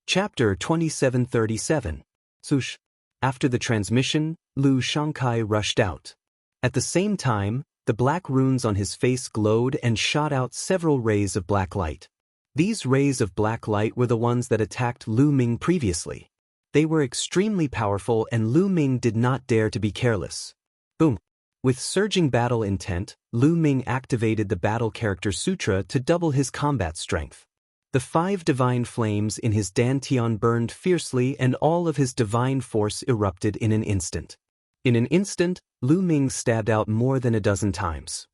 Chapter 2737. Sush. After the transmission, Lu Shangkai rushed out. At the same time, the black runes on his face glowed and shot out several rays of black light. These rays of black light were the ones that attacked Lu Ming previously. They were extremely powerful and Lu Ming did not dare to be careless. Boom. With surging battle intent, Lu Ming activated the Battle Character Sutra to double his combat strength. The 5 divine flames in his dantian burned fiercely and all of his divine force erupted in an instant. In an instant, Lu Ming stabbed out more than a dozen times.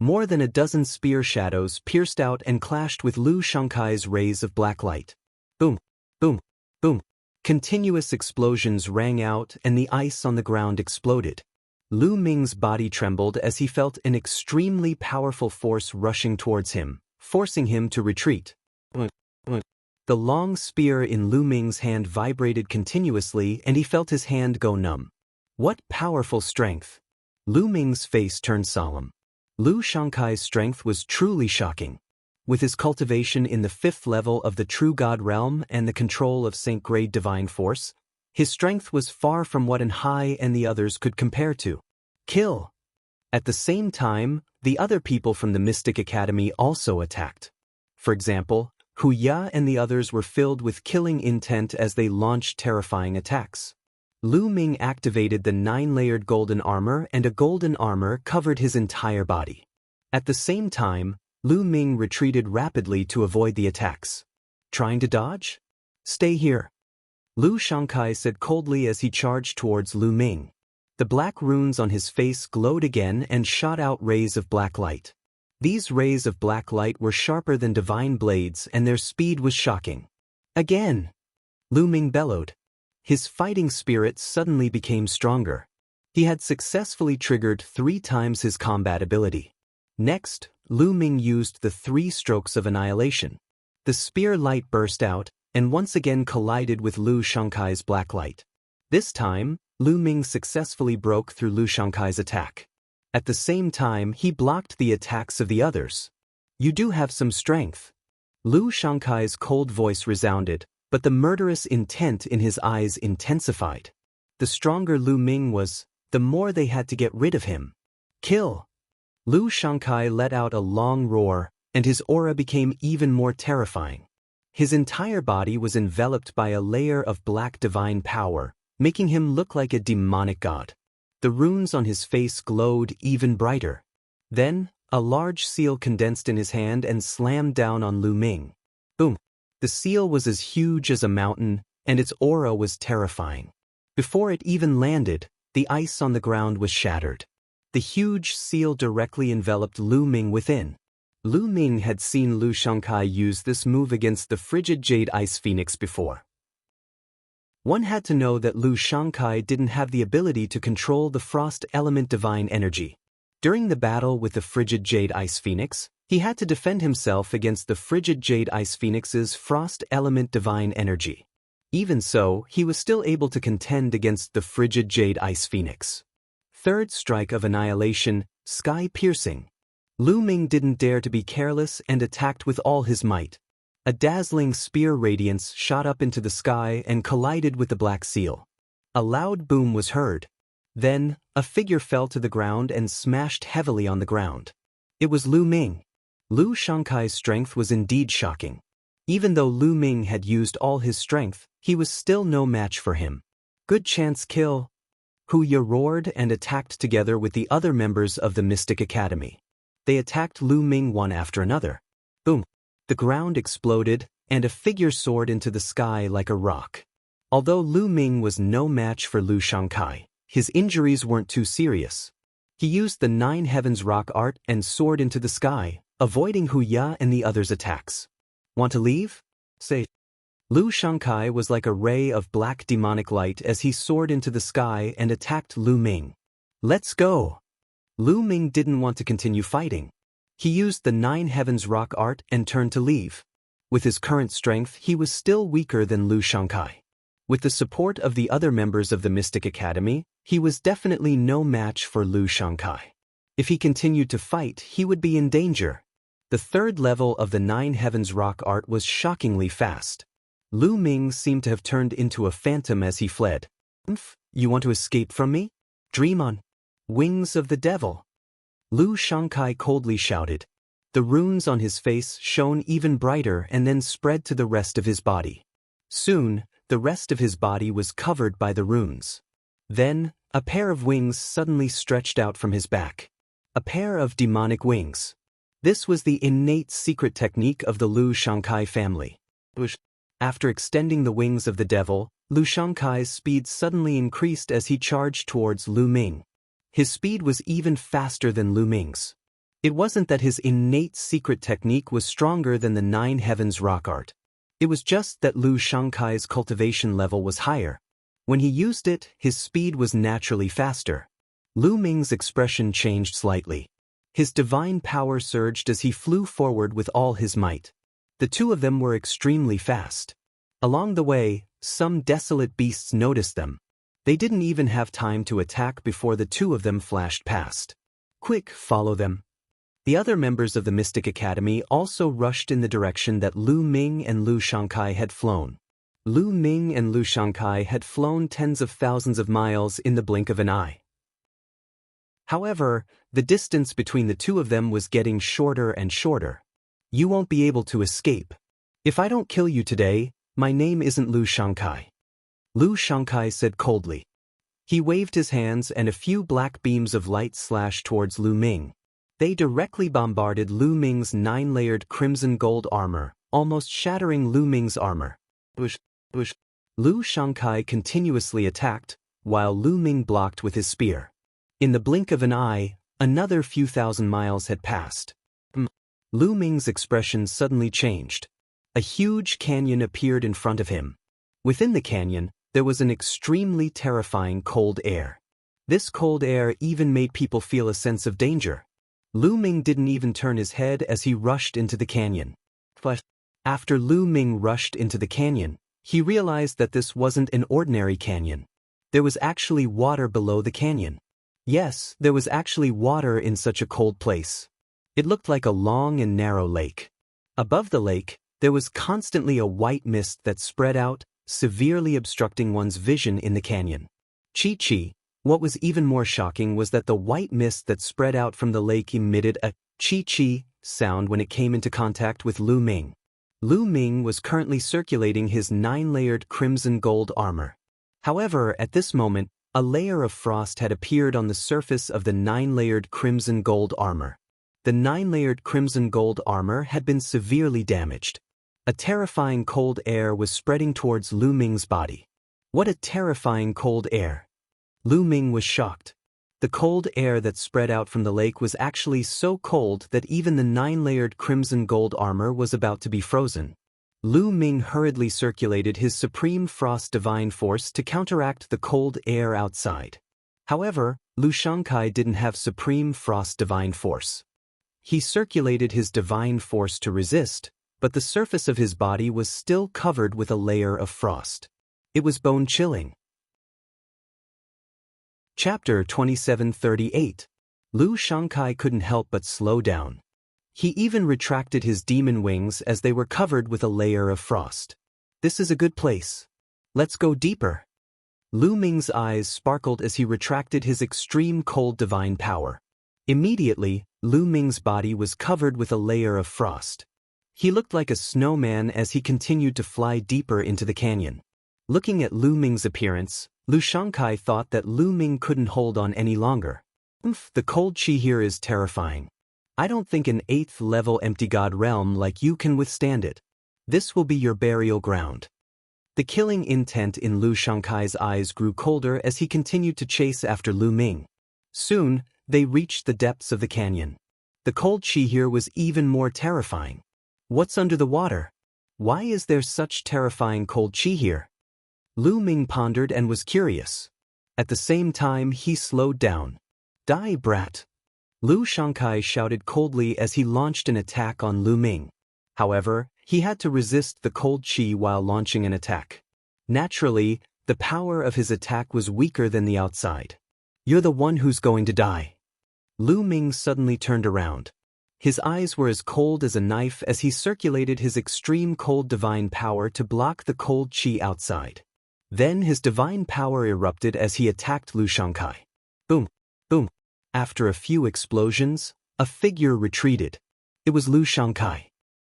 More than a dozen spear shadows pierced out and clashed with Lu Shangkai's rays of black light. Boom, boom, boom. Continuous explosions rang out and the ice on the ground exploded. Lu Ming's body trembled as he felt an extremely powerful force rushing towards him, forcing him to retreat. The long spear in Lu Ming's hand vibrated continuously and he felt his hand go numb. What powerful strength! Lu Ming's face turned solemn. Lu Shangkai's strength was truly shocking. With his cultivation in the 5th level of the True God realm and the control of Saint-grade divine force, his strength was far from what an Hai and the others could compare to. Kill! At the same time, the other people from the Mystic Academy also attacked. For example, Wuxia and the others were filled with killing intent as they launched terrifying attacks. Lu Ming activated the 9-layered golden armor and a golden armor covered his entire body. At the same time, Lu Ming retreated rapidly to avoid the attacks. Trying to dodge? Stay here. Lu Shangkai said coldly as he charged towards Lu Ming. The black runes on his face glowed again and shot out rays of black light. These rays of black light were sharper than divine blades and their speed was shocking. Again! Lu Ming bellowed. His fighting spirit suddenly became stronger. He had successfully triggered 3 times his combat ability. Next, Lu Ming used the 3 strokes of annihilation. The spear light burst out and once again collided with Lu Shangkai's black light. This time, Lu Ming successfully broke through Lu Shangkai's attack. At the same time, he blocked the attacks of the others. You do have some strength. Lu Shangkai's cold voice resounded, but the murderous intent in his eyes intensified. The stronger Lu Ming was, the more they had to get rid of him. Kill! Lu Shangkai let out a long roar, and his aura became even more terrifying. His entire body was enveloped by a layer of black divine power, making him look like a demonic god. The runes on his face glowed even brighter. Then, a large seal condensed in his hand and slammed down on Lu Ming. Boom! The seal was as huge as a mountain, and its aura was terrifying. Before it even landed, the ice on the ground was shattered. The huge seal directly enveloped Lu Ming within. Lu Ming had seen Lu Shangkai use this move against the frigid jade ice phoenix before. One had to know that Lu Shangkai didn't have the ability to control the frost element divine energy. During the battle with the frigid jade ice phoenix, he had to defend himself against the frigid jade ice phoenix's frost element divine energy. Even so, he was still able to contend against the frigid jade ice phoenix. 3rd strike of annihilation, sky piercing. Lu Ming didn't dare to be careless and attacked with all his might. A dazzling spear radiance shot up into the sky and collided with the black seal. A loud boom was heard. Then, a figure fell to the ground and smashed heavily on the ground. It was Lu Ming. Lu Shangkai's strength was indeed shocking. Even though Lu Ming had used all his strength, he was still no match for him. Good chance kill. Wuxia roared and attacked together with the other members of the Mystic Academy. They attacked Lu Ming one after another. Boom! The ground exploded, and a figure soared into the sky like a rock. Although Lu Ming was no match for Lu Shangkai, his injuries weren't too serious. He used the 9 heavens rock art and soared into the sky, avoiding Wuxia and the others' attacks. Want to leave? Say. Lu Shangkai was like a ray of black demonic light as he soared into the sky and attacked Lu Ming. Let's go! Lu Ming didn't want to continue fighting. He used the 9 heavens rock art and turned to leave. With his current strength, he was still weaker than Lu Shangkai. With the support of the other members of the Mystic Academy, he was definitely no match for Lu Shangkai. If he continued to fight, he would be in danger. The 3rd level of the 9 heavens rock art was shockingly fast. Lu Ming seemed to have turned into a phantom as he fled. You want to escape from me? Dream on. Wings of the devil. Lu Shangkai coldly shouted. The runes on his face shone even brighter and then spread to the rest of his body. Soon, the rest of his body was covered by the runes. Then, a pair of wings suddenly stretched out from his back. A pair of demonic wings. This was the innate secret technique of the Lu Shangkai family. After extending the wings of the devil, Lu Shangkai's speed suddenly increased as he charged towards Lu Ming. His speed was even faster than Lu Ming's. It wasn't that his innate secret technique was stronger than the Nine Heavens rock art. It was just that Lu Shangkai's cultivation level was higher. When he used it, his speed was naturally faster. Lu Ming's expression changed slightly. His divine power surged as he flew forward with all his might. The two of them were extremely fast. Along the way, some desolate beasts noticed them. They didn't even have time to attack before the two of them flashed past. Quick, follow them. The other members of the Mystic Academy also rushed in the direction that Lu Ming and Lu Shangkai had flown. Lu Ming and Lu Shangkai had flown tens of thousands of miles in the blink of an eye. However, the distance between the two of them was getting shorter and shorter. You won't be able to escape. If I don't kill you today, my name isn't Lu Shangkai. Lu Shangkai said coldly. He waved his hands and a few black beams of light slashed towards Lu Ming. They directly bombarded Lu Ming's 9-layered crimson gold armor, almost shattering Lu Ming's armor. Lu Shangkai continuously attacked, while Lu Ming blocked with his spear. In the blink of an eye, another few thousand miles had passed. Lu Ming's expression suddenly changed. A huge canyon appeared in front of him. Within the canyon, there was an extremely terrifying cold air. This cold air even made people feel a sense of danger. Lu Ming didn't even turn his head as he rushed into the canyon. But after Lu Ming rushed into the canyon, he realized that this wasn't an ordinary canyon. There was actually water below the canyon. Yes, there was actually water in such a cold place. It looked like a long and narrow lake. Above the lake, there was constantly a white mist that spread out, severely obstructing one's vision in the canyon. Chi-chi. What was even more shocking was that the white mist that spread out from the lake emitted a chi-chi sound when it came into contact with Lu Ming. Lu Ming was currently circulating his 9-layered crimson gold armor. However, at this moment, a layer of frost had appeared on the surface of the 9-layered crimson gold armor. The 9-layered crimson gold armor had been severely damaged. A terrifying cold air was spreading towards Lu Ming's body. What a terrifying cold air! Lu Ming was shocked. The cold air that spread out from the lake was actually so cold that even the 9-layered crimson gold armor was about to be frozen. Lu Ming hurriedly circulated his Supreme Frost Divine Force to counteract the cold air outside. However, Lu Shangkai didn't have Supreme Frost Divine Force. He circulated his Divine Force to resist, but the surface of his body was still covered with a layer of frost. It was bone-chilling. Chapter 2738. Lu Shangkai couldn't help but slow down. He even retracted his demon wings as they were covered with a layer of frost. This is a good place. Let's go deeper. Lu Ming's eyes sparkled as he retracted his extreme cold divine power. Immediately, Lu Ming's body was covered with a layer of frost. He looked like a snowman as he continued to fly deeper into the canyon. Looking at Lu Ming's appearance, Lu Shangkai thought that Lu Ming couldn't hold on any longer. The cold chi here is terrifying. I don't think an 8th-level empty god realm like you can withstand it. This will be your burial ground. The killing intent in Lu Shangkai's eyes grew colder as he continued to chase after Lu Ming. Soon, they reached the depths of the canyon. The cold chi here was even more terrifying. What's under the water? Why is there such terrifying cold chi here? Lu Ming pondered and was curious. At the same time, he slowed down. Die, brat! Lu Shangkai shouted coldly as he launched an attack on Lu Ming. However, he had to resist the cold chi while launching an attack. Naturally, the power of his attack was weaker than the outside. You're the one who's going to die. Lu Ming suddenly turned around. His eyes were as cold as a knife as he circulated his extreme cold divine power to block the cold qi outside. Then his divine power erupted as he attacked Lu Shangkai. Boom, boom. After a few explosions, a figure retreated. It was Lu Shangkai.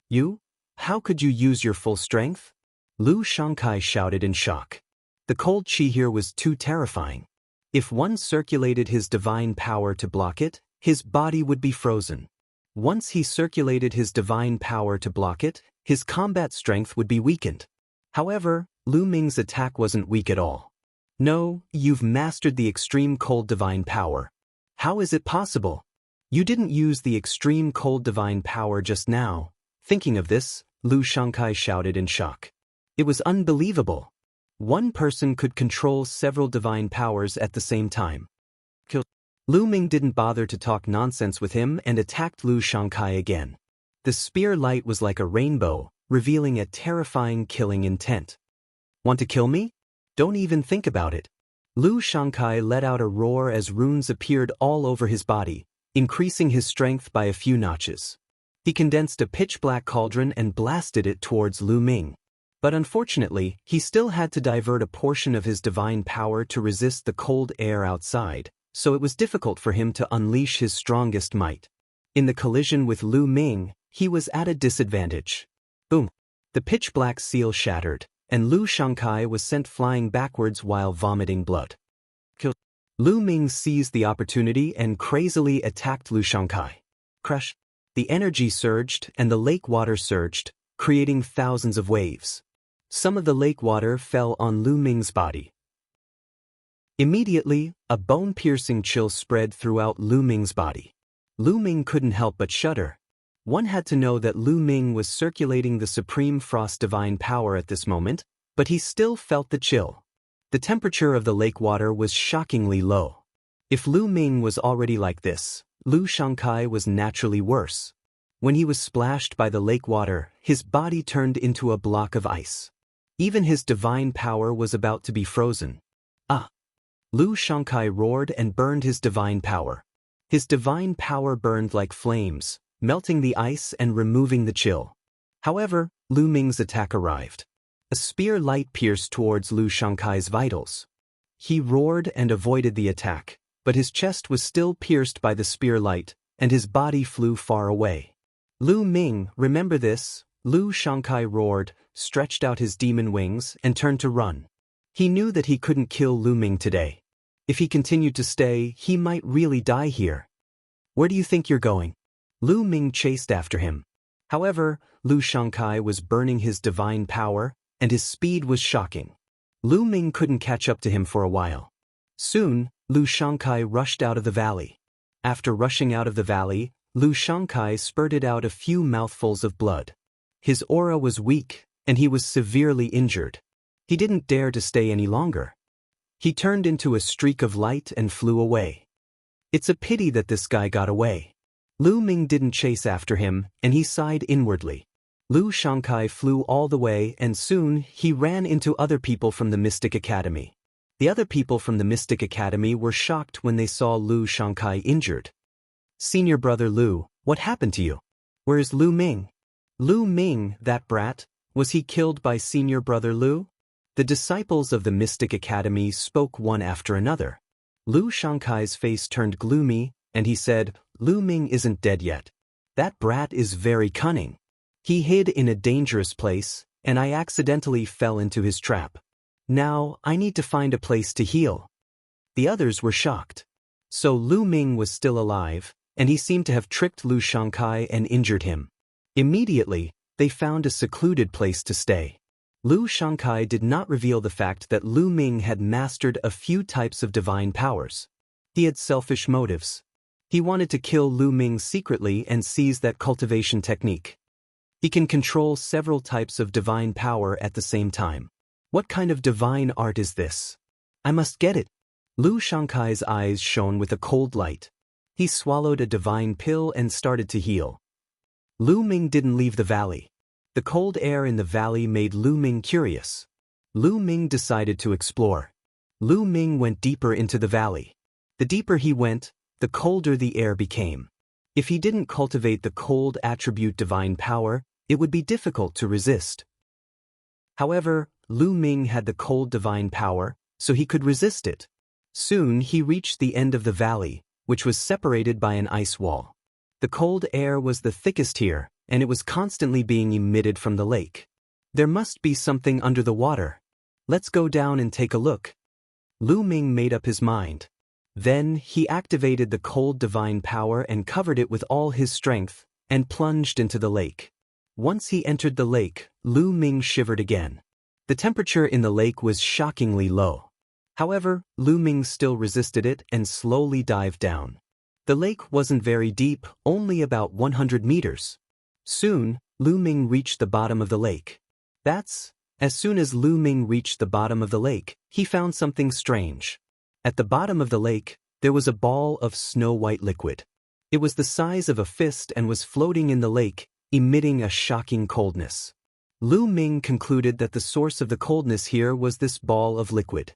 You? How could you use your full strength? Lu Shangkai shouted in shock. The cold qi here was too terrifying. If one circulated his divine power to block it, his body would be frozen. Once he circulated his divine power to block it, his combat strength would be weakened. However, Lu Ming's attack wasn't weak at all. No, you've mastered the extreme cold divine power. How is it possible? You didn't use the extreme cold divine power just now. Thinking of this, Lu Shangkai shouted in shock. It was unbelievable. One person could control several divine powers at the same time. Lu Ming didn't bother to talk nonsense with him and attacked Lu Shangkai again. The spear light was like a rainbow, revealing a terrifying killing intent. Want to kill me? Don't even think about it. Lu Shangkai let out a roar as runes appeared all over his body, increasing his strength by a few notches. He condensed a pitch-black cauldron and blasted it towards Lu Ming. But unfortunately, he still had to divert a portion of his divine power to resist the cold air outside, so it was difficult for him to unleash his strongest might. In the collision with Lu Ming, he was at a disadvantage. Boom! The pitch-black seal shattered, and Lu Shangkai was sent flying backwards while vomiting blood. Lu Ming seized the opportunity and crazily attacked Lu Shangkai. Crash! The energy surged and the lake water surged, creating thousands of waves. Some of the lake water fell on Lu Ming's body. Immediately, a bone-piercing chill spread throughout Lu Ming's body. Lu Ming couldn't help but shudder. One had to know that Lu Ming was circulating the supreme frost divine power at this moment, but he still felt the chill. The temperature of the lake water was shockingly low. If Lu Ming was already like this, Lu Shangkai was naturally worse. When he was splashed by the lake water, his body turned into a block of ice. Even his divine power was about to be frozen. Ah! Lu Shangkai roared and burned his divine power. His divine power burned like flames, melting the ice and removing the chill. However, Lu Ming's attack arrived. A spear light pierced towards Lu Shangkai's vitals. He roared and avoided the attack, but his chest was still pierced by the spear light, and his body flew far away. Lu Ming, remember this? Lu Shangkai roared, stretched out his demon wings, and turned to run. He knew that he couldn't kill Lu Ming today. If he continued to stay, he might really die here. Where do you think you're going? Lu Ming chased after him. However, Lu Shangkai was burning his divine power, and his speed was shocking. Lu Ming couldn't catch up to him for a while. Soon, Lu Shangkai rushed out of the valley. After rushing out of the valley, Lu Shangkai spurted out a few mouthfuls of blood. His aura was weak, and he was severely injured. He didn't dare to stay any longer. He turned into a streak of light and flew away. It's a pity that this guy got away. Lu Ming didn't chase after him, and he sighed inwardly. Lu Shangkai flew all the way, and soon he ran into other people from the Mystic Academy. The other people from the Mystic Academy were shocked when they saw Lu Shangkai injured. Senior brother Lu, what happened to you? Where's Lu Ming? Lu Ming, that brat, was he killed by senior brother Lu? The disciples of the Mystic Academy spoke one after another. Lu Shangkai's face turned gloomy, and he said, Lu Ming isn't dead yet. That brat is very cunning. He hid in a dangerous place, and I accidentally fell into his trap. Now, I need to find a place to heal. The others were shocked. So Lu Ming was still alive, and he seemed to have tricked Lu Shangkai and injured him. Immediately, they found a secluded place to stay. Lu Shangkai did not reveal the fact that Lu Ming had mastered a few types of divine powers. He had selfish motives. He wanted to kill Lu Ming secretly and seize that cultivation technique. He can control several types of divine power at the same time. What kind of divine art is this? I must get it. Lu Shangkai's eyes shone with a cold light. He swallowed a divine pill and started to heal. Lu Ming didn't leave the valley. The cold air in the valley made Lu Ming curious. Lu Ming decided to explore. Lu Ming went deeper into the valley. The deeper he went, the colder the air became. If he didn't cultivate the cold attribute divine power, it would be difficult to resist. However, Lu Ming had the cold divine power, so he could resist it. Soon he reached the end of the valley, which was separated by an ice wall. The cold air was the thickest here, and it was constantly being emitted from the lake. There must be something under the water. Let's go down and take a look. Lu Ming made up his mind. Then he activated the cold divine power and covered it with all his strength, and plunged into the lake. Once he entered the lake, Lu Ming shivered again. The temperature in the lake was shockingly low. However, Lu Ming still resisted it and slowly dived down. The lake wasn't very deep, only about 100 meters. Soon, Lu Ming reached the bottom of the lake. As soon as Lu Ming reached the bottom of the lake, he found something strange. At the bottom of the lake, there was a ball of snow-white liquid. It was the size of a fist and was floating in the lake, emitting a shocking coldness. Lu Ming concluded that the source of the coldness here was this ball of liquid.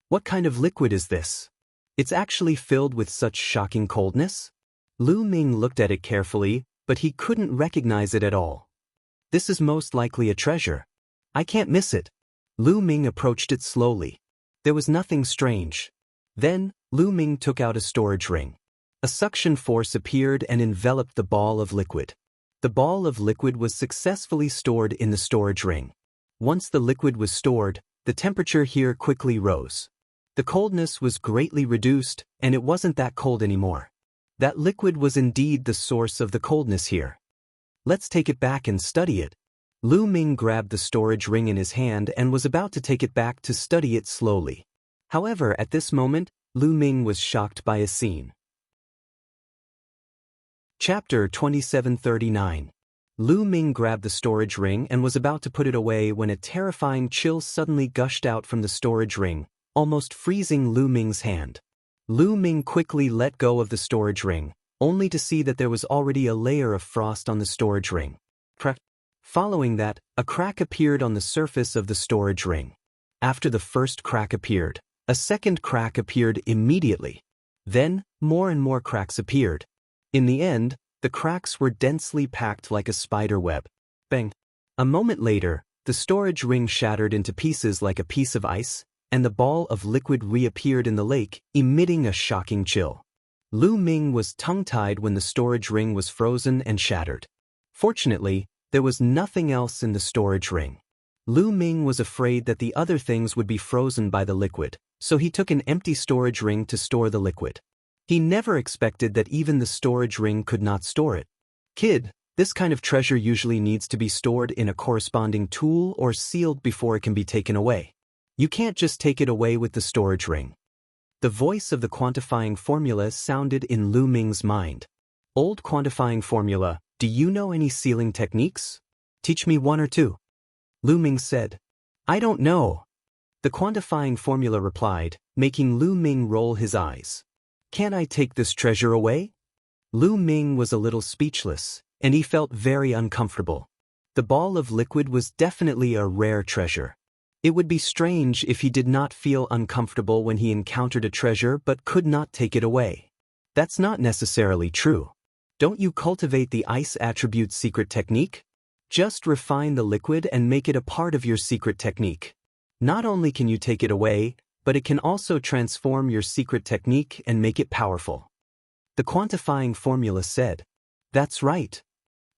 What kind of liquid is this? It's actually filled with such shocking coldness? Lu Ming looked at it carefully, but he couldn't recognize it at all. This is most likely a treasure. I can't miss it. Lu Ming approached it slowly. There was nothing strange. Then, Lu Ming took out a storage ring. A suction force appeared and enveloped the ball of liquid. The ball of liquid was successfully stored in the storage ring. Once the liquid was stored, the temperature here quickly rose. The coldness was greatly reduced, and it wasn't that cold anymore. That liquid was indeed the source of the coldness here. Let's take it back and study it. Lu Ming grabbed the storage ring in his hand and was about to take it back to study it slowly. However, at this moment, Lu Ming was shocked by a scene. Chapter 2739. Lu Ming grabbed the storage ring and was about to put it away when a terrifying chill suddenly gushed out from the storage ring, almost freezing Lu Ming's hand. Lu Ming quickly let go of the storage ring, only to see that there was already a layer of frost on the storage ring. Following that, a crack appeared on the surface of the storage ring. After the first crack appeared, a second crack appeared immediately. Then, more and more cracks appeared. In the end, the cracks were densely packed like a spider web. Bang! A moment later, the storage ring shattered into pieces like a piece of ice, and the ball of liquid reappeared in the lake, emitting a shocking chill. Lu Ming was tongue-tied when the storage ring was frozen and shattered. Fortunately, there was nothing else in the storage ring. Lu Ming was afraid that the other things would be frozen by the liquid, so he took an empty storage ring to store the liquid. He never expected that even the storage ring could not store it. Kid, this kind of treasure usually needs to be stored in a corresponding tool or sealed before it can be taken away. You can't just take it away with the storage ring. The voice of the quantifying formula sounded in Lu Ming's mind. Old quantifying formula, do you know any sealing techniques? Teach me one or two. Lu Ming said. I don't know. The quantifying formula replied, making Lu Ming roll his eyes. Can't I take this treasure away? Lu Ming was a little speechless, and he felt very uncomfortable. The ball of liquid was definitely a rare treasure. It would be strange if he did not feel uncomfortable when he encountered a treasure but could not take it away. That's not necessarily true. Don't you cultivate the ice attribute secret technique? Just refine the liquid and make it a part of your secret technique. Not only can you take it away, but it can also transform your secret technique and make it powerful. The quantifying formula said. That's right.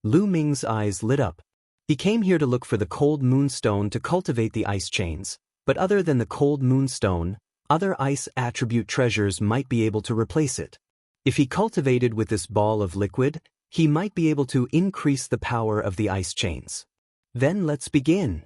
Lu Ming's eyes lit up. He came here to look for the cold moonstone to cultivate the ice chains, but other than the cold moonstone, other ice attribute treasures might be able to replace it. If he cultivated with this ball of liquid, he might be able to increase the power of the ice chains. Then let's begin.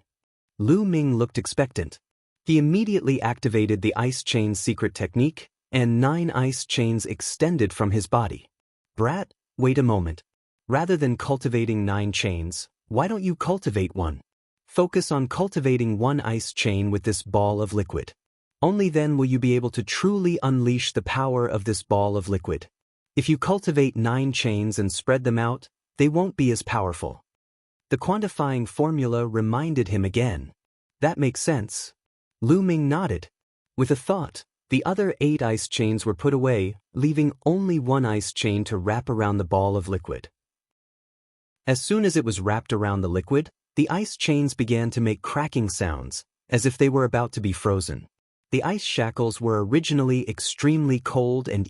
Lu Ming looked expectant. He immediately activated the ice chain secret technique, and 9 ice chains extended from his body. Brat, wait a moment. Rather than cultivating 9 chains, why don't you cultivate one? Focus on cultivating 1 ice chain with this ball of liquid. Only then will you be able to truly unleash the power of this ball of liquid. If you cultivate 9 chains and spread them out, they won't be as powerful. The quantifying formula reminded him again. That makes sense. Lu Ming nodded. With a thought, The other 8 ice chains were put away, leaving only 1 ice chain to wrap around the ball of liquid. As soon as it was wrapped around the liquid, the ice chains began to make cracking sounds, as if they were about to be frozen. The ice shackles were originally extremely cold and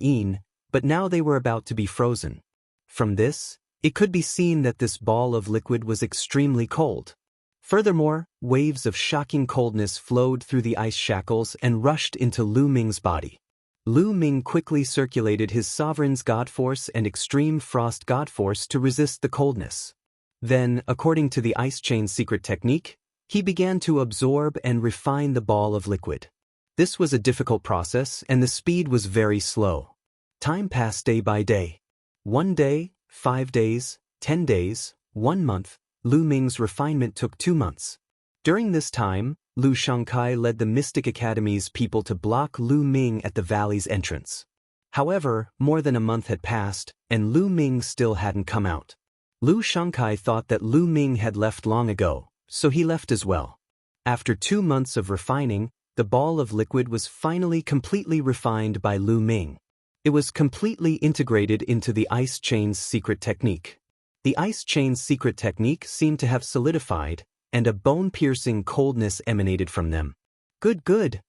but now they were about to be frozen. From this, it could be seen that this ball of liquid was extremely cold. Furthermore, waves of shocking coldness flowed through the ice shackles and rushed into Lu Ming's body. Lu Ming quickly circulated his sovereign's god force and extreme frost god force to resist the coldness. Then, according to the ice chain's secret technique, he began to absorb and refine the ball of liquid. This was a difficult process and the speed was very slow. Time passed day by day. 1 day, 5 days, 10 days, 1 month. Lu Ming's refinement took 2 months. During this time, Lu Shangkai led the Mystic Academy's people to block Lu Ming at the valley's entrance. However, more than a month had passed, and Lu Ming still hadn't come out. Lu Shangkai thought that Lu Ming had left long ago, so he left as well. After 2 months of refining, the ball of liquid was finally completely refined by Lu Ming. It was completely integrated into the ice chain's secret technique. The ice chain's secret technique seemed to have solidified, and a bone-piercing coldness emanated from them. Good.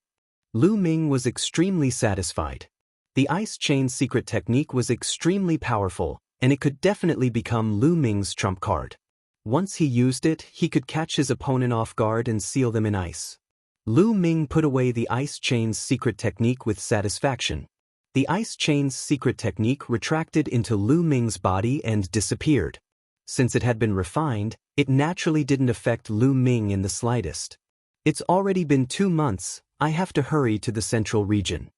Lu Ming was extremely satisfied. The ice chain's secret technique was extremely powerful, and it could definitely become Lu Ming's trump card. Once he used it, he could catch his opponent off guard and seal them in ice. Lu Ming put away the ice chain's secret technique with satisfaction. The ice chain's secret technique retracted into Lu Ming's body and disappeared. Since it had been refined, it naturally didn't affect Lu Ming in the slightest. It's already been 2 months, I have to hurry to the central region.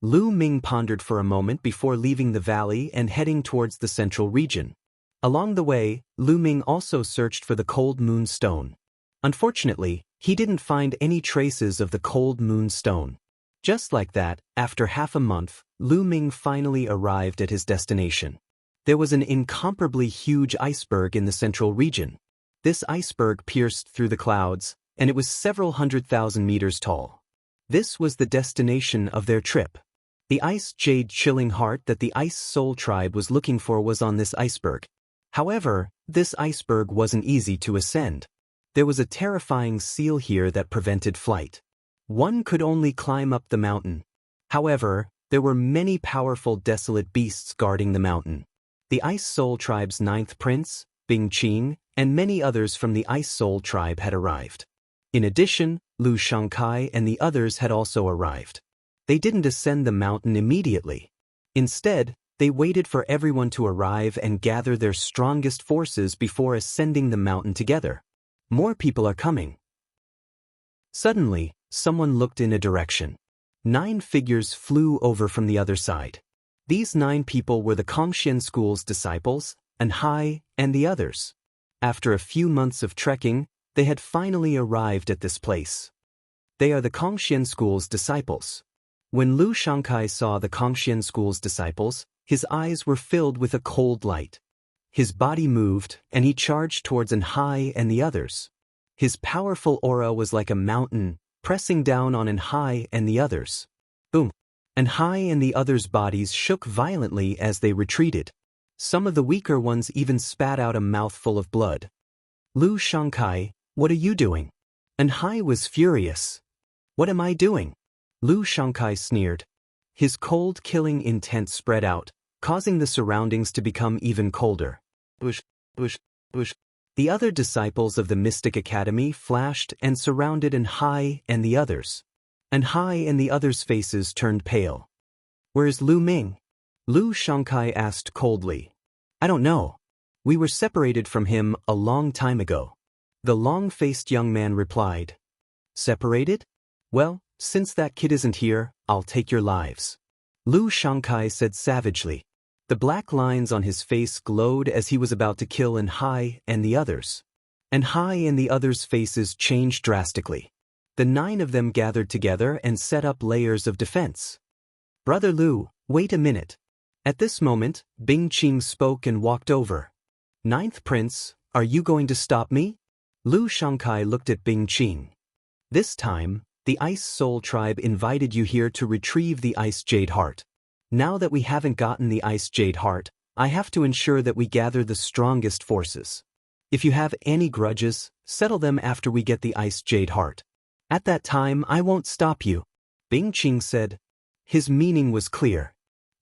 Lu Ming pondered for a moment before leaving the valley and heading towards the central region. Along the way, Lu Ming also searched for the cold moon stone. Unfortunately, he didn't find any traces of the cold moon stone. Just like that, after half a month, Lu Ming finally arrived at his destination. There was an incomparably huge iceberg in the central region. This iceberg pierced through the clouds, and it was several 100,000 meters tall. This was the destination of their trip. The ice jade chilling heart that the Ice Soul tribe was looking for was on this iceberg. However, this iceberg wasn't easy to ascend. There was a terrifying seal here that prevented flight. One could only climb up the mountain. However, there were many powerful desolate beasts guarding the mountain. The Ice Soul tribe's 9th prince, Bing Qing, and many others from the Ice Soul tribe had arrived. In addition, Lu Shangkai and the others had also arrived. They didn't ascend the mountain immediately. Instead, they waited for everyone to arrive and gather their strongest forces before ascending the mountain together. More people are coming. Suddenly, someone looked in a direction. 9 figures flew over from the other side. These 9 people were the Kongxian school's disciples, and Hai, and the others. After a few months of trekking, they had finally arrived at this place. They are the Kongxian school's disciples. When Lu Shangkai saw the Kongxian school's disciples, his eyes were filled with a cold light. His body moved, and he charged towards an Hai and the others. His powerful aura was like a mountain, pressing down on an Hai and the others. Boom! An Hai and the others' bodies shook violently as they retreated. Some of the weaker ones even spat out a mouthful of blood. Lu Shangkai, what are you doing? An Hai was furious. What am I doing? Lu Shangkai sneered. His cold killing intent spread out, causing the surroundings to become even colder. Bush. The other disciples of the Mystic Academy flashed and surrounded an Hai and the others. An Hai and the others' faces turned pale. Where's Lu Ming? Lu Shangkai asked coldly. I don't know. We were separated from him a long time ago. The long-faced young man replied. Separated? Well, since that kid isn't here, I'll take your lives. Lu Shangkai said savagely. The black lines on his face glowed as he was about to kill an Hai and the others. An Hai and the others' faces changed drastically. The 9 of them gathered together and set up layers of defense. Brother Lu, wait a minute. At this moment, Bing Qing spoke and walked over. 9th Prince, are you going to stop me? Lu Shangkai looked at Bing Qing. This time, The Ice Soul Tribe invited you here to retrieve the Ice Jade Heart. Now that we haven't gotten the Ice Jade Heart, I have to ensure that we gather the strongest forces. If you have any grudges, settle them after we get the Ice Jade Heart. At that time I won't stop you, Bing Qing said. His meaning was clear.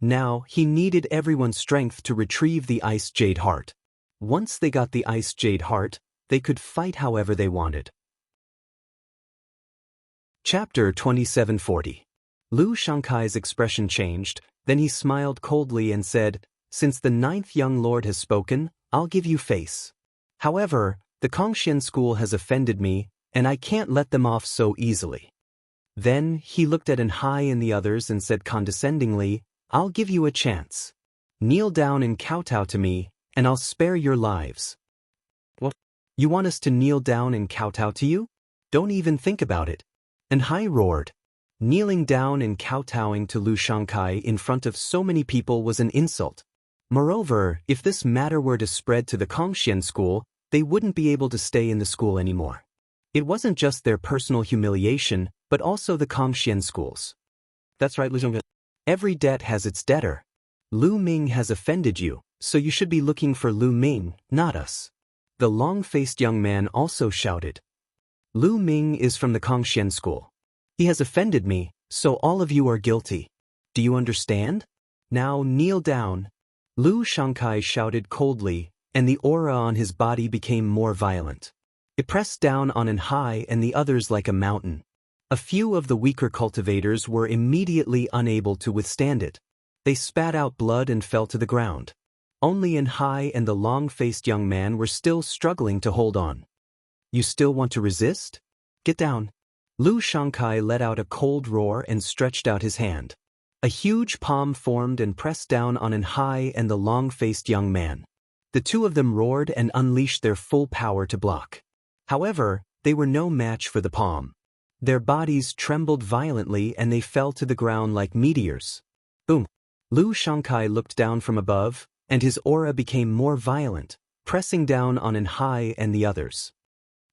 Now, he needed everyone's strength to retrieve the Ice Jade Heart. Once they got the Ice Jade Heart, they could fight however they wanted. Chapter 2740. Lu Shankai's expression changed, then he smiled coldly and said, "Since the 9th young lord has spoken, I'll give you face. However, the Kongxian school has offended me, and I can't let them off so easily." Then, he looked at Anhai and the others and said condescendingly, "I'll give you a chance. Kneel down and kowtow to me, and I'll spare your lives." "What? You want us to kneel down and kowtow to you? Don't even think about it." Anhai roared. Kneeling down and kowtowing to Lu Shankai in front of so many people was an insult. Moreover, if this matter were to spread to the Kongxian school, they wouldn't be able to stay in the school anymore. It wasn't just their personal humiliation, but also the Kongxian school's. "That's right, Lu Shankai. Every debt has its debtor. Lu Ming has offended you, so you should be looking for Lu Ming, not us." The long-faced young man also shouted. "Lu Ming is from the Kongxian school. He has offended me, so all of you are guilty. Do you understand? Now kneel down." Lu Shankai shouted coldly, and the aura on his body became more violent. It pressed down on Anhai and the others like a mountain. A few of the weaker cultivators were immediately unable to withstand it. They spat out blood and fell to the ground. Only Anhai and the long-faced young man were still struggling to hold on. "You still want to resist? Get down." Lu Shankai let out a cold roar and stretched out his hand. A huge palm formed and pressed down on Anhai and the long-faced young man. The two of them roared and unleashed their full power to block. However, they were no match for the palm. Their bodies trembled violently and they fell to the ground like meteors. Boom! Lu Shankai looked down from above, and his aura became more violent, pressing down on Anhai and the others.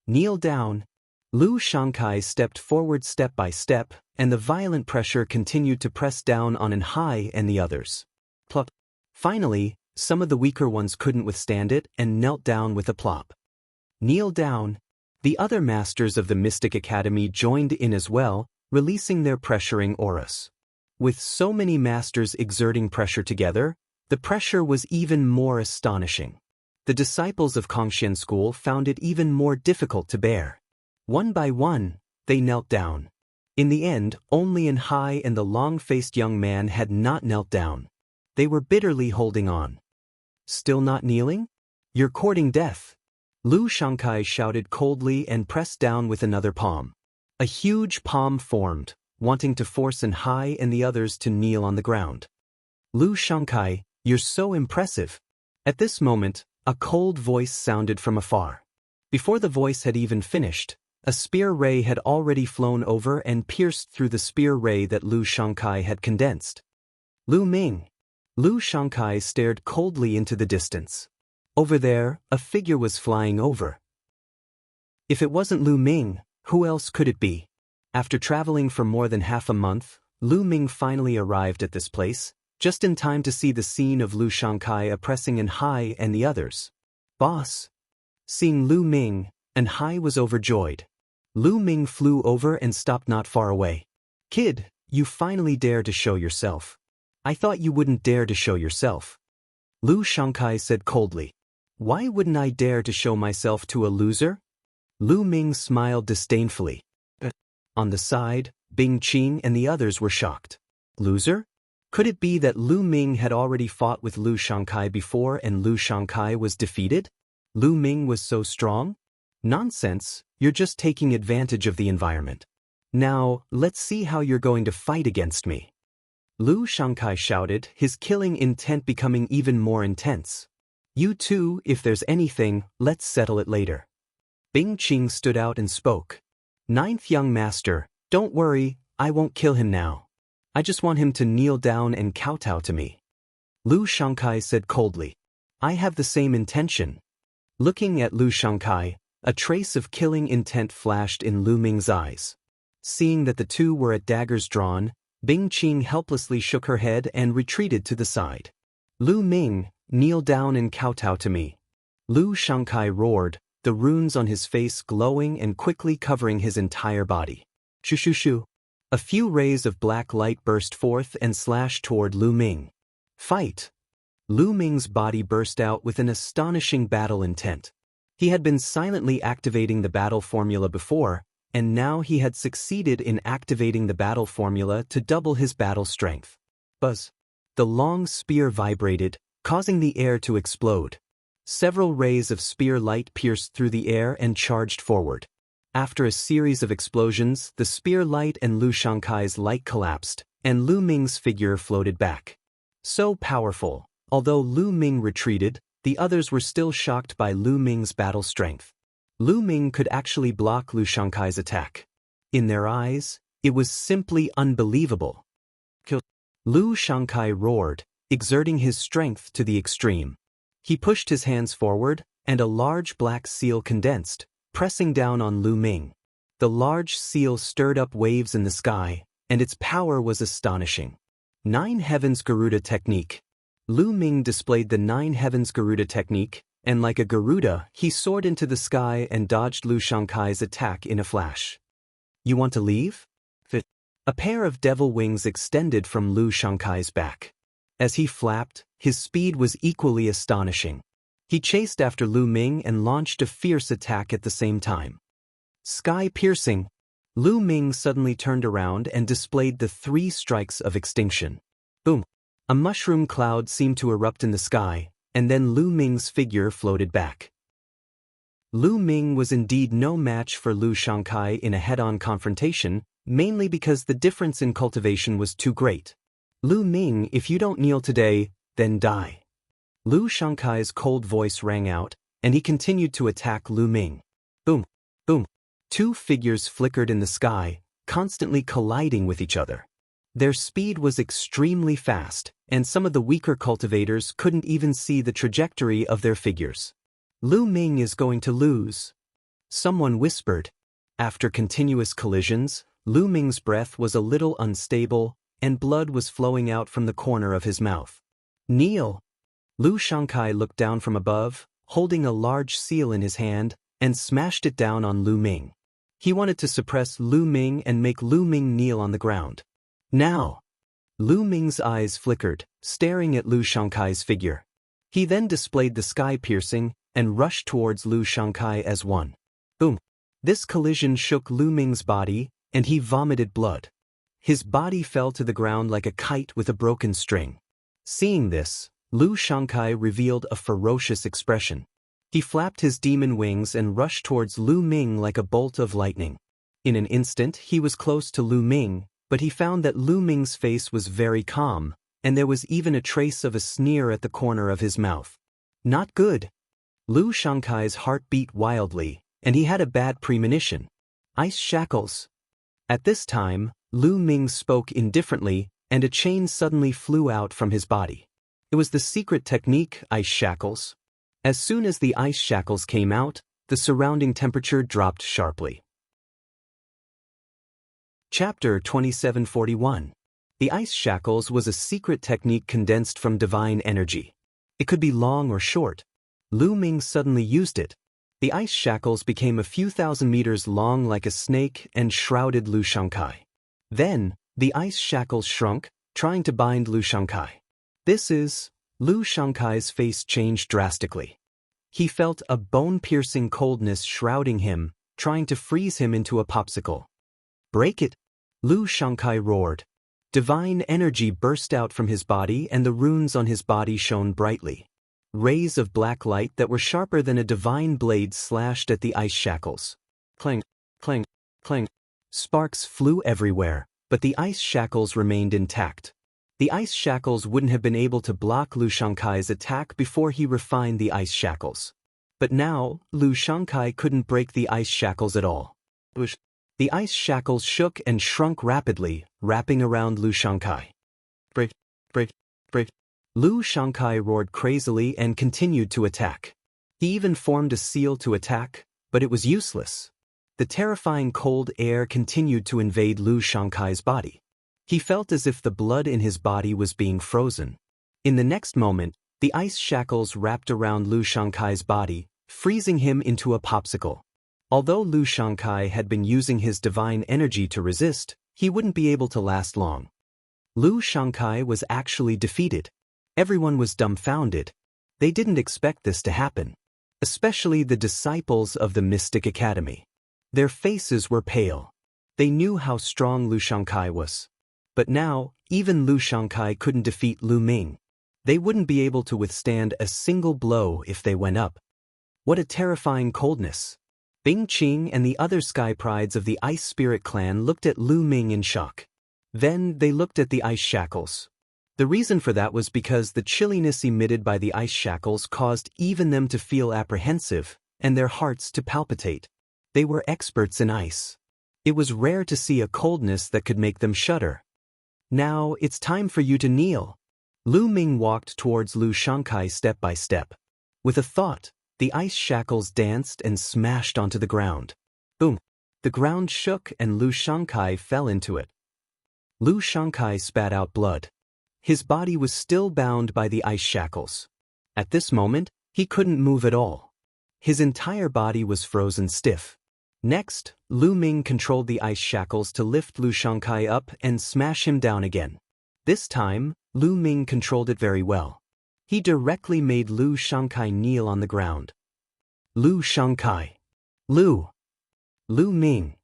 "Kneel down." Lu Shankai stepped forward step by step, and the violent pressure continued to press down on Anhai and the others. Plop. Finally, some of the weaker ones couldn't withstand it and knelt down with a plop. "Kneel down." The other masters of the Mystic Academy joined in as well, releasing their pressuring auras. With so many masters exerting pressure together, the pressure was even more astonishing. The disciples of Kongxian school found it even more difficult to bear. One by one, they knelt down. In the end, only Anhai and the long-faced young man had not knelt down. They were bitterly holding on. "Still not kneeling? You're courting death." Lu Shankai shouted coldly and pressed down with another palm. A huge palm formed, wanting to force Anhai and the others to kneel on the ground. "Lu Shankai, you're so impressive." At this moment, a cold voice sounded from afar. Before the voice had even finished, a spear ray had already flown over and pierced through the spear ray that Lu Shankai had condensed. "Lu Ming." Lu Shankai stared coldly into the distance. Over there, a figure was flying over. If it wasn't Lu Ming, who else could it be? After traveling for more than half a month, Lu Ming finally arrived at this place, just in time to see the scene of Lu Shankai oppressing Anhai and the others. "Boss." Seeing Lu Ming, Anhai was overjoyed. Lu Ming flew over and stopped not far away. "Kid, you finally dare to show yourself. I thought you wouldn't dare to show yourself." Lu Shankai said coldly. "Why wouldn't I dare to show myself to a loser?" Lu Ming smiled disdainfully. On the side, Bing Qing and the others were shocked. Loser? Could it be that Lu Ming had already fought with Lu Shankai before and Lu Shankai was defeated? Lu Ming was so strong? Nonsense, you're just taking advantage of the environment. Now, let's see how you're going to fight against me. Lu Shankai shouted, his killing intent becoming even more intense. "You two, if there's anything, let's settle it later." Bing Qing stood out and spoke. "Ninth young master, don't worry, I won't kill him now. I just want him to kneel down and kowtow to me." Lu Shankai said coldly. "I have the same intention." Looking at Lu Shankai, a trace of killing intent flashed in Lu Ming's eyes. Seeing that the two were at daggers drawn, Bing Qing helplessly shook her head and retreated to the side. Lu Ming, kneel down and kowtow to me. Lu Shangkai roared, the runes on his face glowing and quickly covering his entire body. Shoo shoo shoo. A few rays of black light burst forth and slashed toward Lu Ming. Fight! Lu Ming's body burst out with an astonishing battle intent. He had been silently activating the battle formula before, and now he had succeeded in activating the battle formula to double his battle strength. Buzz! The long spear vibrated, causing the air to explode. Several rays of spear light pierced through the air and charged forward. After a series of explosions, the spear light and Lu Shankai's light collapsed, and Lu Ming's figure floated back. So powerful, although Lu Ming retreated, the others were still shocked by Lu Ming's battle strength. Lu Ming could actually block Lu Shankai's attack. In their eyes, it was simply unbelievable. Kill! Lu Shankai roared, exerting his strength to the extreme. He pushed his hands forward, and a large black seal condensed, pressing down on Lu Ming. The large seal stirred up waves in the sky, and its power was astonishing. 9 Heavens Garuda Technique. Lu Ming displayed the 9 Heavens Garuda Technique, and like a Garuda, he soared into the sky and dodged Lu Shankai's attack in a flash. You want to leave? A pair of devil wings extended from Lu Shankai's back. As he flapped, his speed was equally astonishing. He chased after Lu Ming and launched a fierce attack at the same time. Sky-piercing. Lu Ming suddenly turned around and displayed the 3 strikes of extinction. Boom! A mushroom cloud seemed to erupt in the sky, and then Lu Ming's figure floated back. Lu Ming was indeed no match for Lu Shankai in a head-on confrontation, mainly because the difference in cultivation was too great. Lu Ming, if you don't kneel today, then die. Lu Shankai's cold voice rang out, and he continued to attack Lu Ming. Boom! Boom! 2 figures flickered in the sky, constantly colliding with each other. Their speed was extremely fast, and some of the weaker cultivators couldn't even see the trajectory of their figures. Lu Ming is going to lose. Someone whispered. After continuous collisions, Lu Ming's breath was a little unstable, and blood was flowing out from the corner of his mouth. Kneel! Lu Shankai looked down from above, holding a large seal in his hand, and smashed it down on Lu Ming. He wanted to suppress Lu Ming and make Lu Ming kneel on the ground. Now! Lu Ming's eyes flickered, staring at Lu Shankai's figure. He then displayed the sky-piercing and rushed towards Lu Shankai as one. Boom! This collision shook Lu Ming's body, and he vomited blood. His body fell to the ground like a kite with a broken string. Seeing this, Lu Shankai revealed a ferocious expression. He flapped his demon wings and rushed towards Lu Ming like a bolt of lightning. In an instant, he was close to Lu Ming, but he found that Lu Ming's face was very calm, and there was even a trace of a sneer at the corner of his mouth. Not good. Lu Shankai's heart beat wildly, and he had a bad premonition. Ice shackles. At this time, Lu Ming spoke indifferently, and a chain suddenly flew out from his body. It was the secret technique, ice shackles. As soon as the ice shackles came out, the surrounding temperature dropped sharply. Chapter 2741. The ice shackles was a secret technique condensed from divine energy. It could be long or short. Lu Ming suddenly used it. The ice shackles became a few thousand meters long like a snake and shrouded Lu Shankai. Then, the ice shackles shrunk, trying to bind Lu Shankai. Lu Shankai's face changed drastically. He felt a bone-piercing coldness shrouding him, trying to freeze him into a popsicle. Break it! Lu Shankai roared. Divine energy burst out from his body and the runes on his body shone brightly. Rays of black light that were sharper than a divine blade slashed at the ice shackles. Clang, clang, clang. Sparks flew everywhere, but the ice shackles remained intact. The ice shackles wouldn't have been able to block Lu Shankai's attack before he refined the ice shackles. But now, Lu Shankai couldn't break the ice shackles at all. The ice shackles shook and shrunk rapidly, wrapping around Lu Shankai. Break, break, break. Lu Shankai roared crazily and continued to attack. He even formed a seal to attack, but it was useless. the terrifying cold air continued to invade Lu Shankai's body. He felt as if the blood in his body was being frozen. In the next moment, the ice shackles wrapped around Lu Shankai's body, freezing him into a popsicle. Although Lu Shankai had been using his divine energy to resist, he wouldn't be able to last long. Lu Shankai was actually defeated. Everyone was dumbfounded. They didn't expect this to happen. Especially the disciples of the Mystic Academy. Their faces were pale. They knew how strong Lu Shankai was. But now, even Lu Shankai couldn't defeat Lu Ming. They wouldn't be able to withstand a single blow if they went up. What a terrifying coldness. Bing Qing and the other sky prides of the Ice Spirit clan looked at Lu Ming in shock. Then they looked at the ice shackles. The reason for that was because the chilliness emitted by the ice shackles caused even them to feel apprehensive and their hearts to palpitate. They were experts in ice. It was rare to see a coldness that could make them shudder. Now it's time for you to kneel. Lu Ming walked towards Lu Shankai step by step. With a thought, the ice shackles danced and smashed onto the ground. Boom! The ground shook and Lu Shankai fell into it. Lu Shankai spat out blood. His body was still bound by the ice shackles. At this moment, he couldn't move at all. His entire body was frozen stiff. Next, Lu Ming controlled the ice shackles to lift Lu Shankai up and smash him down again. This time, Lu Ming controlled it very well. He directly made Lu Shankai kneel on the ground. Lu Shankai. Lu Ming.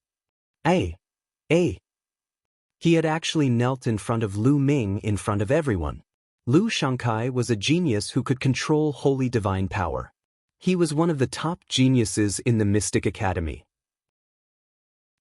Ay. He had actually knelt in front of Lu Ming in front of everyone. Lu Shankai was a genius who could control holy divine power. He was one of the top geniuses in the Mystic Academy.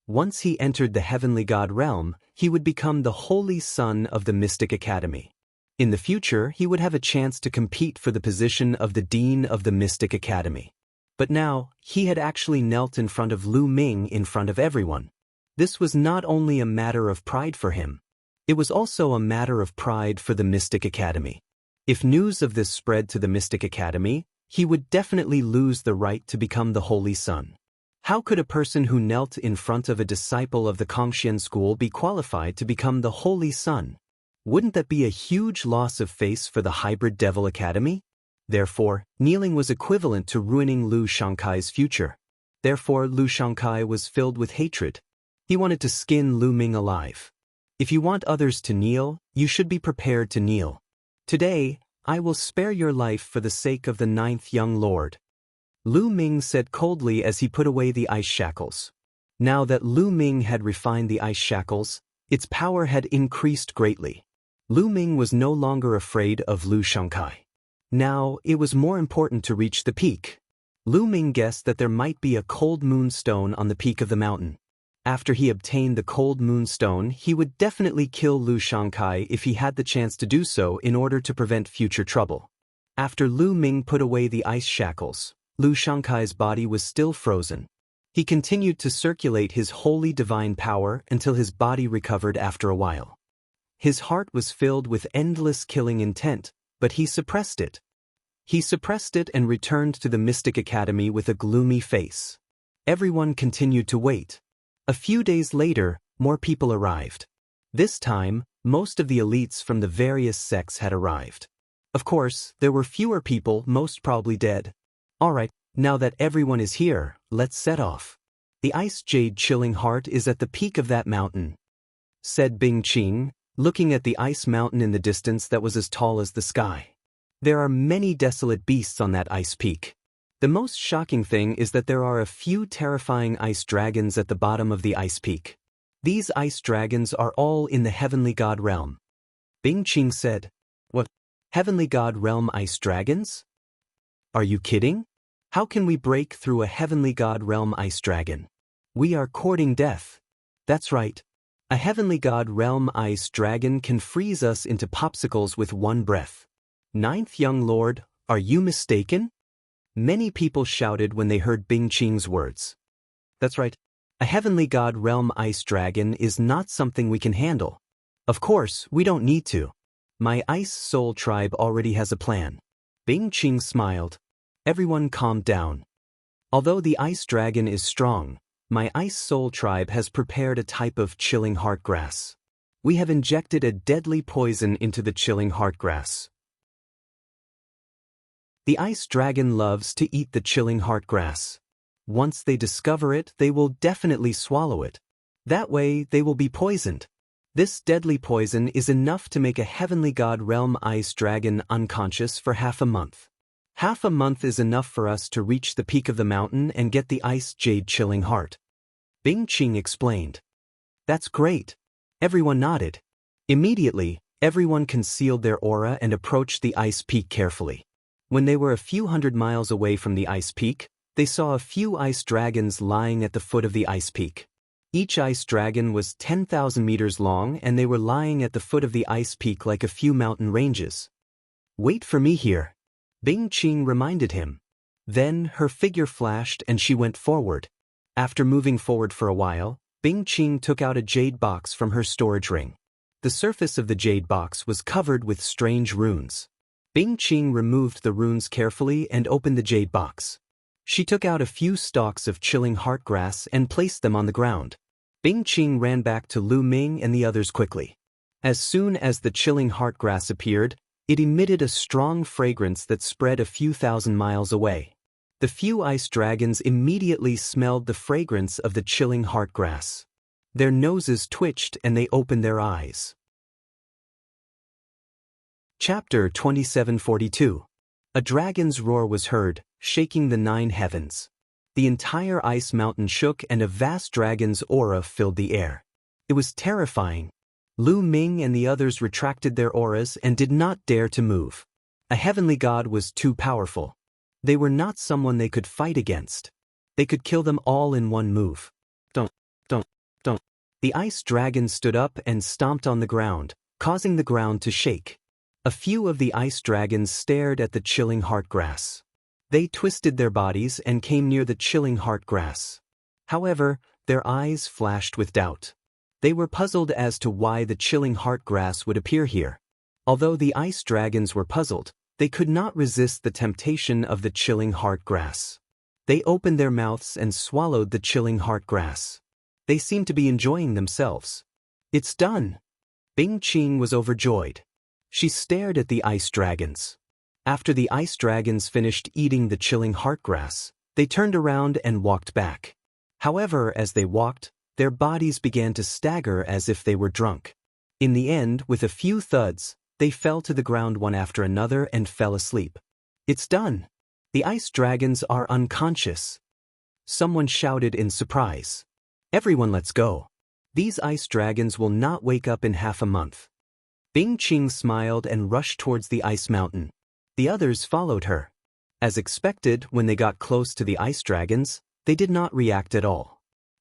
Once he entered the Heavenly God realm, he would become the Holy Son of the Mystic Academy. In the future, he would have a chance to compete for the position of the Dean of the Mystic Academy. But now, he had actually knelt in front of Lu Ming in front of everyone. This was not only a matter of pride for him. It was also a matter of pride for the Mystic Academy. If news of this spread to the Mystic Academy, he would definitely lose the right to become the Holy Son. How could a person who knelt in front of a disciple of the Kongxian school be qualified to become the Holy Son? Wouldn't that be a huge loss of face for the Hybrid Devil Academy? Therefore, kneeling was equivalent to ruining Lu Shankai's future. Therefore, Lu Shankai was filled with hatred. He wanted to skin Lu Ming alive. If you want others to kneel, you should be prepared to kneel. Today, I will spare your life for the sake of the 9th young lord. Lu Ming said coldly as he put away the ice shackles. Now that Lu Ming had refined the ice shackles, its power had increased greatly. Lu Ming was no longer afraid of Lu Shankai. Now, it was more important to reach the peak. Lu Ming guessed that there might be a cold moonstone on the peak of the mountain. After he obtained the cold moonstone, he would definitely kill Lu Shankai if he had the chance to do so in order to prevent future trouble. After Lu Ming put away the ice shackles, Lu Shankai's body was still frozen. He continued to circulate his holy divine power until his body recovered after a while. His heart was filled with endless killing intent, but he suppressed it. He suppressed it and returned to the Mystic Academy with a gloomy face. Everyone continued to wait. A few days later, more people arrived. This time, most of the elites from the various sects had arrived. Of course, there were fewer people, most probably dead. Alright, now that everyone is here, let's set off. The ice jade chilling heart is at the peak of that mountain, said Bing Qing, looking at the ice mountain in the distance that was as tall as the sky. There are many desolate beasts on that ice peak. The most shocking thing is that there are a few terrifying ice dragons at the bottom of the ice peak. These ice dragons are all in the Heavenly God realm. Bing Qing said, "What? Heavenly God realm ice dragons? Are you kidding? How can we break through a Heavenly God realm ice dragon? We are courting death." That's right. A Heavenly God realm ice dragon can freeze us into popsicles with one breath. 9th young lord, are you mistaken? Many people shouted when they heard Bing Qing's words. That's right. A Heavenly God realm ice dragon is not something we can handle. Of course, we don't need to. My ice soul tribe already has a plan. Bing Qing smiled. Everyone calmed down. Although the ice dragon is strong, My Ice Soul tribe has prepared a type of chilling heart grass. We have injected a deadly poison into the chilling heart grass. The ice dragon loves to eat the chilling heart grass. Once they discover it, they will definitely swallow it. That way, they will be poisoned. This deadly poison is enough to make a heavenly god realm ice dragon unconscious for half a month. Half a month is enough for us to reach the peak of the mountain and get the ice jade chilling heart. Bing Qing explained. That's great. Everyone nodded. Immediately, everyone concealed their aura and approached the ice peak carefully. When they were a few hundred miles away from the ice peak, they saw a few ice dragons lying at the foot of the ice peak. Each ice dragon was 10,000 meters long and they were lying at the foot of the ice peak like a few mountain ranges. Wait for me here, Bing Qing reminded him. Then her figure flashed and she went forward. After moving forward for a while, Bing Qing took out a jade box from her storage ring. The surface of the jade box was covered with strange runes. Bing Qing removed the runes carefully and opened the jade box. She took out a few stalks of chilling heart grass and placed them on the ground. Bing Qing ran back to Lu Ming and the others quickly. As soon as the chilling heart grass appeared, it emitted a strong fragrance that spread a few thousand miles away. The few ice dragons immediately smelled the fragrance of the chilling heart grass. Their noses twitched and they opened their eyes. Chapter 2742. A dragon's roar was heard, shaking the 9 heavens. The entire ice mountain shook and a vast dragon's aura filled the air. It was terrifying. Lu Ming and the others retracted their auras and did not dare to move. A heavenly god was too powerful. They were not someone they could fight against. They could kill them all in one move. Don't. The ice dragon stood up and stomped on the ground, causing the ground to shake. A few of the ice dragons stared at the chilling heart grass. They twisted their bodies and came near the chilling heart grass. However, their eyes flashed with doubt. They were puzzled as to why the chilling heart grass would appear here. Although the ice dragons were puzzled, they could not resist the temptation of the chilling heart grass. They opened their mouths and swallowed the chilling heart grass. They seemed to be enjoying themselves. It's done! Bing Qing was overjoyed. She stared at the ice dragons. After the ice dragons finished eating the chilling heart grass, they turned around and walked back. However, as they walked, their bodies began to stagger as if they were drunk. In the end, with a few thuds, they fell to the ground one after another and fell asleep. It's done! The ice dragons are unconscious. Someone shouted in surprise. Everyone, let's go. These ice dragons will not wake up in half a month. Bing Qing smiled and rushed towards the ice mountain. The others followed her. As expected, when they got close to the ice dragons, they did not react at all.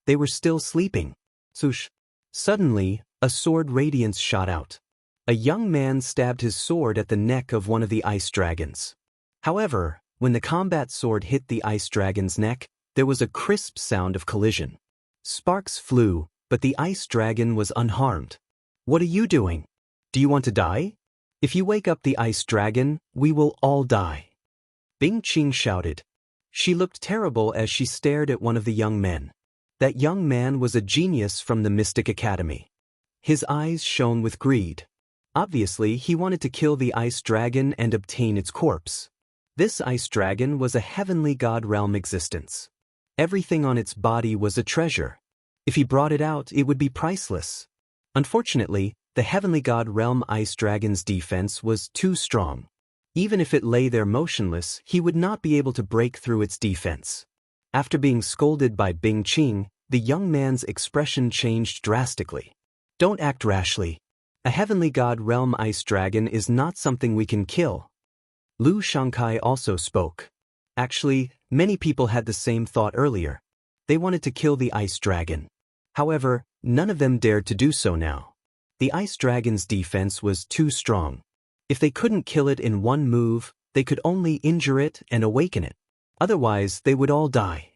They were still sleeping. Swoosh! Suddenly, a sword radiance shot out. A young man stabbed his sword at the neck of one of the ice dragons. However, when the combat sword hit the ice dragon's neck, there was a crisp sound of collision. Sparks flew, but the ice dragon was unharmed. What are you doing? Do you want to die? If you wake up the ice dragon, we will all die. Bing Qing shouted. She looked terrible as she stared at one of the young men. That young man was a genius from the Mystic Academy. His eyes shone with greed. Obviously, he wanted to kill the ice dragon and obtain its corpse. This ice dragon was a heavenly god realm existence. Everything on its body was a treasure. If he brought it out, it would be priceless. Unfortunately, the heavenly god realm ice dragon's defense was too strong. Even if it lay there motionless, he would not be able to break through its defense. After being scolded by Bing Qing, the young man's expression changed drastically. Don't act rashly. A heavenly god realm ice dragon is not something we can kill. Lu Shangkai also spoke. Actually, many people had the same thought earlier. They wanted to kill the ice dragon. However, none of them dared to do so now. The ice dragon's defense was too strong. If they couldn't kill it in one move, they could only injure it and awaken it. Otherwise, they would all die.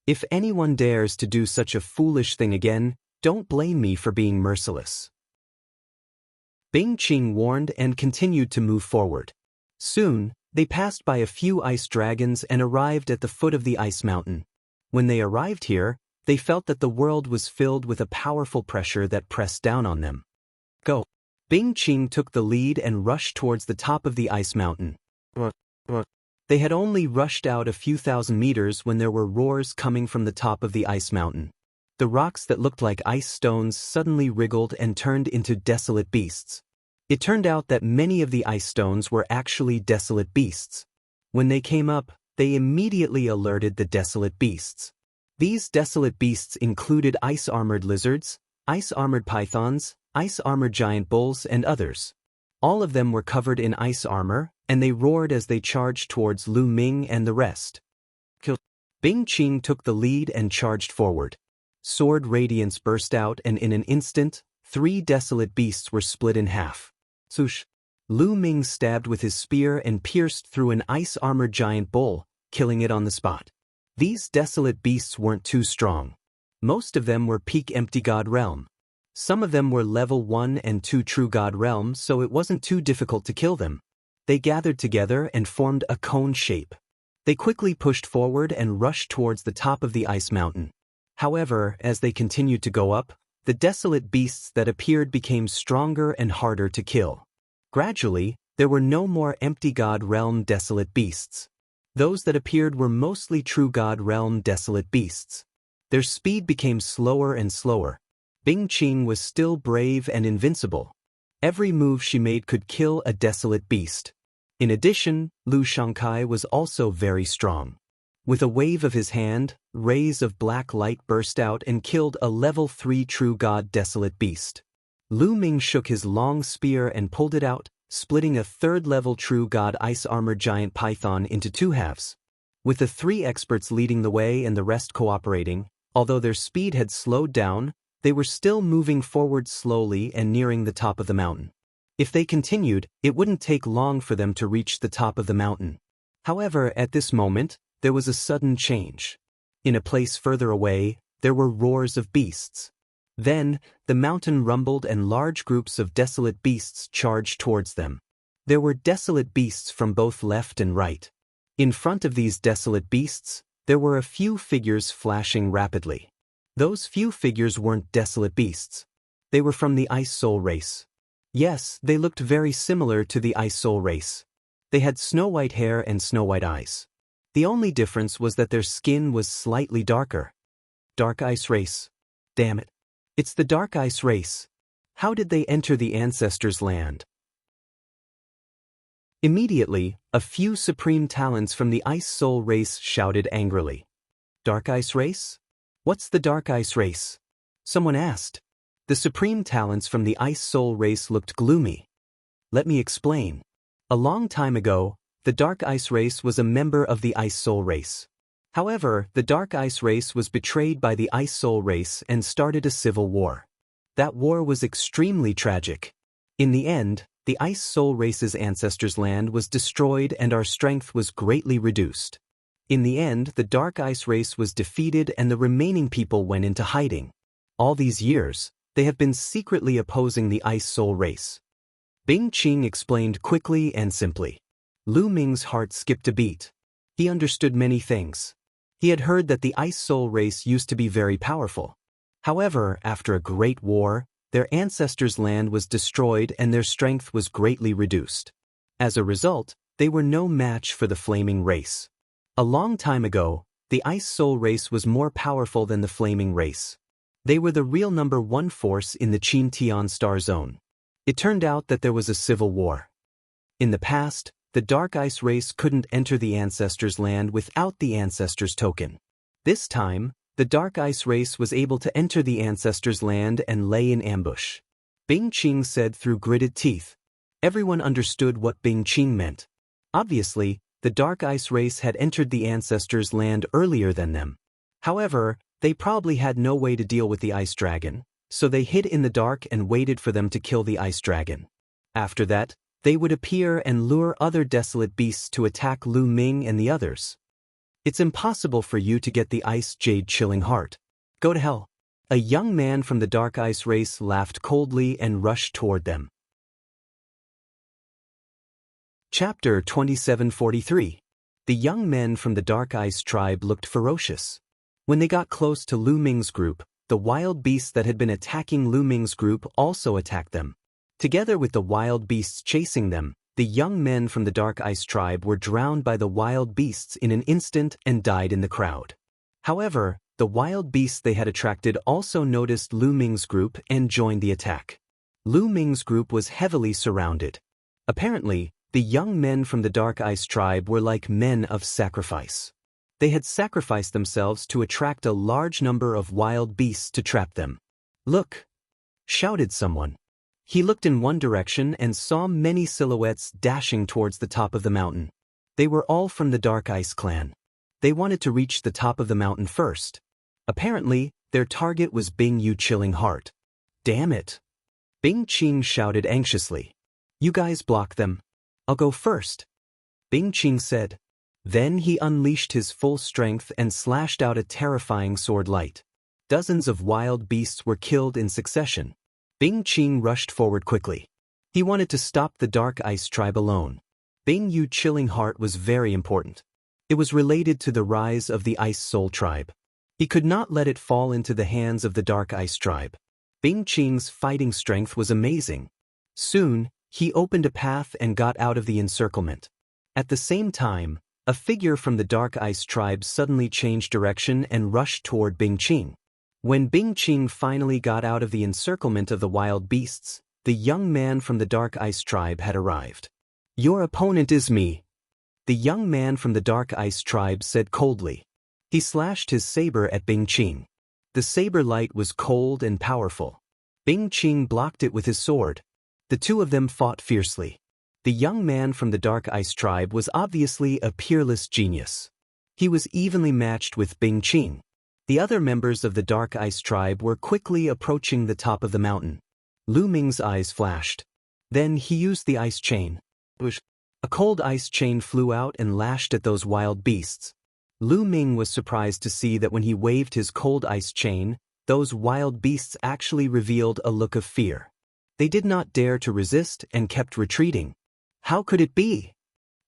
If anyone dares to do such a foolish thing again, don't blame me for being merciless. Bing Qing warned and continued to move forward. Soon, they passed by a few ice dragons and arrived at the foot of the ice mountain. When they arrived here, They felt that the world was filled with a powerful pressure that pressed down on them. Go. Bing Qing took the lead and rushed towards the top of the ice mountain. They had only rushed out a few thousand meters when there were roars coming from the top of the ice mountain. The rocks that looked like ice stones suddenly wriggled and turned into desolate beasts. It turned out that many of the ice stones were actually desolate beasts. When they came up, they immediately alerted the desolate beasts. These desolate beasts included ice-armored lizards, ice-armored pythons, ice-armored giant bulls, and others. All of them were covered in ice armor, and they roared as they charged towards Lu Ming and the rest. Bing Qing took the lead and charged forward. Sword radiance burst out, and in an instant, 3 desolate beasts were split in half. Swoosh! Lu Ming stabbed with his spear and pierced through an ice-armored giant bull, killing it on the spot. These desolate beasts weren't too strong. Most of them were peak empty god realm. Some of them were level 1 and 2 true god realm, so it wasn't too difficult to kill them. They gathered together and formed a cone shape. They quickly pushed forward and rushed towards the top of the ice mountain. However, as they continued to go up, the desolate beasts that appeared became stronger and harder to kill. Gradually, there were no more empty god realm desolate beasts. Those that appeared were mostly true god realm desolate beasts. Their speed became slower and slower. Bing Qing was still brave and invincible. Every move she made could kill a desolate beast. In addition, Lu Shangkai was also very strong. With a wave of his hand, rays of black light burst out and killed a level 3 true god desolate beast. Lu Ming shook his long spear and pulled it out, splitting a 3rd level true god ice-armored giant python into 2 halves. With the 3 experts leading the way and the rest cooperating, although their speed had slowed down, they were still moving forward slowly and nearing the top of the mountain. If they continued, it wouldn't take long for them to reach the top of the mountain. However, at this moment, there was a sudden change. In a place further away, there were roars of beasts. Then, the mountain rumbled and large groups of desolate beasts charged towards them. There were desolate beasts from both left and right. In front of these desolate beasts, there were a few figures flashing rapidly. Those few figures weren't desolate beasts. They were from the Ice Soul race. Yes, they looked very similar to the Ice Soul race. They had snow-white hair and snow-white eyes. The only difference was that their skin was slightly darker. Dark Ice race. Damn it. It's the Dark Ice race. How did they enter the ancestors' land? Immediately, a few supreme talents from the Ice Soul race shouted angrily. Dark Ice race? What's the Dark Ice race? Someone asked. The supreme talents from the Ice Soul race looked gloomy. Let me explain. A long time ago, the Dark Ice race was a member of the Ice Soul race. However, the Dark Ice race was betrayed by the Ice Soul race and started a civil war. That war was extremely tragic. In the end, the Ice Soul race's ancestors' land was destroyed and our strength was greatly reduced. In the end, the Dark Ice race was defeated and the remaining people went into hiding. All these years, they have been secretly opposing the Ice Soul race. Bing Qing explained quickly and simply. Lu Ming's heart skipped a beat. He understood many things. He had heard that the Ice Soul race used to be very powerful. However, after a great war, their ancestors' land was destroyed and their strength was greatly reduced. As a result, they were no match for the Flaming race. A long time ago, the Ice Soul race was more powerful than the Flaming race. They were the real number 1 force in the Qin Tian Star Zone. It turned out that there was a civil war. In the past, the Dark Ice race couldn't enter the ancestors' land without the ancestors' token. This time, the Dark Ice race was able to enter the ancestors' land and lay in ambush. Bing Qing said through gritted teeth. Everyone understood what Bing Qing meant. Obviously, the Dark Ice race had entered the ancestors' land earlier than them. However, they probably had no way to deal with the ice dragon, so they hid in the dark and waited for them to kill the ice dragon. After that, they would appear and lure other desolate beasts to attack Lu Ming and the others. It's impossible for you to get the Ice Jade Chilling Heart. Go to hell. A young man from the Dark Ice race laughed coldly and rushed toward them. Chapter 2743. The young men from the Dark Ice tribe looked ferocious. When they got close to Lu Ming's group, the wild beasts that had been attacking Lu Ming's group also attacked them. Together with the wild beasts chasing them, the young men from the Dark Ice tribe were drowned by the wild beasts in an instant and died in the crowd. However, the wild beasts they had attracted also noticed Lu Ming's group and joined the attack. Lu Ming's group was heavily surrounded. Apparently, the young men from the Dark Ice tribe were like men of sacrifice. They had sacrificed themselves to attract a large number of wild beasts to trap them. "Look!" shouted someone. He looked in one direction and saw many silhouettes dashing towards the top of the mountain. They were all from the Dark Ice clan. They wanted to reach the top of the mountain first. Apparently, their target was Bing Yu Chilling Heart. "Damn it!" Bing Qing shouted anxiously. "You guys block them. I'll go first," Bing Qing said. Then he unleashed his full strength and slashed out a terrifying sword light. Dozens of wild beasts were killed in succession. Bing Qing rushed forward quickly. He wanted to stop the Dark Ice tribe alone. Bing Yu Chilling Heart was very important. It was related to the rise of the Ice Soul tribe. He could not let it fall into the hands of the Dark Ice tribe. Bing Qing's fighting strength was amazing. Soon, he opened a path and got out of the encirclement. At the same time, a figure from the Dark Ice tribe suddenly changed direction and rushed toward Bing Qing. When Bing Qing finally got out of the encirclement of the wild beasts, the young man from the Dark Ice tribe had arrived. "Your opponent is me," the young man from the Dark Ice tribe said coldly. He slashed his saber at Bing Qing. The saber light was cold and powerful. Bing Qing blocked it with his sword. The two of them fought fiercely. The young man from the Dark Ice tribe was obviously a peerless genius. He was evenly matched with Bing Qing. The other members of the Dark Ice tribe were quickly approaching the top of the mountain. Lu Ming's eyes flashed. Then he used the ice chain. A cold ice chain flew out and lashed at those wild beasts. Lu Ming was surprised to see that when he waved his cold ice chain, those wild beasts actually revealed a look of fear. They did not dare to resist and kept retreating. How could it be?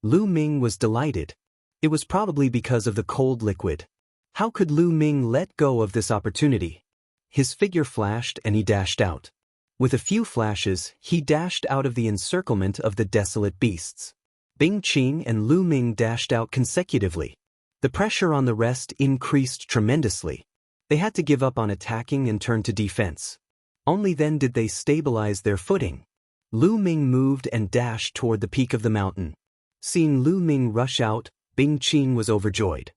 Lu Ming was delighted. It was probably because of the cold liquid. How could Lu Ming let go of this opportunity? His figure flashed and he dashed out. With a few flashes, he dashed out of the encirclement of the desolate beasts. Bing Qing and Lu Ming dashed out consecutively. The pressure on the rest increased tremendously. They had to give up on attacking and turn to defense. Only then did they stabilize their footing. Lu Ming moved and dashed toward the peak of the mountain. Seeing Lu Ming rush out, Bing Qing was overjoyed.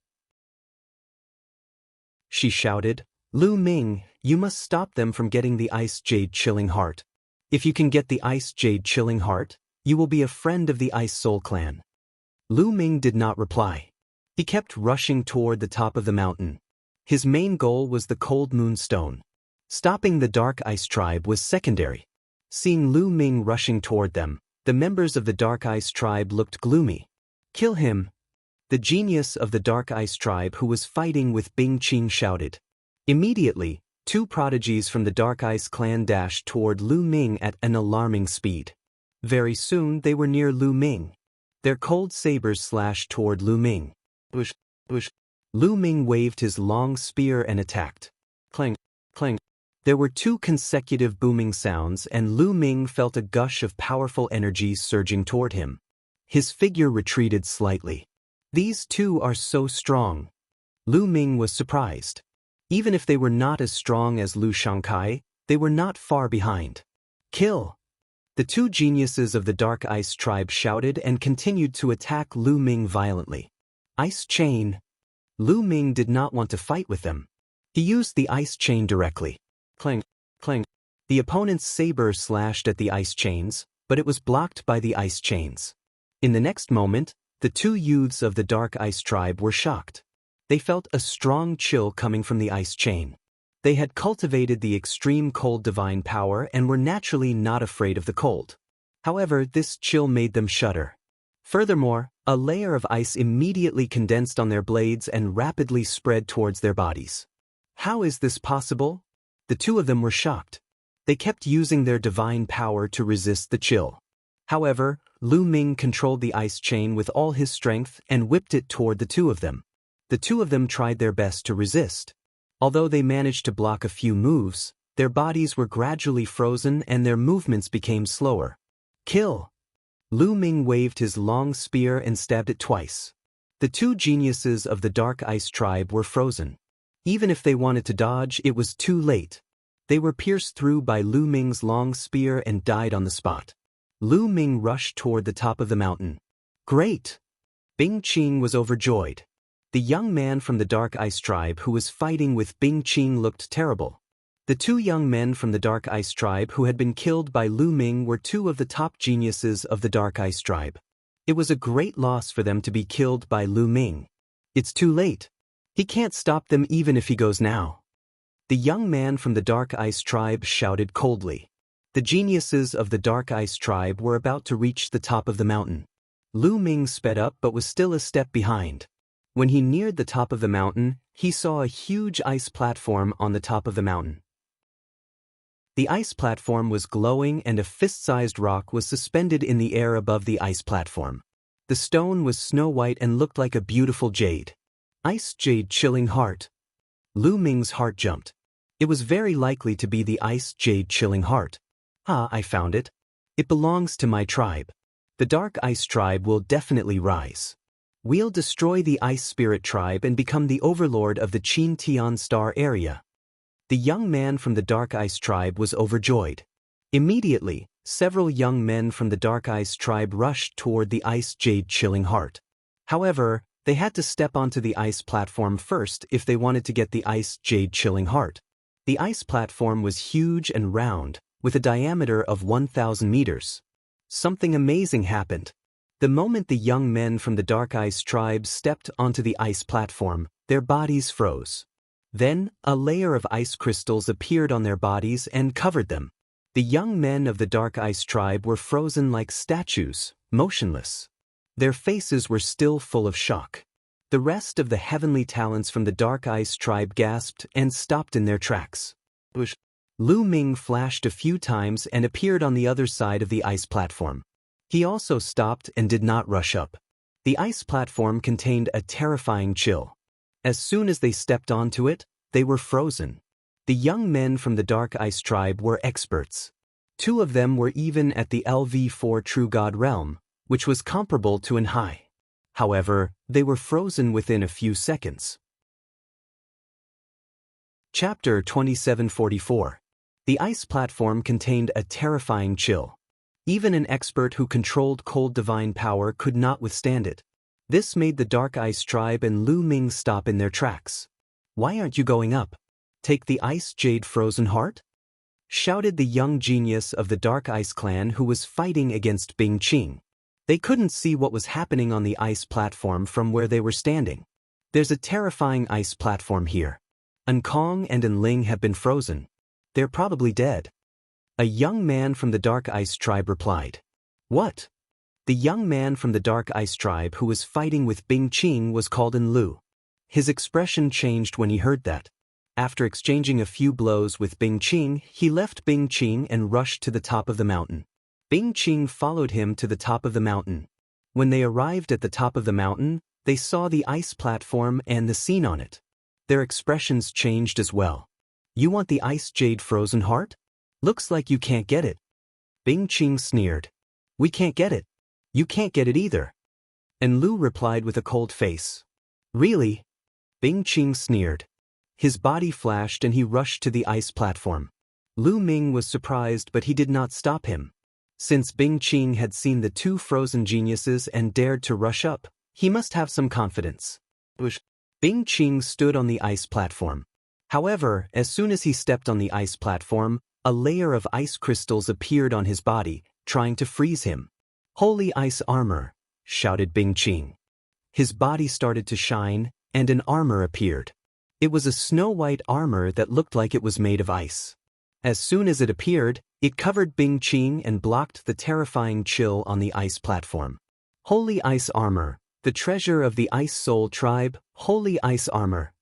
She shouted, "Lu Ming, you must stop them from getting the Ice Jade Chilling Heart. If you can get the Ice Jade Chilling Heart, you will be a friend of the Ice Soul clan." Lu Ming did not reply. He kept rushing toward the top of the mountain. His main goal was the Cold Moonstone. Stopping the Dark Ice tribe was secondary. Seeing Lu Ming rushing toward them, the members of the Dark Ice tribe looked gloomy. "Kill him!" The genius of the Dark Ice tribe who was fighting with Bing Qing shouted. Immediately, two prodigies from the Dark Ice clan dashed toward Lu Ming at an alarming speed. Very soon they were near Lu Ming. Their cold sabers slashed toward Lu Ming. Bush, bush. Lu Ming waved his long spear and attacked. Clang, clang. There were two consecutive booming sounds and Lu Ming felt a gush of powerful energy surging toward him. His figure retreated slightly. These two are so strong. Lu Ming was surprised. Even if they were not as strong as Lu Shangkai, they were not far behind. "Kill!" The two geniuses of the Dark Ice tribe shouted and continued to attack Lu Ming violently. Ice chain. Lu Ming did not want to fight with them. He used the ice chain directly. Clang, clang. The opponent's saber slashed at the ice chains, but it was blocked by the ice chains. In the next moment, the two youths of the Dark Ice tribe were shocked. They felt a strong chill coming from the ice chain. They had cultivated the extreme cold divine power and were naturally not afraid of the cold. However, this chill made them shudder. Furthermore, a layer of ice immediately condensed on their blades and rapidly spread towards their bodies. How is this possible? The two of them were shocked. They kept using their divine power to resist the chill. However, Lu Ming controlled the ice chain with all his strength and whipped it toward the two of them. The two of them tried their best to resist. Although they managed to block a few moves, their bodies were gradually frozen and their movements became slower. Kill! Lu Ming waved his long spear and stabbed it twice. The two geniuses of the Dark Ice tribe were frozen. Even if they wanted to dodge, it was too late. They were pierced through by Lu Ming's long spear and died on the spot. Lu Ming rushed toward the top of the mountain. Great! Bing Qing was overjoyed. The young man from the Dark Ice tribe who was fighting with Bing Qing looked terrible. The two young men from the Dark Ice tribe who had been killed by Lu Ming were two of the top geniuses of the Dark Ice tribe. It was a great loss for them to be killed by Lu Ming. It's too late. He can't stop them even if he goes now. The young man from the Dark Ice tribe shouted coldly. The geniuses of the Dark Ice tribe were about to reach the top of the mountain. Lu Ming sped up but was still a step behind. When he neared the top of the mountain, he saw a huge ice platform on the top of the mountain. The ice platform was glowing and a fist-sized rock was suspended in the air above the ice platform. The stone was snow-white and looked like a beautiful jade. Ice jade chilling heart. Lu Ming's heart jumped. It was very likely to be the ice jade chilling heart. Ah, I found it. It belongs to my tribe. The Dark Ice tribe will definitely rise. We'll destroy the Ice Spirit tribe and become the overlord of the Qin Tian Star area. The young man from the Dark Ice tribe was overjoyed. Immediately, several young men from the Dark Ice tribe rushed toward the Ice Jade Chilling Heart. However, they had to step onto the ice platform first if they wanted to get the Ice Jade Chilling Heart. The ice platform was huge and round, with a diameter of 1,000 meters. Something amazing happened. The moment the young men from the Dark Ice tribe stepped onto the ice platform, their bodies froze. Then, a layer of ice crystals appeared on their bodies and covered them. The young men of the Dark Ice tribe were frozen like statues, motionless. Their faces were still full of shock. The rest of the heavenly talents from the Dark Ice tribe gasped and stopped in their tracks. Lu Ming flashed a few times and appeared on the other side of the ice platform. He also stopped and did not rush up. The ice platform contained a terrifying chill. As soon as they stepped onto it, they were frozen. The young men from the Dark Ice tribe were experts. Two of them were even at the LV4 True God realm, which was comparable to an high. However, they were frozen within a few seconds. Chapter 2744. The ice platform contained a terrifying chill. Even an expert who controlled cold divine power could not withstand it. This made the Dark Ice tribe and Lu Ming stop in their tracks. Why aren't you going up? Take the Ice Jade Frozen Heart? Shouted the young genius of the Dark Ice clan who was fighting against Bing Qing. They couldn't see what was happening on the ice platform from where they were standing. There's a terrifying ice platform here. An Kong and An Ling have been frozen. They're probably dead. A young man from the Dark Ice tribe replied. What? The young man from the Dark Ice tribe who was fighting with Bing Qing was called An Lu. His expression changed when he heard that. After exchanging a few blows with Bing Qing, he left Bing Qing and rushed to the top of the mountain. Bing Qing followed him to the top of the mountain. When they arrived at the top of the mountain, they saw the ice platform and the scene on it. Their expressions changed as well. You want the Ice Jade Frozen Heart? Looks like you can't get it. Bing Qing sneered. We can't get it. You can't get it either. And Lu replied with a cold face. Really? Bing Qing sneered. His body flashed and he rushed to the ice platform. Lu Ming was surprised but he did not stop him. Since Bing Qing had seen the two frozen geniuses and dared to rush up, he must have some confidence. Bing Qing stood on the ice platform. However, as soon as he stepped on the ice platform, a layer of ice crystals appeared on his body, trying to freeze him. Holy ice armor, shouted Bing Qing. His body started to shine, and an armor appeared. It was a snow-white armor that looked like it was made of ice. As soon as it appeared, it covered Bing Qing and blocked the terrifying chill on the ice platform. Holy ice armor, the treasure of the Ice Soul tribe, holy ice armor.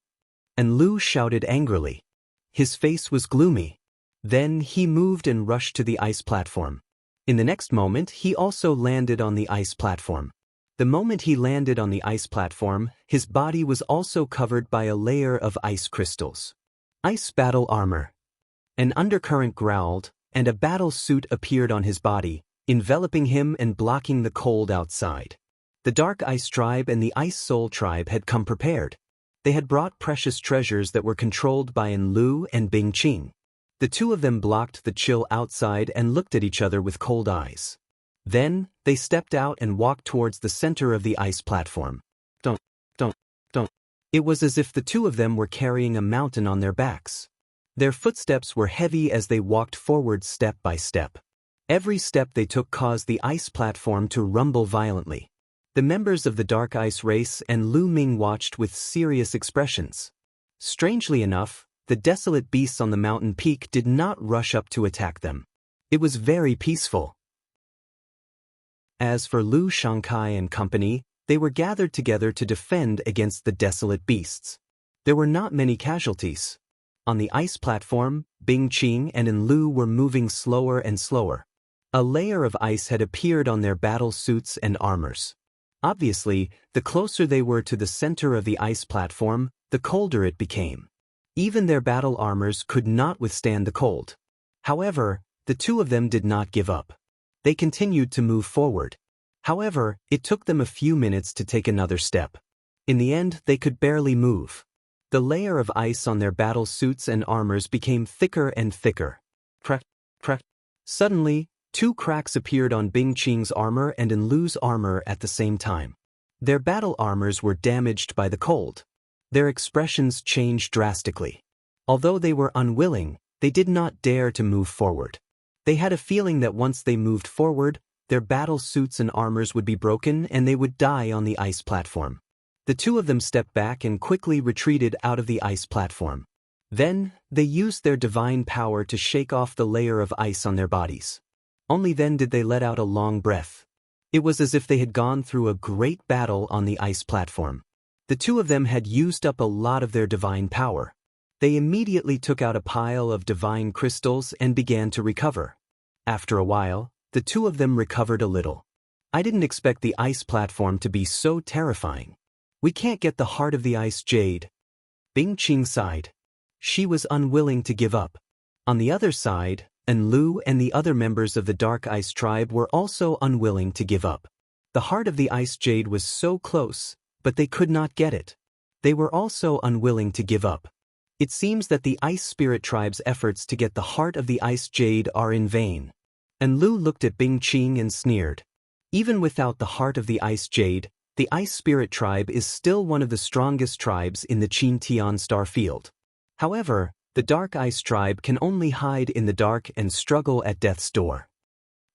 And Lu shouted angrily. His face was gloomy. Then he moved and rushed to the ice platform. In the next moment, he also landed on the ice platform. The moment he landed on the ice platform, his body was also covered by a layer of ice crystals. Ice battle armor. An undercurrent growled, and a battle suit appeared on his body, enveloping him and blocking the cold outside. The Dark Ice Tribe and the Ice Soul Tribe had come prepared. They had brought precious treasures that were controlled by Enlu and Bingqing. The two of them blocked the chill outside and looked at each other with cold eyes. Then, they stepped out and walked towards the center of the ice platform. Don't. It was as if the two of them were carrying a mountain on their backs. Their footsteps were heavy as they walked forward step by step. Every step they took caused the ice platform to rumble violently. The members of the Dark Ice race and Lu Ming watched with serious expressions. Strangely enough, the desolate beasts on the mountain peak did not rush up to attack them. It was very peaceful. As for Lu Shangkai and company, they were gathered together to defend against the desolate beasts. There were not many casualties. On the ice platform, Bingqing and Enlu were moving slower and slower. A layer of ice had appeared on their battle suits and armors. Obviously, the closer they were to the center of the ice platform, the colder it became. Even their battle armors could not withstand the cold. However, the two of them did not give up. They continued to move forward. However, it took them a few minutes to take another step. In the end, they could barely move. The layer of ice on their battle suits and armors became thicker and thicker. Crack, crack. Suddenly, two cracks appeared on Bingqing's armor and Enlu's armor at the same time. Their battle armors were damaged by the cold. Their expressions changed drastically. Although they were unwilling, they did not dare to move forward. They had a feeling that once they moved forward, their battle suits and armors would be broken and they would die on the ice platform. The two of them stepped back and quickly retreated out of the ice platform. Then, they used their divine power to shake off the layer of ice on their bodies. Only then did they let out a long breath. It was as if they had gone through a great battle on the ice platform. The two of them had used up a lot of their divine power. They immediately took out a pile of divine crystals and began to recover. After a while, the two of them recovered a little. I didn't expect the ice platform to be so terrifying. We can't get the heart of the ice jade. Bingqing sighed. She was unwilling to give up. On the other side, Enlu and the other members of the Dark Ice Tribe were also unwilling to give up. The heart of the ice jade was so close, but they could not get it. They were also unwilling to give up. It seems that the Ice Spirit Tribe's efforts to get the heart of the ice jade are in vain. Enlu looked at Bingqing and sneered. Even without the heart of the ice jade, the Ice Spirit Tribe is still one of the strongest tribes in the Qintian star field. However, the Dark Ice Tribe can only hide in the dark and struggle at death's door.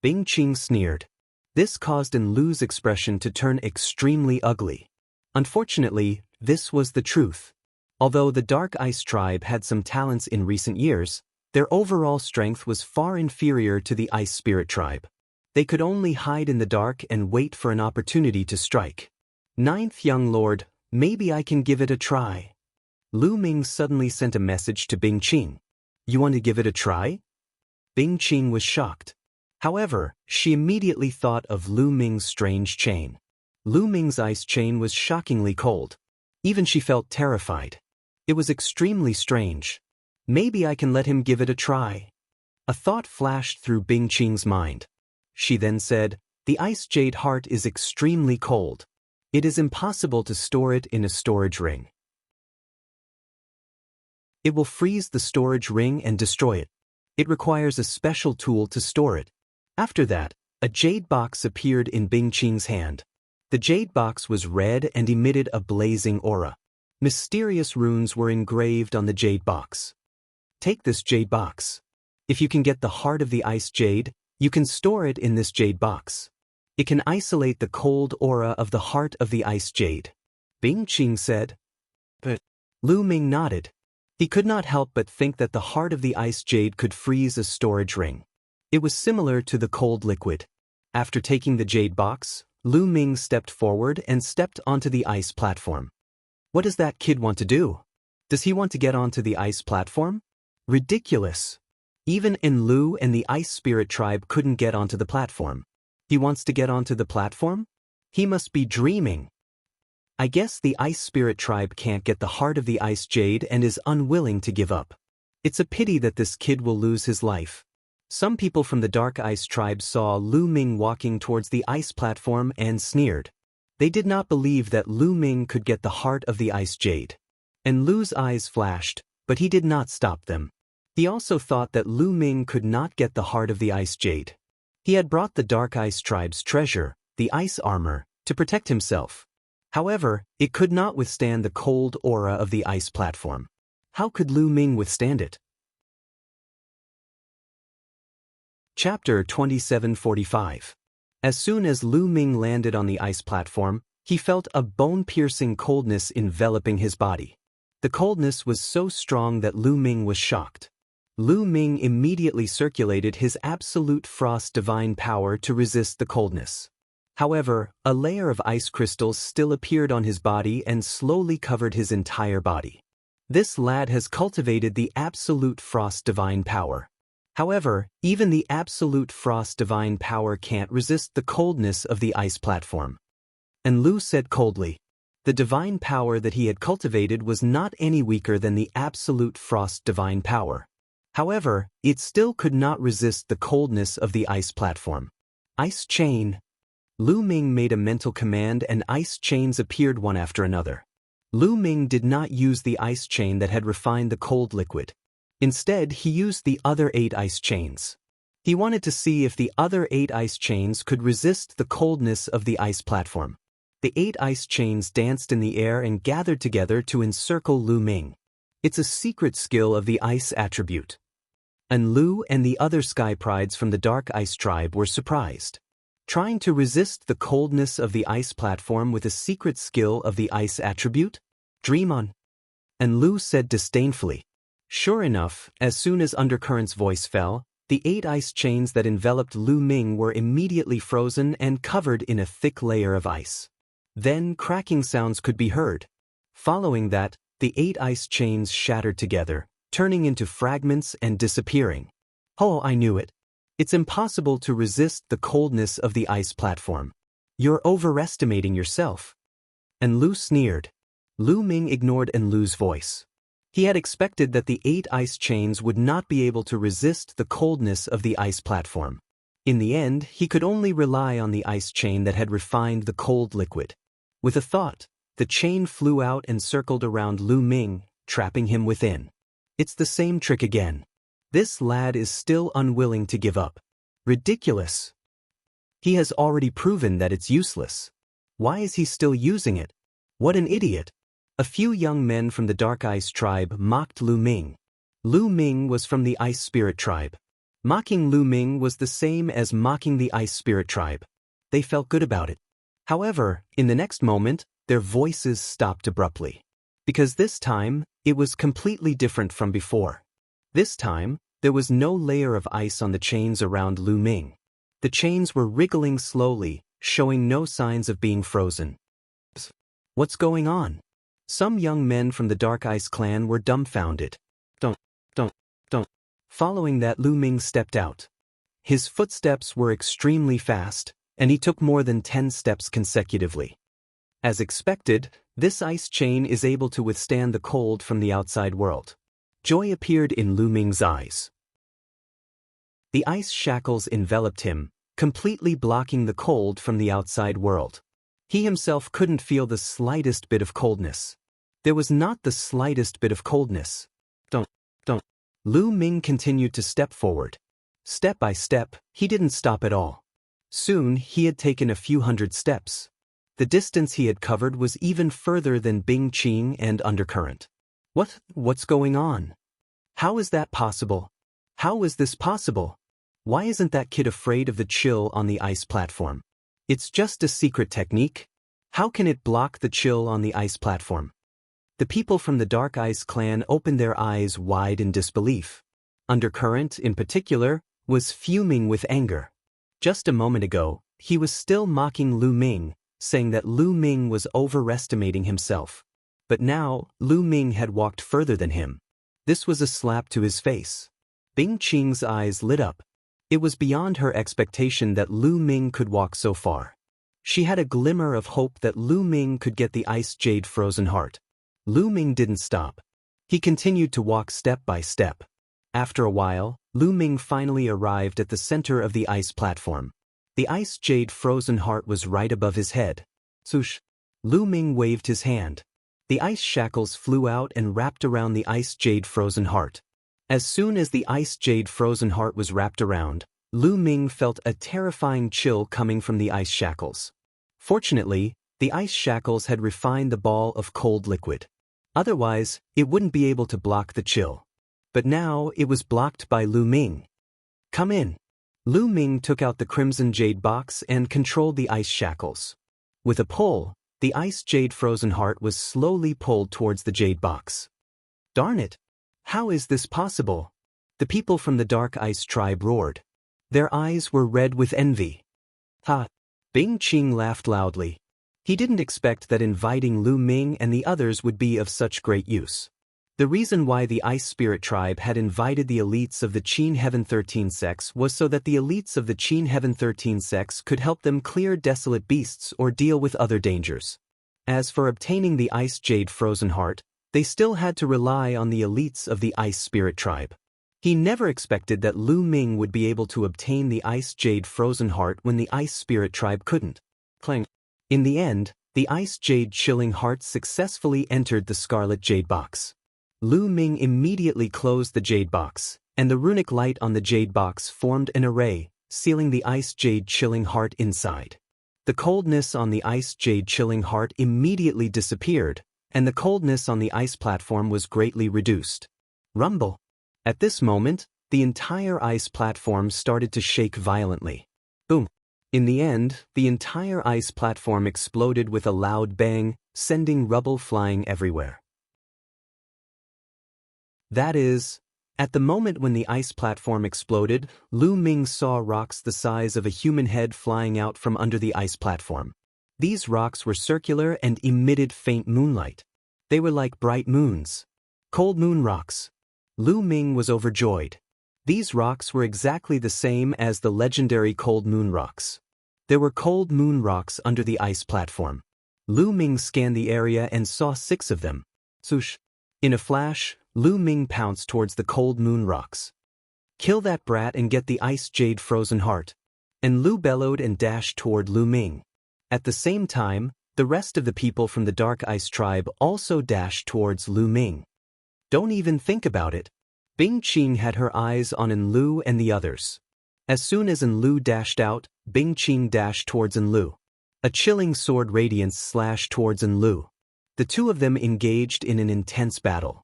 Bingqing sneered. This caused Enlu's expression to turn extremely ugly. Unfortunately, this was the truth. Although the Dark Ice Tribe had some talents in recent years, their overall strength was far inferior to the Ice Spirit Tribe. They could only hide in the dark and wait for an opportunity to strike. Ninth Young Lord, maybe I can give it a try. Lu Ming suddenly sent a message to Bingqing. You want to give it a try? Bingqing was shocked. However, she immediately thought of Lu Ming's strange chain. Lu Ming's ice chain was shockingly cold. Even she felt terrified. It was extremely strange. Maybe I can let him give it a try. A thought flashed through Bingqing's mind. She then said, the ice jade heart is extremely cold. It is impossible to store it in a storage ring. It will freeze the storage ring and destroy it. It requires a special tool to store it. After that, a jade box appeared in Bingqing's hand. The jade box was red and emitted a blazing aura. Mysterious runes were engraved on the jade box. Take this jade box. If you can get the heart of the ice jade, you can store it in this jade box. It can isolate the cold aura of the heart of the ice jade. Bingqing said. But Lu Ming nodded. He could not help but think that the heart of the ice jade could freeze a storage ring. It was similar to the cold liquid. After taking the jade box, Lu Ming stepped forward and stepped onto the ice platform. What does that kid want to do? Does he want to get onto the ice platform? Ridiculous. Even Enlu and the Ice Spirit Tribe couldn't get onto the platform. He wants to get onto the platform? He must be dreaming. I guess the Ice Spirit tribe can't get the heart of the Ice Jade and is unwilling to give up. It's a pity that this kid will lose his life. Some people from the Dark Ice tribe saw Lu Ming walking towards the ice platform and sneered. They did not believe that Lu Ming could get the heart of the Ice Jade. And Lu's eyes flashed, but he did not stop them. He also thought that Lu Ming could not get the heart of the Ice Jade. He had brought the Dark Ice tribe's treasure, the ice armor, to protect himself. However, it could not withstand the cold aura of the ice platform. How could Lu Ming withstand it? Chapter 2745. As soon as Lu Ming landed on the ice platform, he felt a bone-piercing coldness enveloping his body. The coldness was so strong that Lu Ming was shocked. Lu Ming immediately circulated his absolute frost divine power to resist the coldness. However, a layer of ice crystals still appeared on his body and slowly covered his entire body. This lad has cultivated the absolute frost divine power. However, even the absolute frost divine power can't resist the coldness of the ice platform. And Lu said coldly, the divine power that he had cultivated was not any weaker than the absolute frost divine power. However, it still could not resist the coldness of the ice platform. Ice chain. Lu Ming made a mental command and ice chains appeared one after another. Lu Ming did not use the ice chain that had refined the cold liquid. Instead, he used the other 8 ice chains. He wanted to see if the other 8 ice chains could resist the coldness of the ice platform. The 8 ice chains danced in the air and gathered together to encircle Lu Ming. It's a secret skill of the ice attribute. And Lu and the other sky prides from the Dark Ice tribe were surprised. Trying to resist the coldness of the ice platform with a secret skill of the ice attribute? Dream on. And Lu said disdainfully. Sure enough, as soon as Undercurrent's voice fell, the 8 ice chains that enveloped Lu Ming were immediately frozen and covered in a thick layer of ice. Then cracking sounds could be heard. Following that, the 8 ice chains shattered together, turning into fragments and disappearing. Oh, I knew it. It's impossible to resist the coldness of the ice platform. You're overestimating yourself. And Lu sneered. Lu Ming ignored Lu's voice. He had expected that the 8 ice chains would not be able to resist the coldness of the ice platform. In the end, he could only rely on the ice chain that had refined the cold liquid. With a thought, the chain flew out and circled around Lu Ming, trapping him within. It's the same trick again. This lad is still unwilling to give up. Ridiculous. He has already proven that it's useless. Why is he still using it? What an idiot. A few young men from the Dark Ice tribe mocked Lu Ming. Lu Ming was from the Ice Spirit tribe. Mocking Lu Ming was the same as mocking the Ice Spirit tribe. They felt good about it. However, in the next moment, their voices stopped abruptly. Because this time, it was completely different from before. This time, there was no layer of ice on the chains around Lu Ming. The chains were wriggling slowly, showing no signs of being frozen. Psst. What's going on? Some young men from the Dark Ice clan were dumbfounded. Don't. Following that, Lu Ming stepped out. His footsteps were extremely fast, and he took more than 10 steps consecutively. As expected, this ice chain is able to withstand the cold from the outside world. Joy appeared in Lu Ming's eyes. The ice shackles enveloped him, completely blocking the cold from the outside world. He himself couldn't feel the slightest bit of coldness. There was not the slightest bit of coldness. Don't. Lu Ming continued to step forward. Step by step, he didn't stop at all. Soon, he had taken a few hundred steps. The distance he had covered was even further than Bing Qing and Undercurrent. What's going on? How is that possible? How is this possible? Why isn't that kid afraid of the chill on the ice platform? It's just a secret technique. How can it block the chill on the ice platform? The people from the Dark Ice clan opened their eyes wide in disbelief. Undercurrent, in particular, was fuming with anger. Just a moment ago, he was still mocking Lu Ming, saying that Lu Ming was overestimating himself. But now, Lu Ming had walked further than him. This was a slap to his face. Bing Qing's eyes lit up. It was beyond her expectation that Lu Ming could walk so far. She had a glimmer of hope that Lu Ming could get the ice jade frozen heart. Lu Ming didn't stop. He continued to walk step by step. After a while, Lu Ming finally arrived at the center of the ice platform. The ice jade frozen heart was right above his head. Swoosh! Lu Ming waved his hand. The ice shackles flew out and wrapped around the ice jade frozen heart. As soon as the ice jade frozen heart was wrapped around, Lu Ming felt a terrifying chill coming from the ice shackles. Fortunately, the ice shackles had refined the ball of cold liquid. Otherwise, it wouldn't be able to block the chill. But now it was blocked by Lu Ming. Come in. Lu Ming took out the crimson jade box and controlled the ice shackles. With a pull, the ice jade frozen heart was slowly pulled towards the jade box. Darn it! How is this possible? The people from the Dark Ice tribe roared. Their eyes were red with envy. Ha! Bing Qing laughed loudly. He didn't expect that inviting Lu Ming and the others would be of such great use. The reason why the Ice Spirit tribe had invited the elites of the Qin Heaven 13 sects was so that the elites of the Qin Heaven 13 sects could help them clear desolate beasts or deal with other dangers. As for obtaining the Ice Jade Frozen Heart, they still had to rely on the elites of the Ice Spirit tribe. He never expected that Lu Ming would be able to obtain the Ice Jade Frozen Heart when the Ice Spirit tribe couldn't. Clang. In the end, the Ice Jade Chilling Heart successfully entered the Scarlet Jade Box. Lu Ming immediately closed the Jade Box, and the runic light on the Jade Box formed an array, sealing the Ice Jade Chilling Heart inside. The coldness on the Ice Jade Chilling Heart immediately disappeared, and the coldness on the ice platform was greatly reduced. Rumble. At this moment, the entire ice platform started to shake violently. Boom. In the end, the entire ice platform exploded with a loud bang, sending rubble flying everywhere. That is, at the moment when the ice platform exploded, Lu Ming saw rocks the size of a human head flying out from under the ice platform. These rocks were circular and emitted faint moonlight. They were like bright moons. Cold moon rocks. Lu Ming was overjoyed. These rocks were exactly the same as the legendary cold moon rocks. There were cold moon rocks under the ice platform. Lu Ming scanned the area and saw 6 of them. Swoosh! In a flash, Lu Ming pounced towards the cold moon rocks. Kill that brat and get the Ice Jade Frozen Heart. And Lu bellowed and dashed toward Lu Ming. At the same time, the rest of the people from the Dark Ice tribe also dashed towards Lu Ming. Don't even think about it. Bing Qing had her eyes on Enlu and the others. As soon as Enlu dashed out, Bing Qing dashed towards Enlu. A chilling sword radiance slashed towards Enlu. The two of them engaged in an intense battle.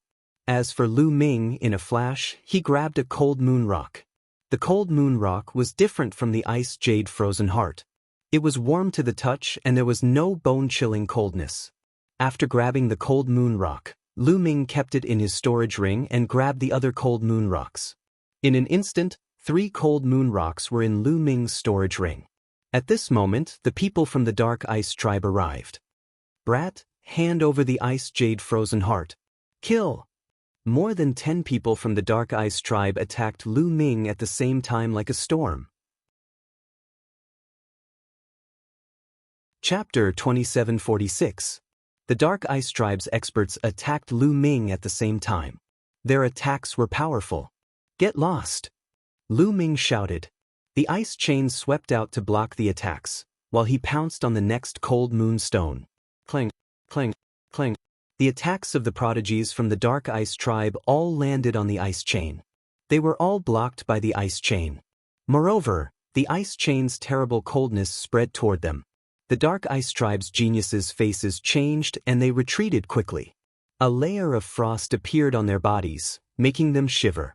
As for Lu Ming, in a flash, he grabbed a cold moon rock. The cold moon rock was different from the Ice Jade Frozen Heart. It was warm to the touch and there was no bone-chilling coldness. After grabbing the cold moon rock, Lu Ming kept it in his storage ring and grabbed the other cold moon rocks. In an instant, 3 cold moon rocks were in Lu Ming's storage ring. At this moment, the people from the Dark Ice tribe arrived. Brat, hand over the Ice Jade Frozen Heart. Kill! More than 10 people from the Dark Ice tribe attacked Lu Ming at the same time like a storm. Chapter 2746. The Dark Ice tribe's experts attacked Lu Ming at the same time. Their attacks were powerful. Get lost! Lu Ming shouted. The ice chain swept out to block the attacks, while he pounced on the next cold moon stone. Clang, clang, clang. The attacks of the prodigies from the Dark Ice tribe all landed on the ice chain. They were all blocked by the ice chain. Moreover, the ice chain's terrible coldness spread toward them. The Dark Ice tribe's geniuses' faces changed and they retreated quickly. A layer of frost appeared on their bodies, making them shiver.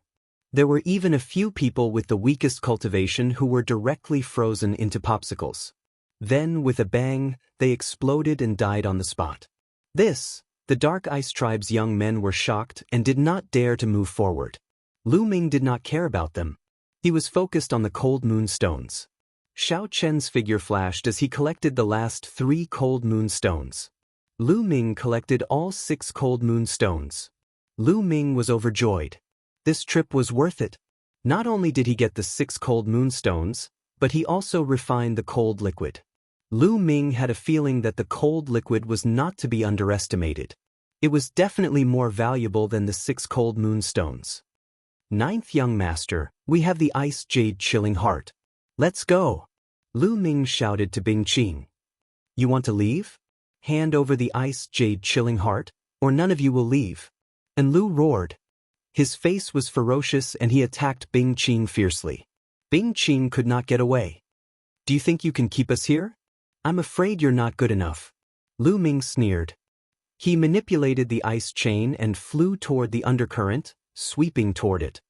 There were even a few people with the weakest cultivation who were directly frozen into popsicles. Then, with a bang, they exploded and died on the spot. The Dark Ice tribe's young men were shocked and did not dare to move forward. Lu Ming did not care about them. He was focused on the cold moon stones. Xiao Chen's figure flashed as he collected the last 3 cold moon stones. Lu Ming collected all 6 cold moon stones. Lu Ming was overjoyed. This trip was worth it. Not only did he get the 6 cold moon stones, but he also refined the cold liquid. Lu Ming had a feeling that the cold liquid was not to be underestimated. It was definitely more valuable than the 6 cold moonstones. Ninth young master, we have the ice jade chilling heart. Let's go. Lu Ming shouted to Bing Qing. You want to leave? Hand over the ice jade chilling heart, or none of you will leave. And Lu roared. His face was ferocious and he attacked Bing Qing fiercely. Bing Qing could not get away. Do you think you can keep us here? I'm afraid you're not good enough. Lu Ming sneered. He manipulated the ice chain and flew toward the undercurrent, sweeping toward it.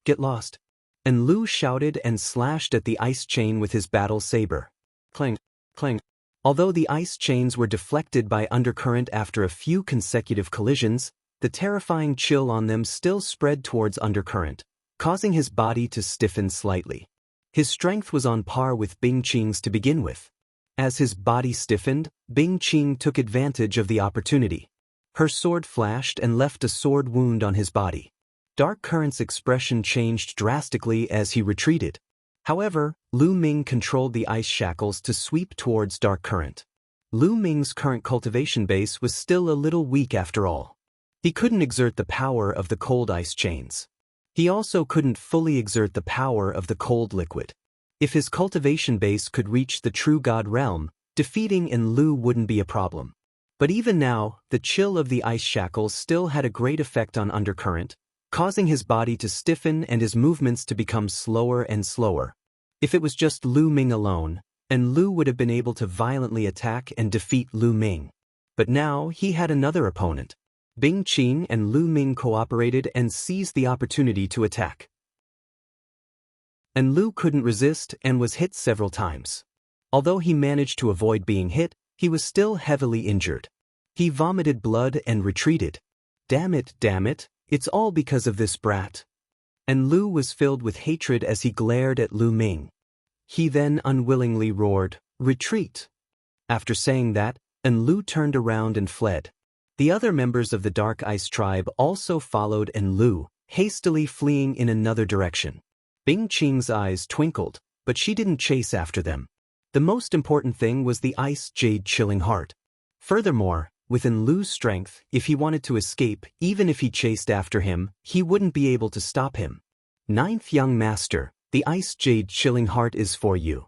Get lost. And Lu shouted and slashed at the ice chain with his battle saber. Clang, clang. Although the ice chains were deflected by undercurrent after a few consecutive collisions, the terrifying chill on them still spread towards undercurrent, causing his body to stiffen slightly. His strength was on par with Bing Qing's to begin with. As his body stiffened, Bing Qing took advantage of the opportunity. Her sword flashed and left a sword wound on his body. Dark Current's expression changed drastically as he retreated. However, Lu Ming controlled the ice shackles to sweep towards Dark Current. Lu Ming's current cultivation base was still a little weak after all. He couldn't exert the power of the cold ice chains. He also couldn't fully exert the power of the cold liquid. If his cultivation base could reach the true god realm, defeating Lu wouldn't be a problem. But even now, the chill of the ice shackles still had a great effect on undercurrent, causing his body to stiffen and his movements to become slower and slower. If it was just Lu Ming alone, Lu would have been able to violently attack and defeat Lu Ming. But now he had another opponent. Bing Qing and Lu Ming cooperated and seized the opportunity to attack. Lu couldn't resist and was hit several times. Although he managed to avoid being hit, he was still heavily injured. He vomited blood and retreated. Damn it, it's all because of this brat. Lu was filled with hatred as he glared at Lu Ming. He then unwillingly roared, "Retreat!" After saying that, Lu turned around and fled. The other members of the Dark Ice tribe also followed Lu, hastily fleeing in another direction. Bing Qing's eyes twinkled, but she didn't chase after them. The most important thing was the ice jade chilling heart. Furthermore, within Lu's strength, if he wanted to escape, even if he chased after him, he wouldn't be able to stop him. Ninth young master, the ice jade chilling heart is for you.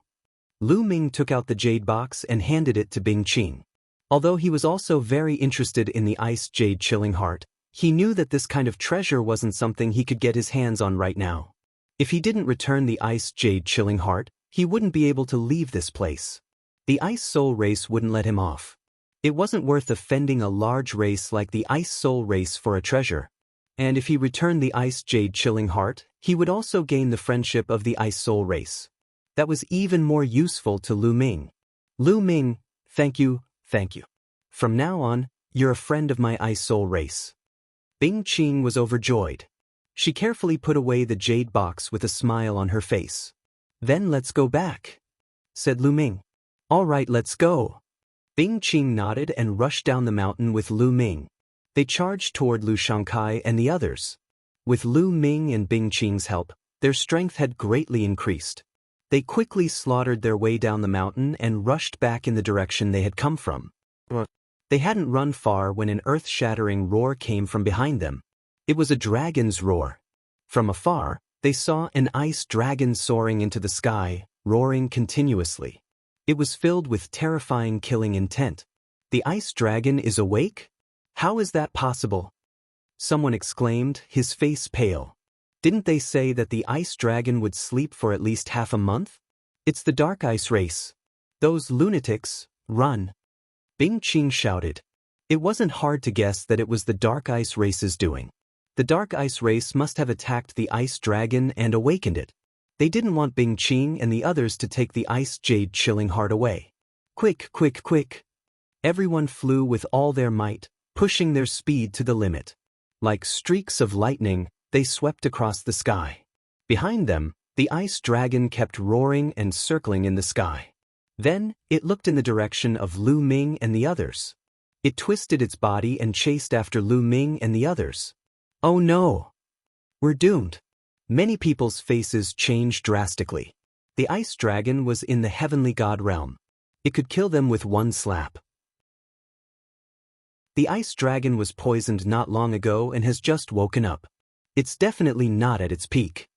Lu Ming took out the jade box and handed it to Bing Qing. Although he was also very interested in the ice jade chilling heart, he knew that this kind of treasure wasn't something he could get his hands on right now. If he didn't return the ice jade chilling heart, he wouldn't be able to leave this place. The ice soul race wouldn't let him off. It wasn't worth offending a large race like the ice soul race for a treasure. And if he returned the ice jade chilling heart, he would also gain the friendship of the ice soul race. That was even more useful to Lu Ming. Lu Ming, thank you. From now on, you're a friend of my ice soul race. Bing Qing was overjoyed. She carefully put away the jade box with a smile on her face. Then let's go back, said Lu Ming. All right, let's go. Bing Qing nodded and rushed down the mountain with Lu Ming. They charged toward Lu Shangkai and the others. With Lu Ming and Bing Qing's help, their strength had greatly increased. They quickly slaughtered their way down the mountain and rushed back in the direction they had come from. They hadn't run far when an earth-shattering roar came from behind them. It was a dragon's roar. From afar, they saw an ice dragon soaring into the sky, roaring continuously. It was filled with terrifying killing intent. The ice dragon is awake? How is that possible? Someone exclaimed, his face pale. Didn't they say that the ice dragon would sleep for at least half a month? It's the Dark Ice race. Those lunatics, run. Bing Qing shouted. It wasn't hard to guess that it was the Dark Ice race's doing. The Dark Ice race must have attacked the ice dragon and awakened it. They didn't want Bing Qing and the others to take the ice jade chilling heart away. Quick! Everyone flew with all their might, pushing their speed to the limit. Like streaks of lightning, they swept across the sky. Behind them, the ice dragon kept roaring and circling in the sky. Then, it looked in the direction of Lu Ming and the others. It twisted its body and chased after Lu Ming and the others. Oh no! We're doomed. Many people's faces changed drastically. The ice dragon was in the heavenly god realm. It could kill them with one slap. The ice dragon was poisoned not long ago and has just woken up. It's definitely not at its peak,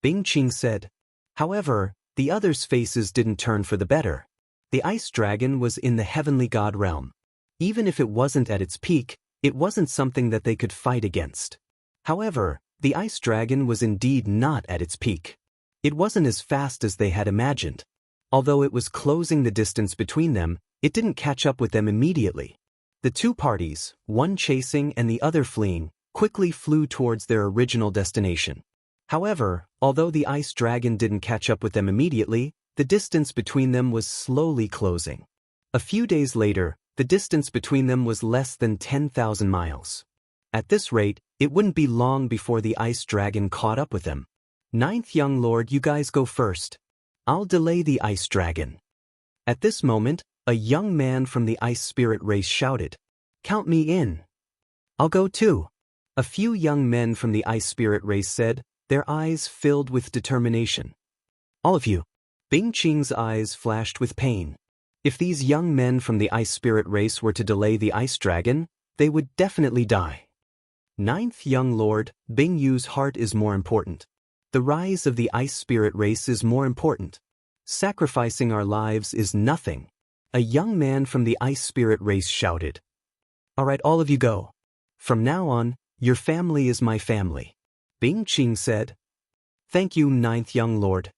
Bing Qing said. However, the others' faces didn't turn for the better. The ice dragon was in the heavenly god realm. Even if it wasn't at its peak, it wasn't something that they could fight against. However, the ice dragon was indeed not at its peak. It wasn't as fast as they had imagined. Although it was closing the distance between them, it didn't catch up with them immediately. The two parties, one chasing and the other fleeing, quickly flew towards their original destination. However, although the ice dragon didn't catch up with them immediately, the distance between them was slowly closing. A few days later, the distance between them was less than 10,000 miles. At this rate, it wouldn't be long before the ice dragon caught up with them. Ninth young lord, you guys go first. I'll delay the ice dragon. At this moment, a young man from the ice spirit race shouted, "Count me in." "I'll go too," a few young men from the ice spirit race said, their eyes filled with determination. "All of you." Bing Qing's eyes flashed with pain. If these young men from the ice spirit race were to delay the ice dragon, they would definitely die. Ninth young lord, Bing Yu's heart is more important. The rise of the ice spirit race is more important. Sacrificing our lives is nothing. A young man from the ice spirit race shouted. "All right, all of you go. From now on, your family is my family," Bing Qing said. "Thank you, ninth young lord."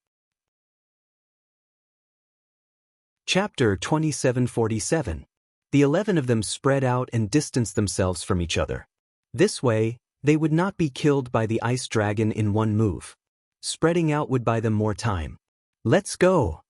Chapter 2747. The 11 of them spread out and distanced themselves from each other. This way, they would not be killed by the ice dragon in one move. Spreading out would buy them more time. "Let's go!"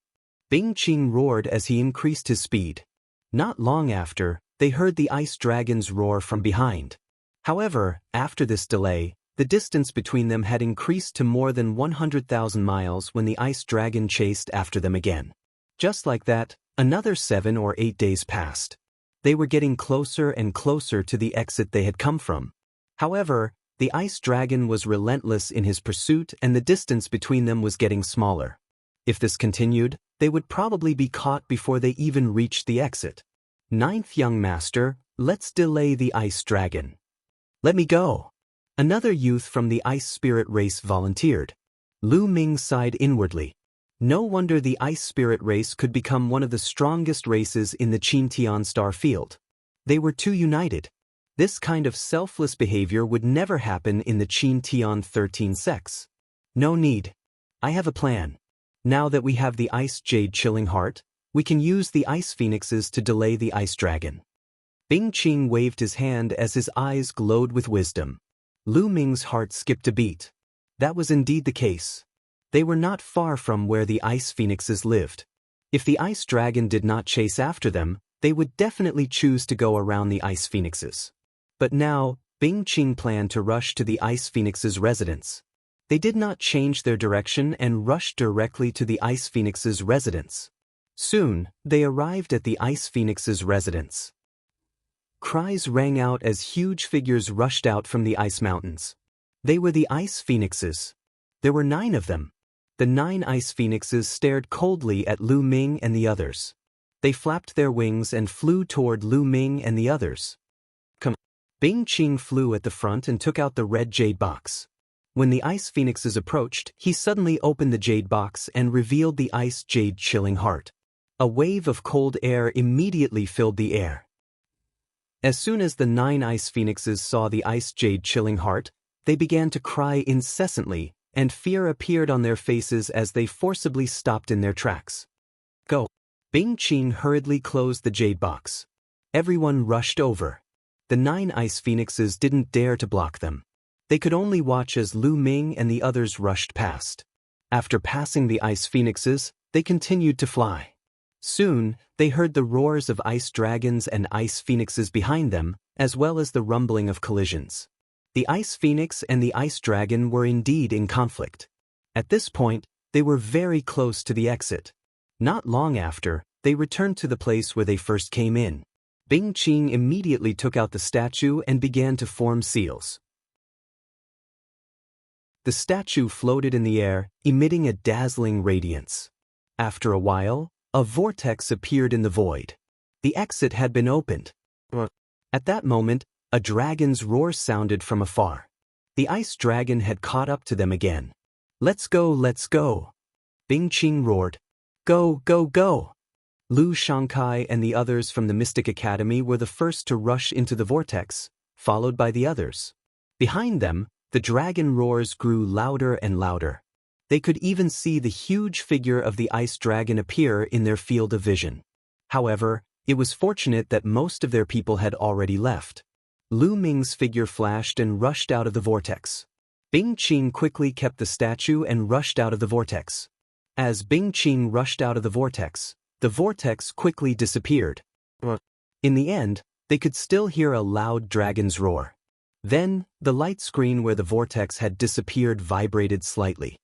Bing Qing roared as he increased his speed. Not long after, they heard the ice dragon's roar from behind. However, after this delay, the distance between them had increased to more than 100,000 miles when the ice dragon chased after them again. Just like that, another 7 or 8 days passed. They were getting closer and closer to the exit they had come from. However, the ice dragon was relentless in his pursuit and the distance between them was getting smaller. If this continued, they would probably be caught before they even reached the exit. "Ninth young master, let's delay the ice dragon." "Let me go." Another youth from the ice spirit race volunteered. Lu Ming sighed inwardly. No wonder the ice spirit race could become one of the strongest races in the Qintian star field. They were too united. This kind of selfless behavior would never happen in the Qintian 13 sects. "No need. I have a plan. Now that we have the ice jade chilling heart, we can use the ice phoenixes to delay the ice dragon." Bing Qing waved his hand as his eyes glowed with wisdom. Lu Ming's heart skipped a beat. That was indeed the case. They were not far from where the ice phoenixes lived. If the ice dragon did not chase after them, they would definitely choose to go around the ice phoenixes. But now, Bing Qing planned to rush to the ice phoenix's residence. They did not change their direction and rushed directly to the ice phoenix's residence. Soon, they arrived at the ice phoenix's residence. Cries rang out as huge figures rushed out from the ice mountains. They were the ice phoenixes. There were 9 of them. The 9 ice phoenixes stared coldly at Lu Ming and the others. They flapped their wings and flew toward Lu Ming and the others. "Come." Bing Qing flew at the front and took out the red jade box. When the ice phoenixes approached, he suddenly opened the jade box and revealed the ice jade chilling heart. A wave of cold air immediately filled the air. As soon as the 9 ice phoenixes saw the ice jade chilling heart, they began to cry incessantly, and fear appeared on their faces as they forcibly stopped in their tracks. "Go." Bing Qing hurriedly closed the jade box. Everyone rushed over. The 9 ice phoenixes didn't dare to block them. They could only watch as Lu Ming and the others rushed past. After passing the ice phoenixes, they continued to fly. Soon, they heard the roars of ice dragons and ice phoenixes behind them, as well as the rumbling of collisions. The ice phoenix and the ice dragon were indeed in conflict. At this point, they were very close to the exit. Not long after, they returned to the place where they first came in. Bing Qing immediately took out the statue and began to form seals. The statue floated in the air, emitting a dazzling radiance. After a while, A vortex appeared in the void. The exit had been opened. At that moment, a dragon's roar sounded from afar. The ice dragon had caught up to them again. Let's go, let's go. Bing Qing roared. Go, go, go. Lu Shangkai and the others from the Mystic Academy were the first to rush into the vortex, followed by the others. Behind them, the dragon roars grew louder and louder. They could even see the huge figure of the ice dragon appear in their field of vision. However, it was fortunate that most of their people had already left. Lu Ming's figure flashed and rushed out of the vortex. Bing Qing quickly kept the statue and rushed out of the vortex. As Bing Qing rushed out of the vortex quickly disappeared. In the end, they could still hear a loud dragon's roar. Then, the light screen where the vortex had disappeared vibrated slightly.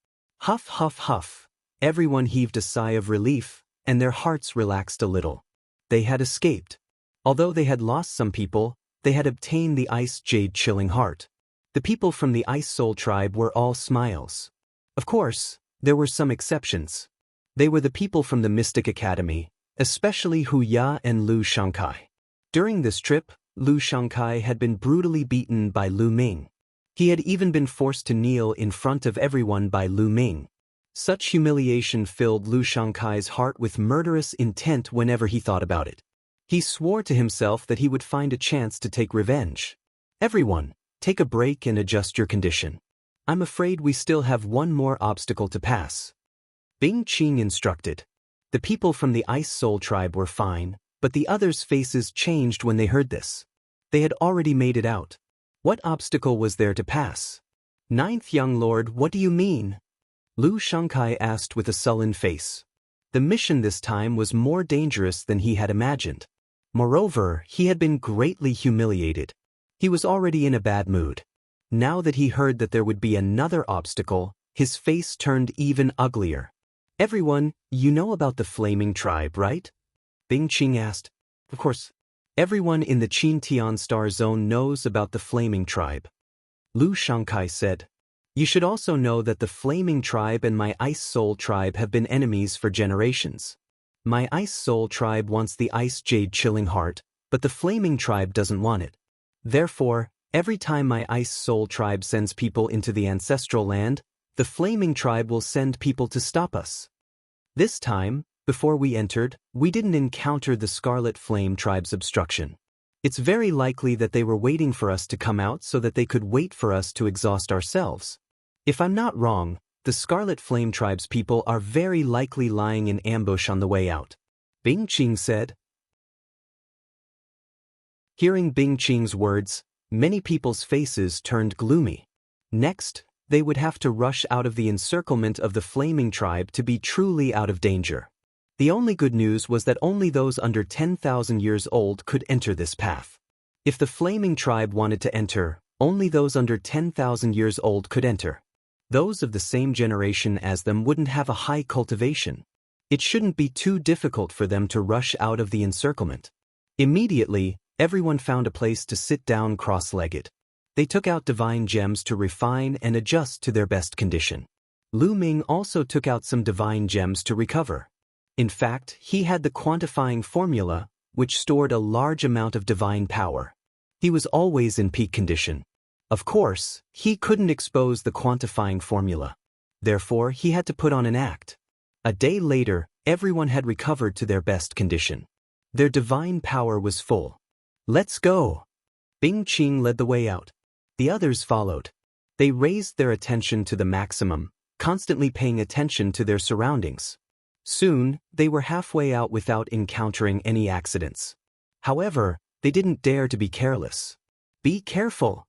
Huff, huff, huff. Everyone heaved a sigh of relief, and their hearts relaxed a little. They had escaped. Although they had lost some people, they had obtained the Ice Jade Chilling Heart. The people from the Ice Soul tribe were all smiles. Of course, there were some exceptions. They were the people from the Mystic Academy, especially Hu Ya and Lu Shangkai. During this trip, Lu Shangkai had been brutally beaten by Lu Ming. He had even been forced to kneel in front of everyone by Lu Ming. Such humiliation filled Lu Shangkai's heart with murderous intent whenever he thought about it. He swore to himself that he would find a chance to take revenge. Everyone, take a break and adjust your condition. I'm afraid we still have one more obstacle to pass. Bing Qing instructed. The people from the Ice Soul tribe were fine, but the others' faces changed when they heard this. They had already made it out. What obstacle was there to pass? Ninth young lord, what do you mean? Lu Shangkai asked with a sullen face. The mission this time was more dangerous than he had imagined. Moreover, he had been greatly humiliated. He was already in a bad mood. Now that he heard that there would be another obstacle, his face turned even uglier. Everyone, you know about the Flaming Tribe, right? Bing Qing asked. Of course. Everyone in the Qin Tian Star Zone knows about the Flaming Tribe. Lu Shangkai said. You should also know that the Flaming Tribe and my Ice Soul Tribe have been enemies for generations. My Ice Soul Tribe wants the Ice Jade Chilling Heart, but the Flaming Tribe doesn't want it. Therefore, every time my Ice Soul Tribe sends people into the ancestral land, the Flaming Tribe will send people to stop us. This time, before we entered, we didn't encounter the Scarlet Flame Tribe's obstruction. It's very likely that they were waiting for us to come out so that they could wait for us to exhaust ourselves. If I'm not wrong, the Scarlet Flame Tribe's people are very likely lying in ambush on the way out. Bing Qing said. Hearing Bing Qing's words, many people's faces turned gloomy. Next, they would have to rush out of the encirclement of the Flaming Tribe to be truly out of danger. The only good news was that only those under 10,000 years old could enter this path. If the Flaming Tribe wanted to enter, only those under 10,000 years old could enter. Those of the same generation as them wouldn't have a high cultivation. It shouldn't be too difficult for them to rush out of the encirclement. Immediately, everyone found a place to sit down cross-legged. They took out divine gems to refine and adjust to their best condition. Lu Ming also took out some divine gems to recover. In fact, he had the quantifying formula, which stored a large amount of divine power. He was always in peak condition. Of course, he couldn't expose the quantifying formula. Therefore, he had to put on an act. A day later, everyone had recovered to their best condition. Their divine power was full. Let's go! Bing Qing led the way out. The others followed. They raised their attention to the maximum, constantly paying attention to their surroundings. Soon, they were halfway out without encountering any accidents. However, they didn't dare to be careless. Be careful!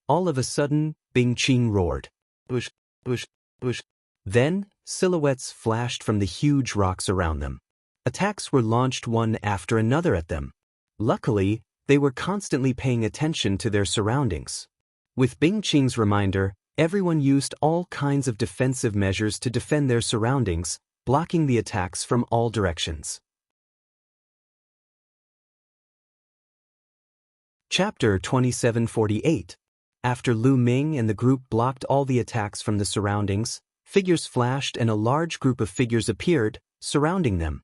All of a sudden, Bing Qing roared. Bush, bush, bush. Then, silhouettes flashed from the huge rocks around them. Attacks were launched one after another at them. Luckily, they were constantly paying attention to their surroundings. With Bing Qing's reminder, everyone used all kinds of defensive measures to defend their surroundings, blocking the attacks from all directions. Chapter 2748. After Lu Ming and the group blocked all the attacks from the surroundings, figures flashed and a large group of figures appeared, surrounding them.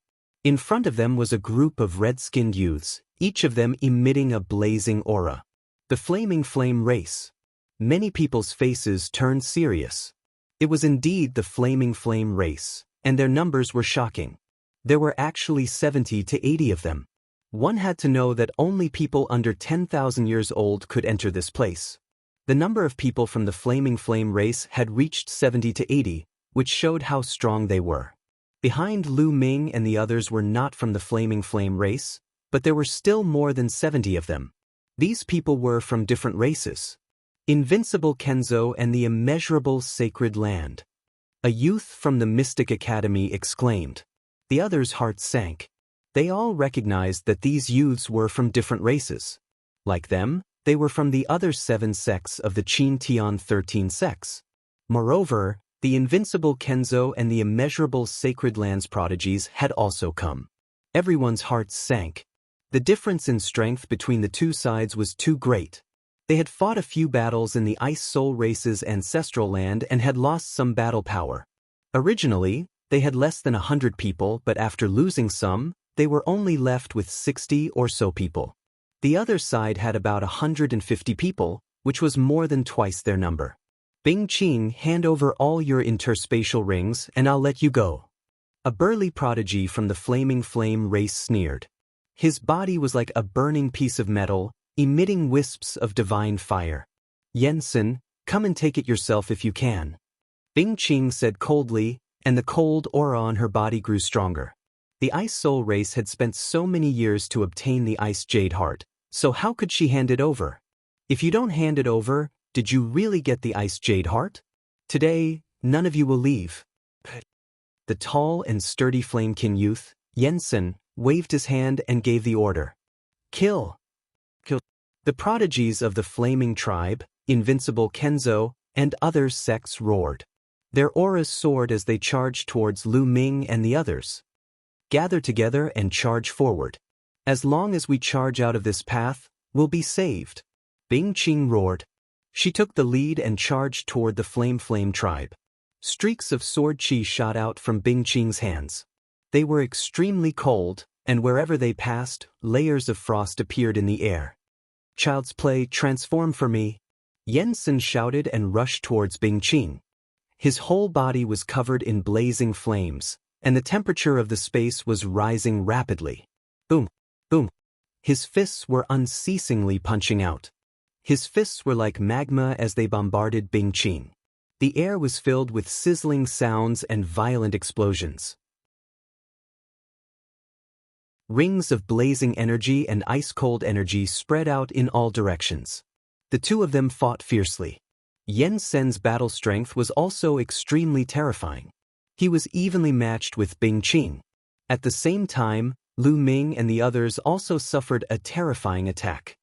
In front of them was a group of red-skinned youths, each of them emitting a blazing aura. The Flaming Flame race. Many people's faces turned serious. It was indeed the Flaming Flame race, and their numbers were shocking. There were actually 70 to 80 of them. One had to know that only people under 10,000 years old could enter this place. The number of people from the Flaming Flame race had reached 70 to 80, which showed how strong they were. Behind Lu Ming and the others were not from the Flaming Flame race, but there were still more than 70 of them. These people were from different races. Invincible Kenzo and the Immeasurable Sacred Land. A youth from the Mystic Academy exclaimed. The others' hearts sank. They all recognized that these youths were from different races. Like them, they were from the other 7 sects of the Qin Tian 13 sects. Moreover, the Invincible Kenzo and the Immeasurable Sacred Lands prodigies had also come. Everyone's hearts sank. The difference in strength between the two sides was too great. They had fought a few battles in the Ice Soul Race's ancestral land and had lost some battle power. Originally, they had less than 100 people, but after losing some, they were only left with 60 or so people. The other side had about 150 people, which was more than twice their number. Bing Qing, hand over all your interspatial rings and I'll let you go. A burly prodigy from the Flaming Flame race sneered. His body was like a burning piece of metal, emitting wisps of divine fire. Yensen, come and take it yourself if you can. Bing Qing said coldly, and the cold aura on her body grew stronger. The Ice Soul race had spent so many years to obtain the Ice Jade Heart, so how could she hand it over? If you don't hand it over, did you really get the Ice Jade Heart? Today, none of you will leave. The tall and sturdy Flamekin youth, Yensen, waved his hand and gave the order. Kill! Kill! The prodigies of the Flaming Tribe, Invincible Kenzo, and other sects roared. Their auras soared as they charged towards Lu Ming and the others. Gather together and charge forward. As long as we charge out of this path, we'll be saved. Bing Qing roared. She took the lead and charged toward the Flame tribe. Streaks of sword chi shot out from Bing Qing's hands. They were extremely cold, and wherever they passed, layers of frost appeared in the air. Child's play, transform for me. Yensen shouted and rushed towards Bing Qing. His whole body was covered in blazing flames, and the temperature of the space was rising rapidly. Boom, boom. His fists were unceasingly punching out. His fists were like magma as they bombarded Bing Qing. The air was filled with sizzling sounds and violent explosions. Rings of blazing energy and ice-cold energy spread out in all directions. The two of them fought fiercely. Yensen's battle strength was also extremely terrifying. He was evenly matched with Bing Qing. At the same time, Lu Ming and the others also suffered a terrifying attack.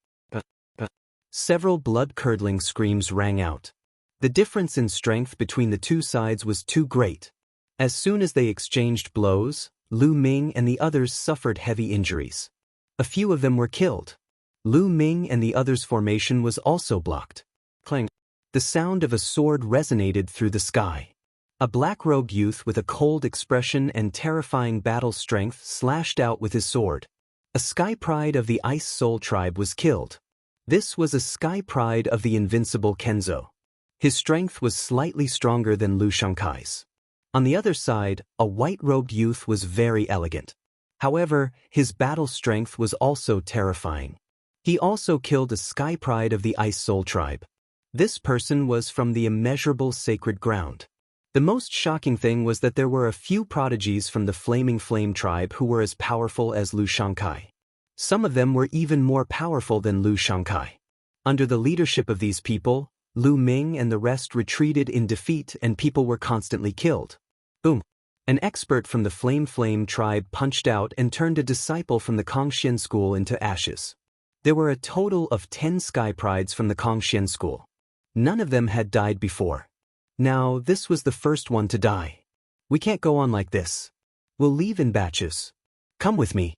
Several blood-curdling screams rang out. The difference in strength between the two sides was too great. As soon as they exchanged blows, Lu Ming and the others suffered heavy injuries. A few of them were killed. Lu Ming and the others' formation was also blocked. Clang. The sound of a sword resonated through the sky. A black-robed youth with a cold expression and terrifying battle strength slashed out with his sword. A sky pride of the Ice Soul tribe was killed. This was a sky pride of the Invincible Kenzo. His strength was slightly stronger than Lu Shankai's. On the other side, a white-robed youth was very elegant. However, his battle strength was also terrifying. He also killed a sky pride of the Ice Soul tribe. This person was from the Immeasurable Sacred Ground. The most shocking thing was that there were a few prodigies from the Flaming Flame tribe who were as powerful as Lu Shankai. Some of them were even more powerful than Lu Shankai. Under the leadership of these people, Lu Ming and the rest retreated in defeat and people were constantly killed. Boom. An expert from the Flame tribe punched out and turned a disciple from the Kongxian school into ashes. There were a total of 10 sky prides from the Kongxian school. None of them had died before. Now, this was the first one to die. We can't go on like this. We'll leave in batches. Come with me.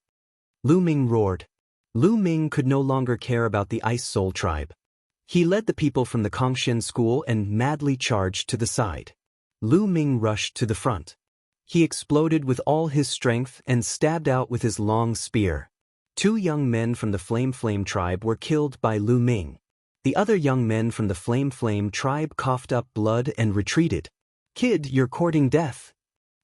Lu Ming roared. Lu Ming could no longer care about the Ice Soul tribe. He led the people from the Kongxian school and madly charged to the side. Lu Ming rushed to the front. He exploded with all his strength and stabbed out with his long spear. 2 young men from the Flame tribe were killed by Lu Ming. The other young men from the Flame tribe coughed up blood and retreated. "Kid, you're courting death."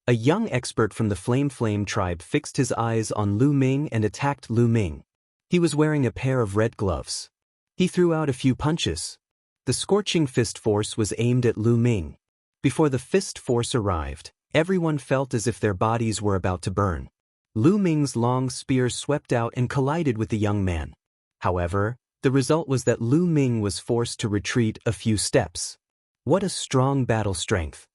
A young expert from the Flame tribe fixed his eyes on Lu Ming and attacked Lu Ming. He was wearing a pair of red gloves. He threw out a few punches. The scorching fist force was aimed at Lu Ming. Before the fist force arrived, everyone felt as if their bodies were about to burn. Lu Ming's long spear swept out and collided with the young man. However, the result was that Lu Ming was forced to retreat a few steps. What a strong battle strength.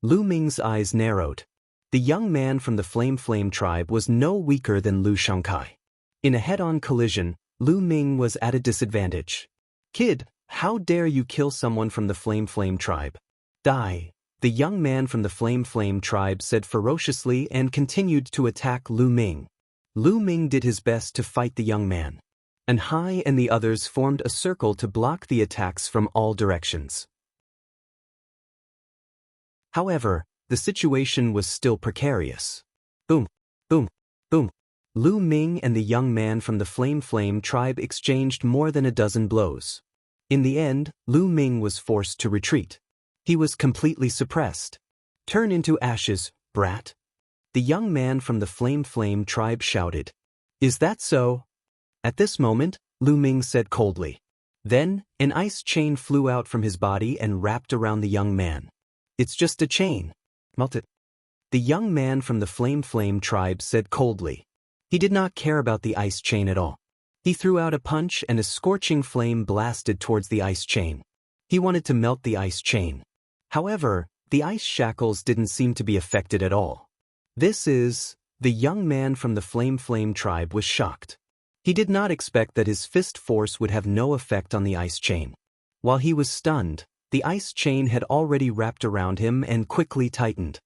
Lu Ming's eyes narrowed. The young man from the Flame tribe was no weaker than Lu Shangkai. In a head-on collision, Lu Ming was at a disadvantage. "Kid, how dare you kill someone from the Flame tribe? Die!" The young man from the Flame tribe said ferociously and continued to attack Lu Ming. Lu Ming did his best to fight the young man. And Hai and the others formed a circle to block the attacks from all directions. However, the situation was still precarious. Boom, boom, boom. Lu Ming and the young man from the Flame tribe exchanged more than a dozen blows. In the end, Lu Ming was forced to retreat. He was completely suppressed. "Turn into ashes, brat." The young man from the Flame tribe shouted. "Is that so?" At this moment, Lu Ming said coldly. Then, an ice chain flew out from his body and wrapped around the young man. "It's just a chain. Melt it." The young man from the Flame tribe said coldly. He did not care about the ice chain at all. He threw out a punch and a scorching flame blasted towards the ice chain. He wanted to melt the ice chain. However, the ice shackles didn't seem to be affected at all. The young man from the Flame tribe was shocked. He did not expect that his fist force would have no effect on the ice chain. While he was stunned, the ice chain had already wrapped around him and quickly tightened.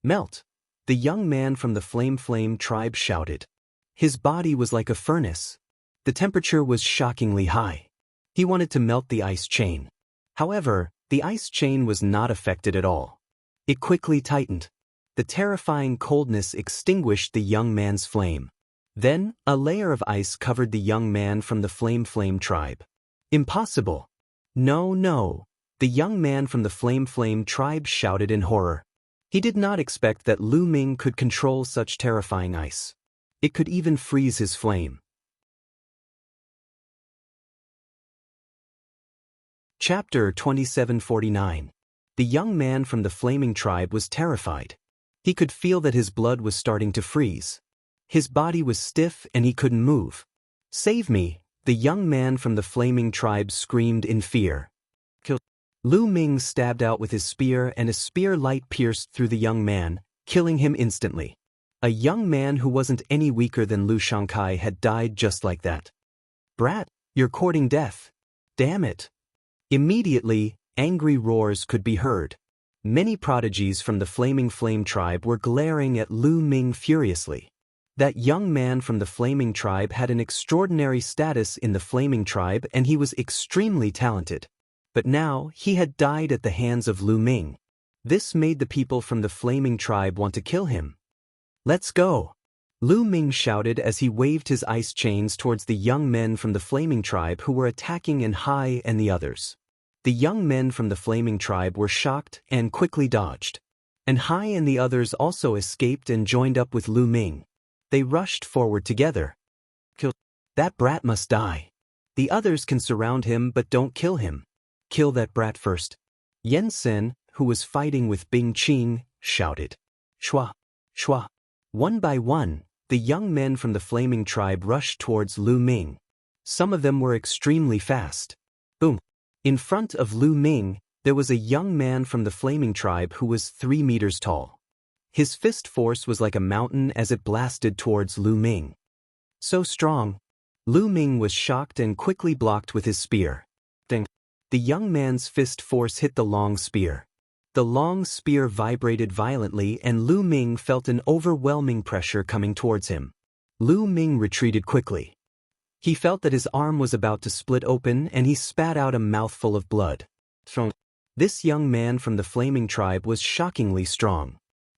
"Melt!" The young man from the Flame tribe shouted. His body was like a furnace. The temperature was shockingly high. He wanted to melt the ice chain. However, the ice chain was not affected at all. It quickly tightened. The terrifying coldness extinguished the young man's flame. Then, a layer of ice covered the young man from the Flame tribe. "Impossible!" No. The young man from the Flame tribe shouted in horror. He did not expect that Lu Ming could control such terrifying ice. It could even freeze his flame. Chapter 2749. The young man from the Flaming tribe was terrified. He could feel that his blood was starting to freeze. His body was stiff and he couldn't move. "Save me!" The young man from the Flaming tribe screamed in fear. "Kill!" Lu Ming stabbed out with his spear and a spear light pierced through the young man, killing him instantly. A young man who wasn't any weaker than Lu Shangkai had died just like that. "Brat, you're courting death. Damn it!" Immediately, angry roars could be heard. Many prodigies from the Flame tribe were glaring at Lu Ming furiously. That young man from the Flaming tribe had an extraordinary status in the Flaming tribe and he was extremely talented. But now, he had died at the hands of Lu Ming. This made the people from the Flaming tribe want to kill him. "Let's go!" Lu Ming shouted as he waved his ice chains towards the young men from the Flaming tribe who were attacking Hai and the others. The young men from the Flaming tribe were shocked and quickly dodged. Hai and the others also escaped and joined up with Lu Ming. They rushed forward together. "Kill! That brat must die. The others can surround him but don't kill him. Kill that brat first." Yen Sen, who was fighting with Bing Qing, shouted. Shua! Shua! One by one, the young men from the Flaming tribe rushed towards Lu Ming. Some of them were extremely fast. Boom! In front of Lu Ming, there was a young man from the Flaming tribe who was 3 meters tall. His fist force was like a mountain as it blasted towards Lu Ming. So strong. Lu Ming was shocked and quickly blocked with his spear. Ding! The young man's fist force hit the long spear. The long spear vibrated violently and Lu Ming felt an overwhelming pressure coming towards him. Lu Ming retreated quickly. He felt that his arm was about to split open and he spat out a mouthful of blood. This young man from the Flaming tribe was shockingly strong.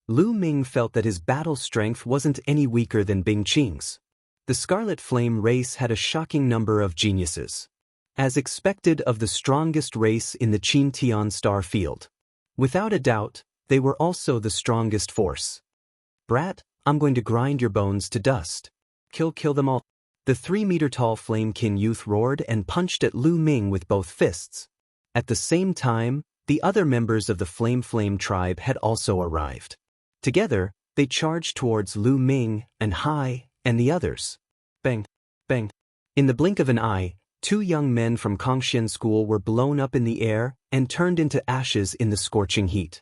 Lu Ming felt that his battle strength wasn't any weaker than Bing Qing's. The Scarlet Flame race had a shocking number of geniuses, as expected of the strongest race in the Qin Tian star field. Without a doubt, they were also the strongest force. Brat, I'm going to grind your bones to dust. Kill them all. The 3-meter-tall Flamekin youth roared and punched at Lu Ming with both fists. At the same time, the other members of the Flame tribe had also arrived. Together, they charged towards Lu Ming and Hai and the others. Bang, bang. In the blink of an eye, 2 young men from Kongxian School were blown up in the air and turned into ashes in the scorching heat.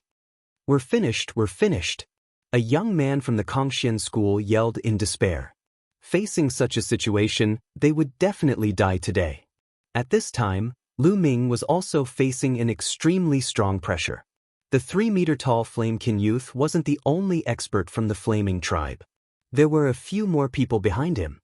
We're finished, we're finished. A young man from the Kongxian School yelled in despair. Facing such a situation, they would definitely die today. At this time, Lu Ming was also facing an extremely strong pressure. The 3-meter-tall Flamekin youth wasn't the only expert from the Flaming tribe. There were a few more people behind him.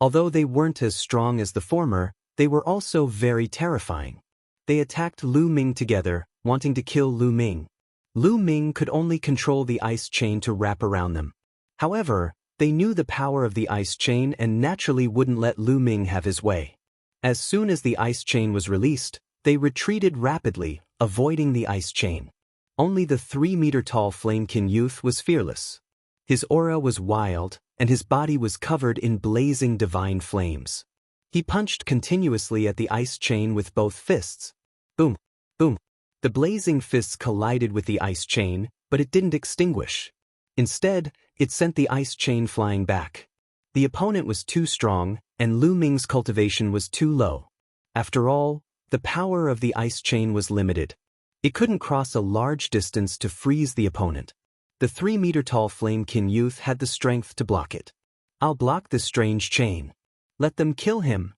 Although they weren't as strong as the former, they were also very terrifying. They attacked Lu Ming together, wanting to kill Lu Ming. Lu Ming could only control the ice chain to wrap around them. However, they knew the power of the ice chain and naturally wouldn't let Lu Ming have his way. As soon as the ice chain was released, they retreated rapidly, avoiding the ice chain. Only the 3-meter-tall Flamekin youth was fearless. His aura was wild, and his body was covered in blazing divine flames. He punched continuously at the ice chain with both fists. Boom, boom. The blazing fists collided with the ice chain, but it didn't extinguish. Instead, it sent the ice chain flying back. The opponent was too strong, and Lu Ming's cultivation was too low. After all, the power of the ice chain was limited. It couldn't cross a large distance to freeze the opponent. The 3-meter-tall Flamekin youth had the strength to block it. I'll block this strange chain. Let them kill him.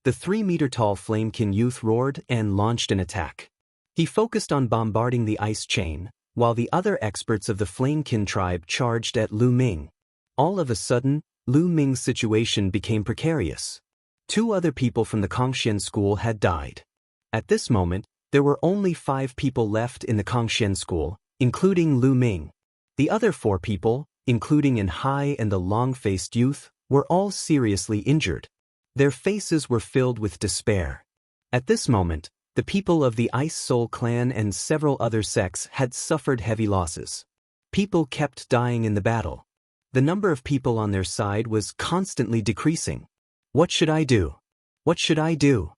The 3-meter-tall Flamekin youth roared and launched an attack. He focused on bombarding the ice chain, while the other experts of the Flamekin tribe charged at Lu Ming. All of a sudden, Lu Ming's situation became precarious. 2 other people from the Kongxian School had died. At this moment, there were only 5 people left in the Kongxian School, including Lu Ming. The other 4 people, including An Hai and the long-faced youth, were all seriously injured. Their faces were filled with despair. At this moment, the people of the Ice Soul clan and several other sects had suffered heavy losses. People kept dying in the battle. The number of people on their side was constantly decreasing. What should I do? What should I do?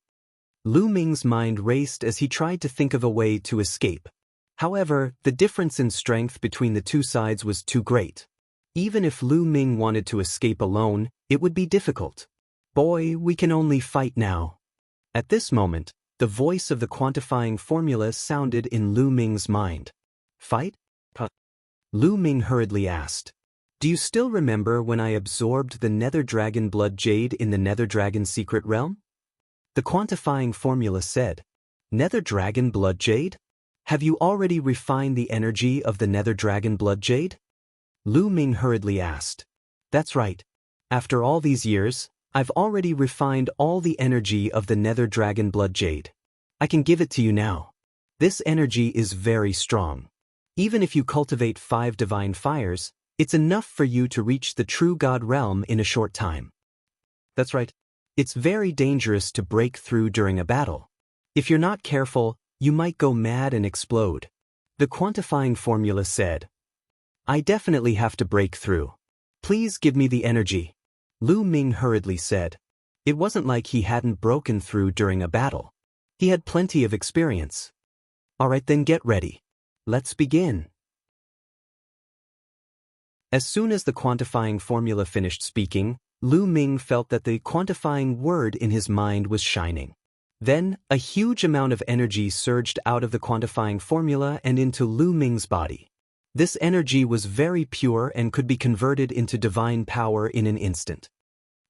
Lu Ming's mind raced as he tried to think of a way to escape. However, the difference in strength between the 2 sides was too great. Even if Lu Ming wanted to escape alone, it would be difficult. Boy, we can only fight now. At this moment, the voice of the quantifying formula sounded in Lu Ming's mind. Fight? Lu Ming hurriedly asked. Do you still remember when I absorbed the Nether Dragon Blood Jade in the Nether Dragon Secret Realm? The quantifying formula said, Nether Dragon Blood Jade? Have you already refined the energy of the Nether Dragon Blood Jade? Lu Ming hurriedly asked. That's right. After all these years, I've already refined all the energy of the Nether Dragon Blood Jade. I can give it to you now. This energy is very strong. Even if you cultivate 5 divine fires, it's enough for you to reach the true God realm in a short time. That's right. It's very dangerous to break through during a battle. If you're not careful, you might go mad and explode. The quantifying formula said. I definitely have to break through. Please give me the energy. Lu Ming hurriedly said. It wasn't like he hadn't broken through during a battle. He had plenty of experience. Alright then, get ready. Let's begin. As soon as the quantifying formula finished speaking, Lu Ming felt that the quantifying word in his mind was shining. Then, a huge amount of energy surged out of the quantifying formula and into Lu Ming's body. This energy was very pure and could be converted into divine power in an instant.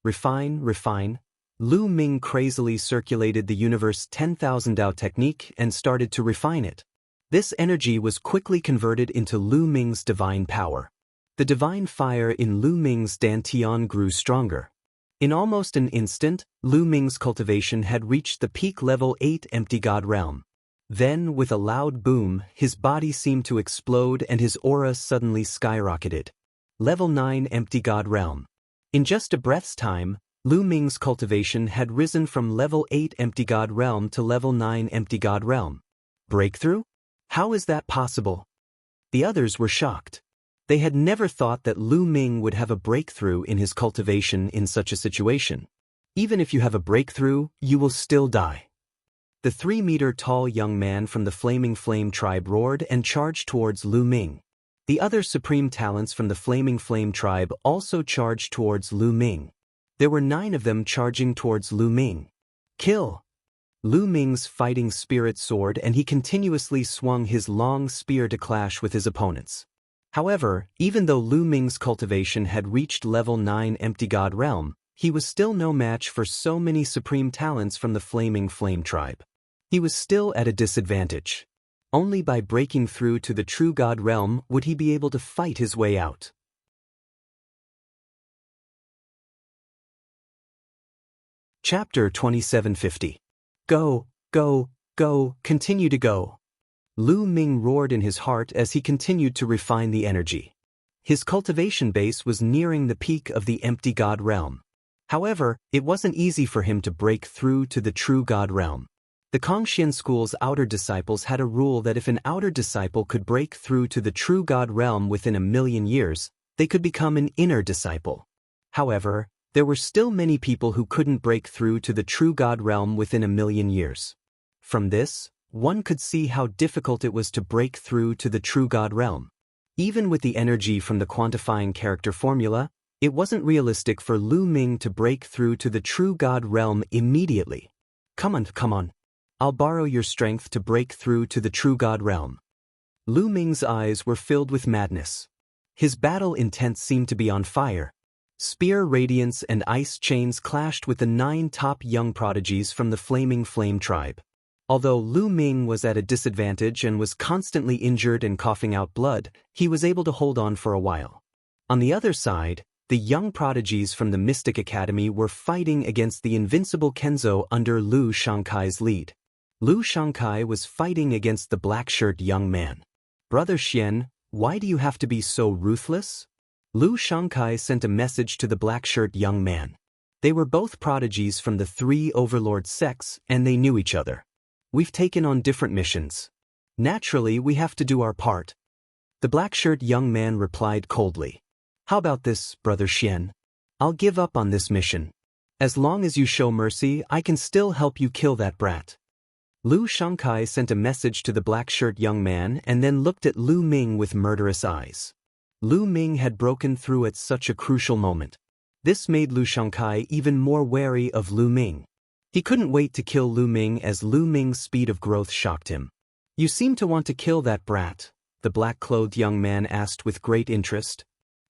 Refine. Lu Ming crazily circulated the universe 10,000 Dao technique and started to refine it. This energy was quickly converted into Lu Ming's divine power. The divine fire in Lu Ming's dantian grew stronger. In almost an instant, Lu Ming's cultivation had reached the peak level 8 empty God realm. Then, with a loud boom, his body seemed to explode and his aura suddenly skyrocketed. Level 9 Empty God Realm. In just a breath's time, Lu Ming's cultivation had risen from level 8 Empty God Realm to level 9 Empty God Realm. Breakthrough? How is that possible? The others were shocked. They had never thought that Lu Ming would have a breakthrough in his cultivation in such a situation. Even if you have a breakthrough, you will still die. The 3-meter-tall young man from the Flaming Flame tribe roared and charged towards Lu Ming. The other supreme talents from the Flaming Flame tribe also charged towards Lu Ming. There were 9 of them charging towards Lu Ming. Kill! Lu Ming's fighting spirit soared and he continuously swung his long spear to clash with his opponents. However, even though Lu Ming's cultivation had reached level 9 Empty God Realm, he was still no match for so many supreme talents from the Flaming Flame tribe. He was still at a disadvantage. Only by breaking through to the true God realm would he be able to fight his way out. Chapter 2750. Go, go, go, continue to go. Lu Ming roared in his heart as he continued to refine the energy. His cultivation base was nearing the peak of the Empty God realm. However, it wasn't easy for him to break through to the true God realm. The Kongxian school's outer disciples had a rule that if an outer disciple could break through to the true God realm within 1,000,000 years, they could become an inner disciple. However, there were still many people who couldn't break through to the true God realm within 1,000,000 years. From this, one could see how difficult it was to break through to the true God realm. Even with the energy from the quantifying character formula, it wasn't realistic for Lu Ming to break through to the true God realm immediately. Come on. I'll borrow your strength to break through to the true God realm. Lu Ming's eyes were filled with madness. His battle intent seemed to be on fire. Spear radiance and ice chains clashed with the 9 top young prodigies from the Flaming Flame tribe. Although Lu Ming was at a disadvantage and was constantly injured and coughing out blood, he was able to hold on for a while. On the other side, the young prodigies from the Mystic Academy were fighting against the invincible Kenzo under Lu Shankai's lead. Lu Shankai was fighting against the black-shirt young man. Brother Xian, why do you have to be so ruthless? Lu Shankai sent a message to the black-shirt young man. They were both prodigies from the 3 overlord sects and they knew each other. We've taken on different missions. Naturally, we have to do our part. The black-shirt young man replied coldly. How about this, Brother Xian? I'll give up on this mission. As long as you show mercy, I can still help you kill that brat. Lu Shankai sent a message to the black-shirt young man and then looked at Lu Ming with murderous eyes. Lu Ming had broken through at such a crucial moment. This made Lu Shankai even more wary of Lu Ming. He couldn't wait to kill Lu Ming as Lu Ming's speed of growth shocked him. You seem to want to kill that brat, the black-clothed young man asked with great interest.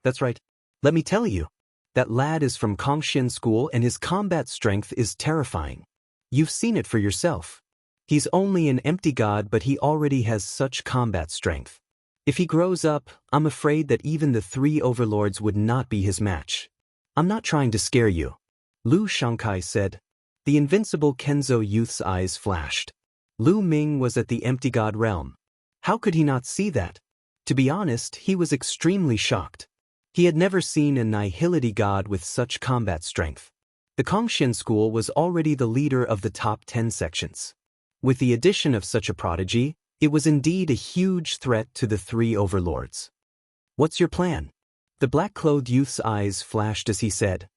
That's right. Let me tell you. That lad is from Kongxian School and his combat strength is terrifying. You've seen it for yourself. He's only an empty god but he already has such combat strength. If he grows up, I'm afraid that even the 3 overlords would not be his match. I'm not trying to scare you. Lu Shankai said. The invincible Kenzo youth's eyes flashed. Lu Ming was at the empty god realm. How could he not see that? To be honest, he was extremely shocked. He had never seen a nihility god with such combat strength. The Kongxian school was already the leader of the top 10 sections. With the addition of such a prodigy, it was indeed a huge threat to the 3 overlords. What's your plan? The black-clothed youth's eyes flashed as he said.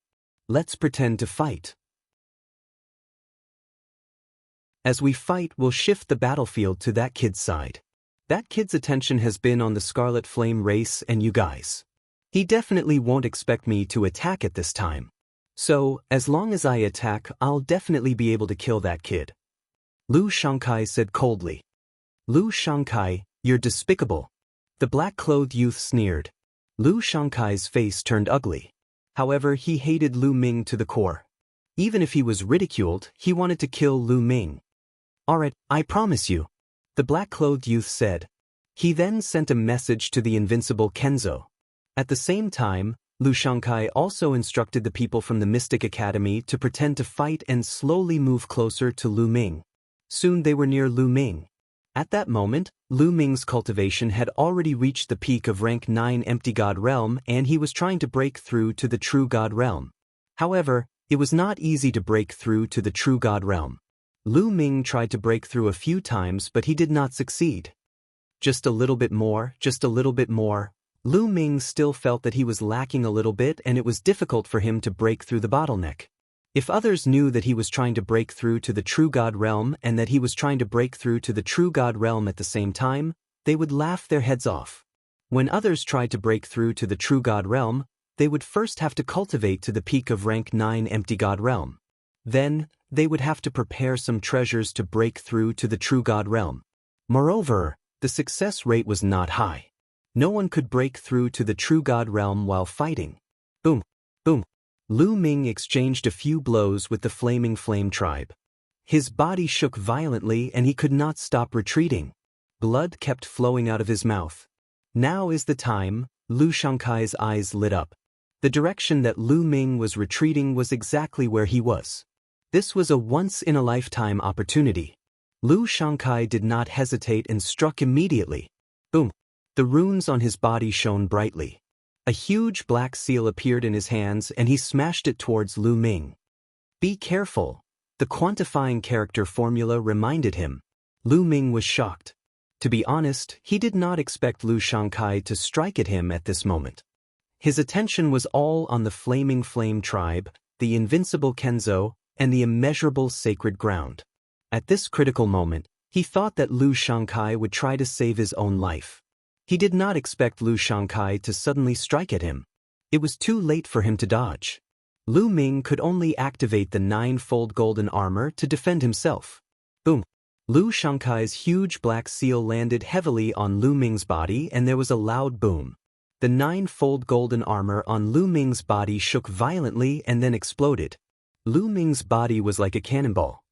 Let's pretend to fight. As we fight, we'll shift the battlefield to that kid's side. That kid's attention has been on the Scarlet Flame race and you guys. He definitely won't expect me to attack at this time. So, as long as I attack, I'll definitely be able to kill that kid. Lu Shankai said coldly. Lu Shankai, you're despicable. The black-clothed youth sneered. Lu Shankai's face turned ugly. However, he hated Lu Ming to the core. Even if he was ridiculed, he wanted to kill Lu Ming. Alright, I promise you. The black-clothed youth said. He then sent a message to the invincible Kenzo. At the same time, Lu Shankai also instructed the people from the Mystic Academy to pretend to fight and slowly move closer to Lu Ming. Soon they were near Lu Ming. At that moment, Lu Ming's cultivation had already reached the peak of rank 9 empty god realm and he was trying to break through to the true god realm. However, it was not easy to break through to the true god realm. Lu Ming tried to break through a few times but he did not succeed. Just a little bit more, just a little bit more. Lu Ming still felt that he was lacking a little bit and it was difficult for him to break through the bottleneck. If others knew that he was trying to break through to the true god realm and that he was trying to break through to the true god realm at the same time, they would laugh their heads off. When others tried to break through to the true god realm, they would first have to cultivate to the peak of rank 9 empty god realm. Then, they would have to prepare some treasures to break through to the true god realm. Moreover, the success rate was not high. No one could break through to the true god realm while fighting. Boom, boom. Lu Ming exchanged a few blows with the Flaming Flame tribe. His body shook violently and he could not stop retreating. Blood kept flowing out of his mouth. Now is the time. Lu Shankai's eyes lit up. The direction that Lu Ming was retreating was exactly where he was. This was a once-in-a-lifetime opportunity. Lu Shankai did not hesitate and struck immediately. Boom. The runes on his body shone brightly. A huge black seal appeared in his hands and he smashed it towards Lu Ming. Be careful. The quantifying character formula reminded him. Lu Ming was shocked. To be honest, he did not expect Lu Shankai to strike at him at this moment. His attention was all on the Flaming Flame tribe, the invincible Kenzo, and the immeasurable sacred ground. At this critical moment, he thought that Lu Shankai would try to save his own life. He did not expect Lu Shankai to suddenly strike at him. It was too late for him to dodge. Lu Ming could only activate the 9-fold golden armor to defend himself. Boom! Lu Shankai's huge black seal landed heavily on Lu Ming's body and there was a loud boom. The 9-fold golden armor on Lu Ming's body shook violently and then exploded. Lu Ming's body was like a cannonball.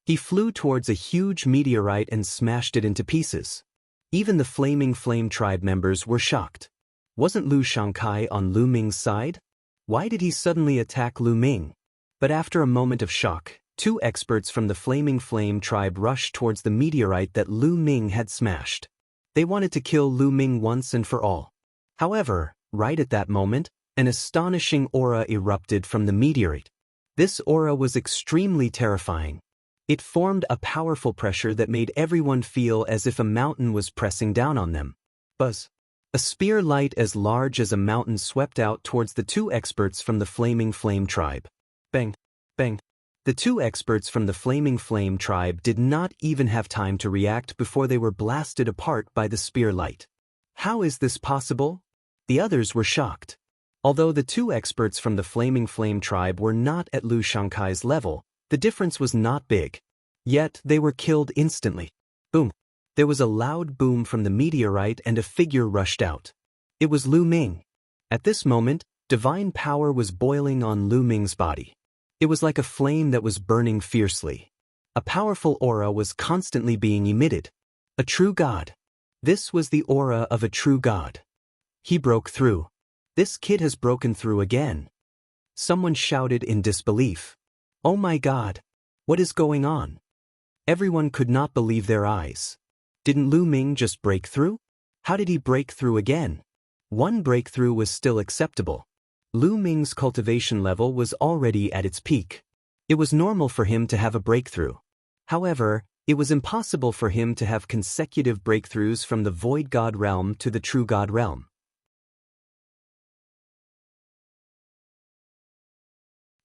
He flew towards a huge meteorite and smashed it into pieces. Even the Flaming Flame tribe members were shocked. Wasn't Lu Shankai on Lu Ming's side? Why did he suddenly attack Lu Ming? But after a moment of shock, 2 experts from the Flaming Flame tribe rushed towards the meteorite that Lu Ming had smashed. They wanted to kill Lu Ming once and for all. However, right at that moment, an astonishing aura erupted from the meteorite. This aura was extremely terrifying. It formed a powerful pressure that made everyone feel as if a mountain was pressing down on them. Buzz. A spear light as large as a mountain swept out towards the 2 experts from the Flaming Flame tribe. Bang! Bang! The 2 experts from the Flaming Flame tribe did not even have time to react before they were blasted apart by the spear light. How is this possible? The others were shocked. Although the 2 experts from the Flaming Flame tribe were not at Lu Shankai's level, the difference was not big. Yet they were killed instantly. Boom! There was a loud boom from the meteorite and a figure rushed out. It was Lu Ming. At this moment, divine power was boiling on Lu Ming's body. It was like a flame that was burning fiercely. A powerful aura was constantly being emitted. A true god. This was the aura of a true god. He broke through. This kid has broken through again. Someone shouted in disbelief. Oh my god! What is going on? Everyone could not believe their eyes. Didn't Lu Ming just break through? How did he break through again? One breakthrough was still acceptable. Lu Ming's cultivation level was already at its peak. It was normal for him to have a breakthrough. However, it was impossible for him to have consecutive breakthroughs from the Void God realm to the True God realm.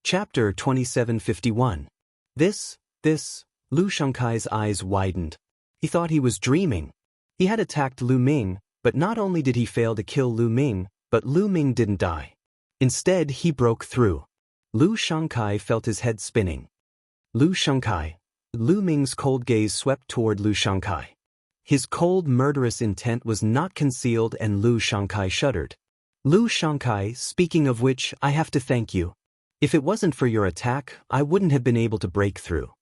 Chapter 2751. Lu Shankai's eyes widened. He thought he was dreaming. He had attacked Lu Ming, but not only did he fail to kill Lu Ming, but Lu Ming didn't die. Instead, he broke through. Lu Shankai felt his head spinning. Lu Shankai. Lu Ming's cold gaze swept toward Lu Shankai. His cold, murderous intent was not concealed and Lu Shankai shuddered. Lu Shankai, speaking of which, I have to thank you. If it wasn't for your attack, I wouldn't have been able to break through.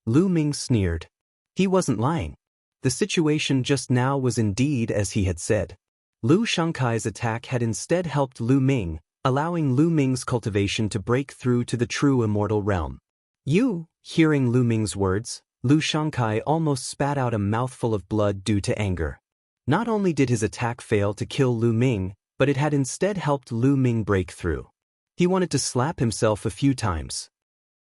Lu Ming sneered. He wasn't lying. The situation just now was indeed as he had said. Lu Shankai's attack had instead helped Lu Ming, allowing Lu Ming's cultivation to break through to the true immortal realm. You, hearing Lu Ming's words, Lu Shangkai almost spat out a mouthful of blood due to anger. Not only did his attack fail to kill Lu Ming, but it had instead helped Lu Ming break through. He wanted to slap himself a few times.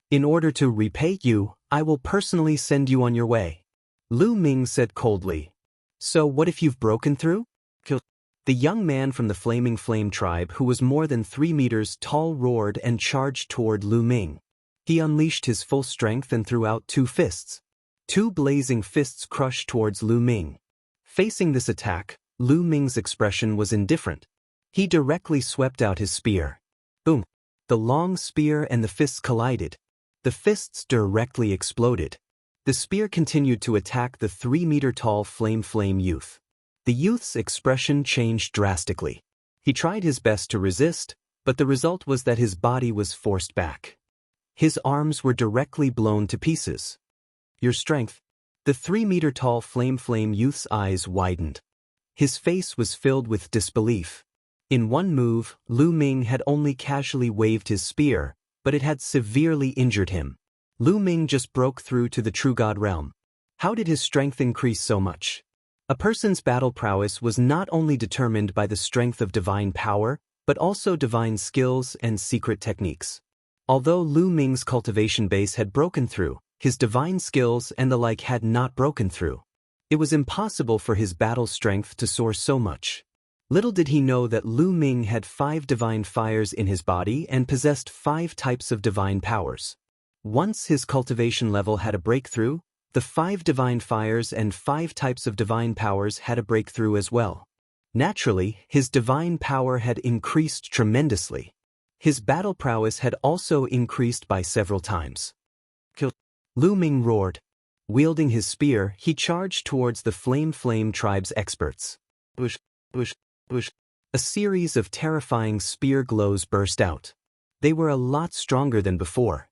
In order to repay you, I will personally send you on your way. Lu Ming said coldly. So what if you've broken through? The young man from the Flaming Flame tribe who was more than 3 meters tall roared and charged toward Lu Ming. He unleashed his full strength and threw out 2 fists. 2 blazing fists crushed towards Lu Ming. Facing this attack, Lu Ming's expression was indifferent. He directly swept out his spear. Boom! The long spear and the fists collided. The fists directly exploded. The spear continued to attack the 3-meter-tall Flame youth. The youth's expression changed drastically. He tried his best to resist, but the result was that his body was forced back. His arms were directly blown to pieces. Your strength? The 3-meter-tall Flame youth's eyes widened. His face was filled with disbelief. In one move, Lu Ming had only casually waved his spear, but it had severely injured him. Lu Ming just broke through to the true god realm. How did his strength increase so much? A person's battle prowess was not only determined by the strength of divine power, but also divine skills and secret techniques. Although Lu Ming's cultivation base had broken through, his divine skills and the like had not broken through. It was impossible for his battle strength to soar so much. Little did he know that Lu Ming had 5 divine fires in his body and possessed 5 types of divine powers. Once his cultivation level had a breakthrough, the 5 divine fires and 5 types of divine powers had a breakthrough as well. Naturally, his divine power had increased tremendously. His battle prowess had also increased by several times. Lu Ming roared. Wielding his spear, he charged towards the Flame tribe's experts. Bush, bush, bush. A series of terrifying spear glows burst out. They were a lot stronger than before.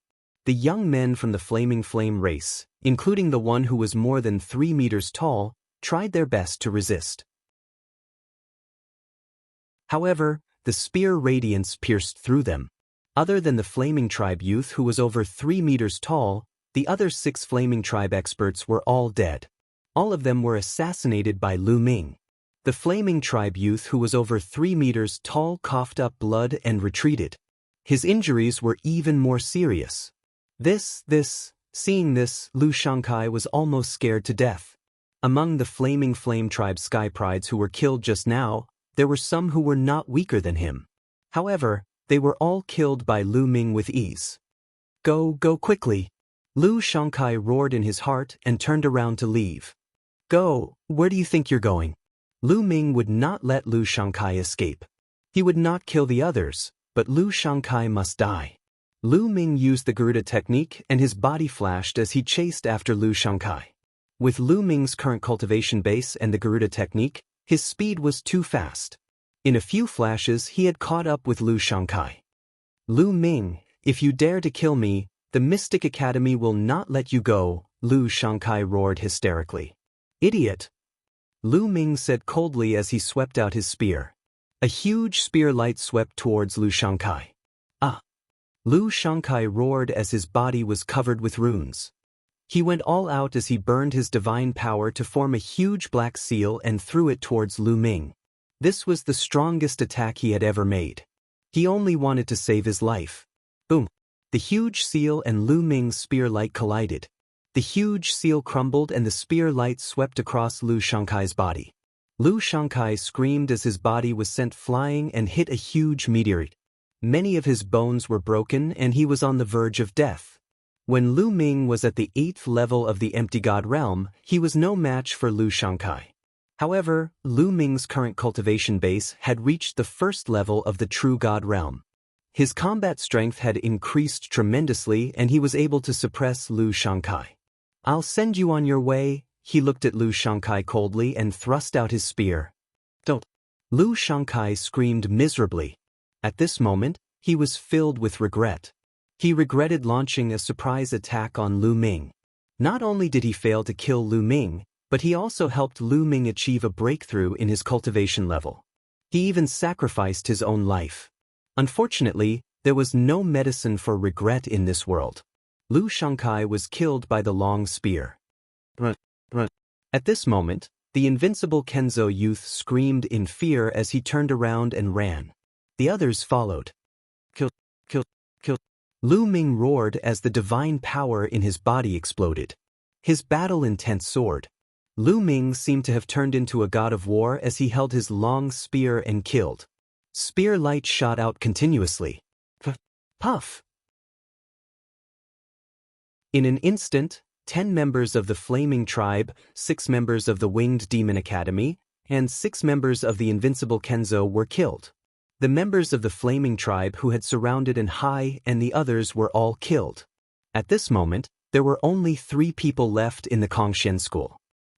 The young men from the Flaming Flame race, including the one who was more than 3 meters tall, tried their best to resist. However, the spear radiance pierced through them. Other than the Flaming Tribe youth who was over 3 meters tall, the other 6 Flaming Tribe experts were all dead. All of them were assassinated by Lu Ming. The Flaming Tribe youth who was over 3 meters tall coughed up blood and retreated. His injuries were even more serious. Seeing this, Lu Shangkai was almost scared to death. Among the Flaming Flame Tribe Sky Prides who were killed just now, there were some who were not weaker than him. However, they were all killed by Lu Ming with ease. Go quickly! Lu Shangkai roared in his heart and turned around to leave. Go, where do you think you're going? Lu Ming would not let Lu Shangkai escape. He would not kill the others, but Lu Shangkai must die. Lu Ming used the Garuda technique and his body flashed as he chased after Lu Shangkai. With Lu Ming's current cultivation base and the Garuda technique, his speed was too fast. In a few flashes he had caught up with Lu Shangkai. Lu Ming, if you dare to kill me, the Mystic Academy will not let you go, Lu Shangkai roared hysterically. Idiot! Lu Ming said coldly as he swept out his spear. A huge spear light swept towards Lu Shangkai. Ah! Lu Shangkai roared as his body was covered with runes. He went all out as he burned his divine power to form a huge black seal and threw it towards Lu Ming. This was the strongest attack he had ever made. He only wanted to save his life. Boom! The huge seal and Lu Ming's spear light collided. The huge seal crumbled and the spear light swept across Lu Shangkai's body. Lu Shangkai screamed as his body was sent flying and hit a huge meteorite. Many of his bones were broken and he was on the verge of death. When Lu Ming was at the 8th level of the Empty God realm, he was no match for Lu Shangkai. However, Lu Ming's current cultivation base had reached the 1st level of the True God realm. His combat strength had increased tremendously and he was able to suppress Lu Shangkai. I'll send you on your way, he looked at Lu Shangkai coldly and thrust out his spear. Don't! Lu Shangkai screamed miserably. At this moment, he was filled with regret. He regretted launching a surprise attack on Lu Ming. Not only did he fail to kill Lu Ming, but he also helped Lu Ming achieve a breakthrough in his cultivation level. He even sacrificed his own life. Unfortunately, there was no medicine for regret in this world. Lu Shangkai was killed by the long spear. At this moment, the invincible Kenzo youth screamed in fear as he turned around and ran. The others followed. Kill, kill, kill. Lu Ming roared as the divine power in his body exploded. His battle-intent sword. Lu Ming seemed to have turned into a god of war as he held his long spear and killed. Spear light shot out continuously. Puff! In an instant, 10 members of the Flaming Tribe, 6 members of the Winged Demon Academy, and 6 members of the Invincible Kenzo were killed. The members of the Flaming Tribe who had surrounded Hai and the others were all killed. At this moment, there were only 3 people left in the Kongshen school.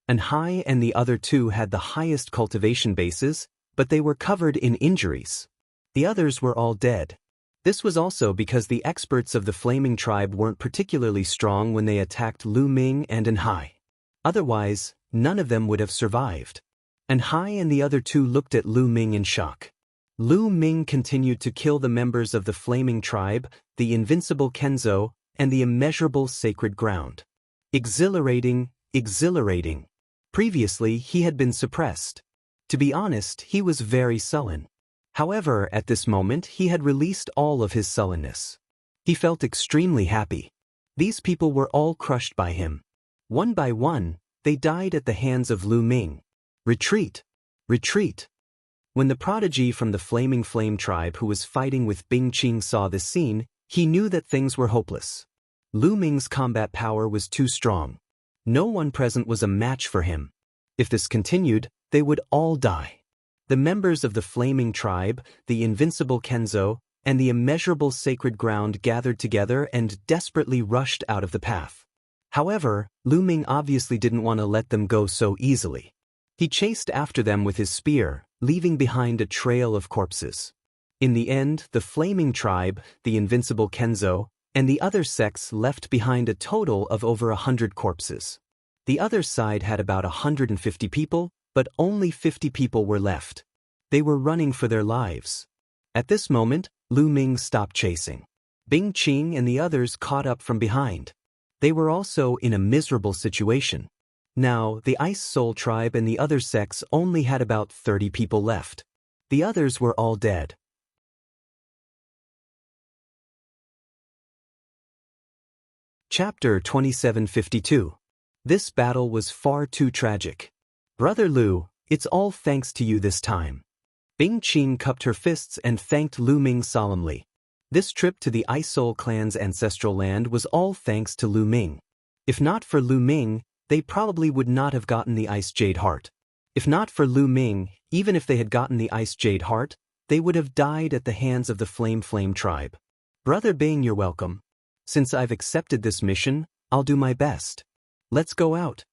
Hai and the other 2 had the highest cultivation bases, but they were covered in injuries. The others were all dead. This was also because the experts of the Flaming Tribe weren't particularly strong when they attacked Lu Ming and Hai. Otherwise, none of them would have survived. Hai and the other 2 looked at Lu Ming in shock. Lu Ming continued to kill the members of the Flaming Tribe, the Invincible Kenzo, and the Immeasurable Sacred Ground. Exhilarating, exhilarating. Previously, he had been suppressed. To be honest, he was very sullen. However, at this moment, he had released all of his sullenness. He felt extremely happy. These people were all crushed by him. One by one, they died at the hands of Lu Ming. Retreat! Retreat! When the prodigy from the Flaming Flame tribe who was fighting with Bing Qing saw this scene, he knew that things were hopeless. Lu Ming's combat power was too strong. No one present was a match for him. If this continued, they would all die. The members of the Flaming Tribe, the Invincible Kenzo, and the Immeasurable Sacred Ground gathered together and desperately rushed out of the path. However, Lu Ming obviously didn't want to let them go so easily. He chased after them with his spear, leaving behind a trail of corpses. In the end, the Flaming Tribe, the Invincible Kenzo, and the other sects left behind a total of over 100 corpses. The other side had about 150 people, but only 50 people were left. They were running for their lives. At this moment, Lu Ming stopped chasing. Bing Qing and the others caught up from behind. They were also in a miserable situation. Now, the Ice Soul tribe and the other sects only had about 30 people left. The others were all dead. Chapter 2752. This battle was far too tragic. Brother Lu, it's all thanks to you this time. Bing Qing cupped her fists and thanked Lu Ming solemnly. This trip to the Ice Soul clan's ancestral land was all thanks to Lu Ming. If not for Lu Ming, they probably would not have gotten the Ice Jade Heart. If not for Lu Ming, even if they had gotten the Ice Jade Heart, they would have died at the hands of the Flame tribe. Brother Bing, you're welcome. Since I've accepted this mission, I'll do my best. Let's go out.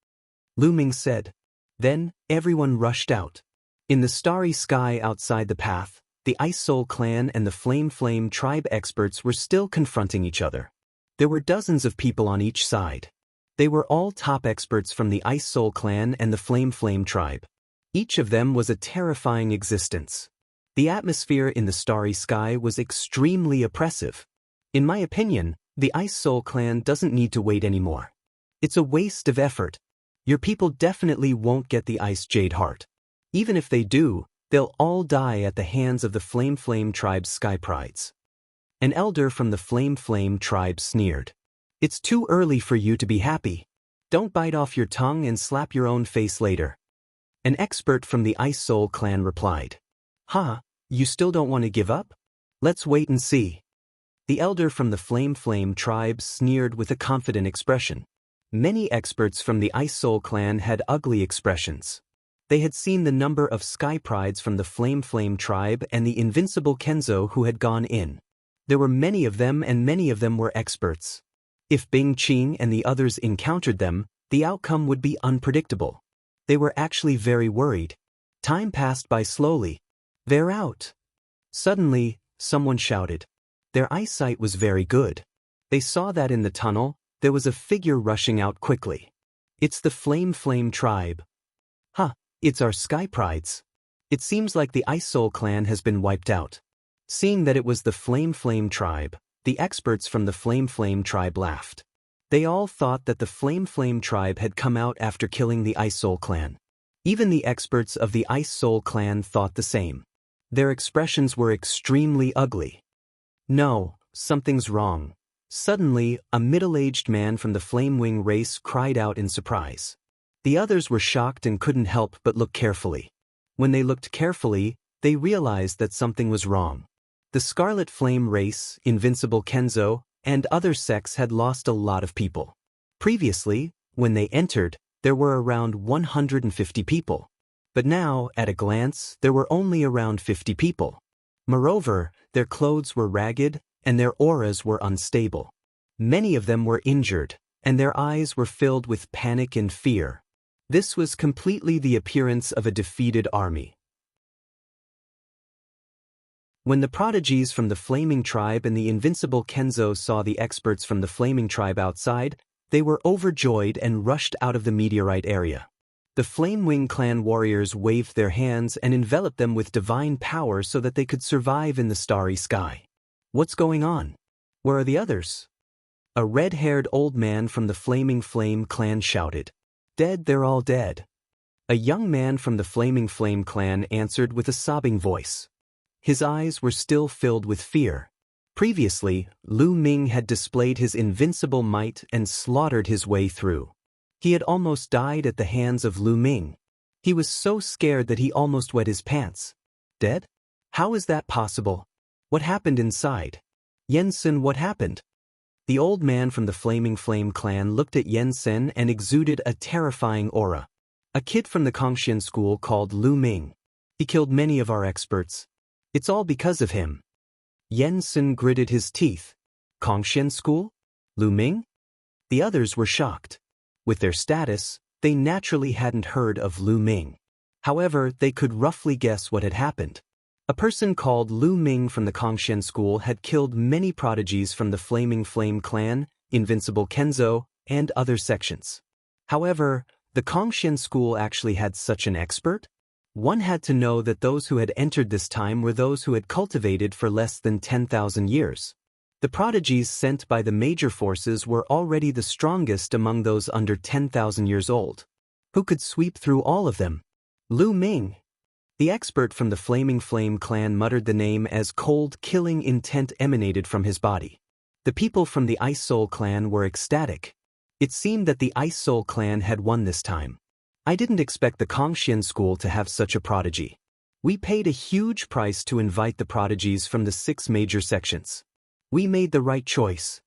Lu Ming said. Then, everyone rushed out. In the starry sky outside the path, the Ice Soul clan and the Flame tribe experts were still confronting each other. There were dozens of people on each side. They were all top experts from the Ice Soul clan and the Flame tribe. Each of them was a terrifying existence. The atmosphere in the starry sky was extremely oppressive. In my opinion, the Ice Soul clan doesn't need to wait anymore. It's a waste of effort. Your people definitely won't get the Ice Jade Heart. Even if they do, they'll all die at the hands of the Flame tribe's sky prides. An elder from the Flame tribe sneered. It's too early for you to be happy. Don't bite off your tongue and slap your own face later. An expert from the Ice Soul clan replied. Huh, you still don't want to give up? Let's wait and see. The elder from the Flame tribe sneered with a confident expression. Many experts from the Ice Soul clan had ugly expressions. They had seen the number of sky prides from the Flame tribe and the Invincible Kenzo who had gone in. There were many of them and many of them were experts. If Bing Qing and the others encountered them, the outcome would be unpredictable. They were actually very worried. Time passed by slowly. They're out. Suddenly, someone shouted. Their eyesight was very good. They saw that in the tunnel, there was a figure rushing out quickly. It's the Flame tribe. Huh, it's our sky prides. It seems like the Ice Soul clan has been wiped out. Seeing that it was the Flame tribe, the experts from the Flame tribe laughed. They all thought that the Flame tribe had come out after killing the Ice Soul clan. Even the experts of the Ice Soul clan thought the same. Their expressions were extremely ugly. No, something's wrong. Suddenly, a middle-aged man from the Flamewing race cried out in surprise. The others were shocked and couldn't help but look carefully. When they looked carefully, they realized that something was wrong. The Scarlet Flame race, Invincible Kenzo, and other sects had lost a lot of people. Previously, when they entered, there were around 150 people. But now, at a glance, there were only around 50 people. Moreover, their clothes were ragged, and their auras were unstable. Many of them were injured, and their eyes were filled with panic and fear. This was completely the appearance of a defeated army. When the prodigies from the Flaming tribe and the Invincible Kenzo saw the experts from the Flaming tribe outside, they were overjoyed and rushed out of the meteorite area. The Flamewing clan warriors waved their hands and enveloped them with divine power so that they could survive in the starry sky. What's going on? Where are the others? A red-haired old man from the Flaming Flame clan shouted. Dead, they're all dead. A young man from the Flaming Flame clan answered with a sobbing voice. His eyes were still filled with fear. Previously, Lu Ming had displayed his invincible might and slaughtered his way through. He had almost died at the hands of Lu Ming. He was so scared that he almost wet his pants. Dead? How is that possible? What happened inside? Yensen, what happened? The old man from the Flaming Flame clan looked at Yensen and exuded a terrifying aura. A kid from the Kongxian school called Lu Ming. He killed many of our experts. It's all because of him. Yensen gritted his teeth. Kongxian school? Lu Ming? The others were shocked. With their status, they naturally hadn't heard of Lu Ming. However, they could roughly guess what had happened. A person called Lu Ming from the Kongxian school had killed many prodigies from the Flaming Flame clan, Invincible Kenzo, and other sections. However, the Kongxian school actually had such an expert? One had to know that those who had entered this time were those who had cultivated for less than 10,000 years. The prodigies sent by the major forces were already the strongest among those under 10,000 years old. Who could sweep through all of them? Lu Ming. The expert from the Flaming Flame clan muttered the name as cold, killing intent emanated from his body. The people from the Ice Soul clan were ecstatic. It seemed that the Ice Soul clan had won this time. I didn't expect the Kongxian school to have such a prodigy. We paid a huge price to invite the prodigies from the 6 major sections. We made the right choice.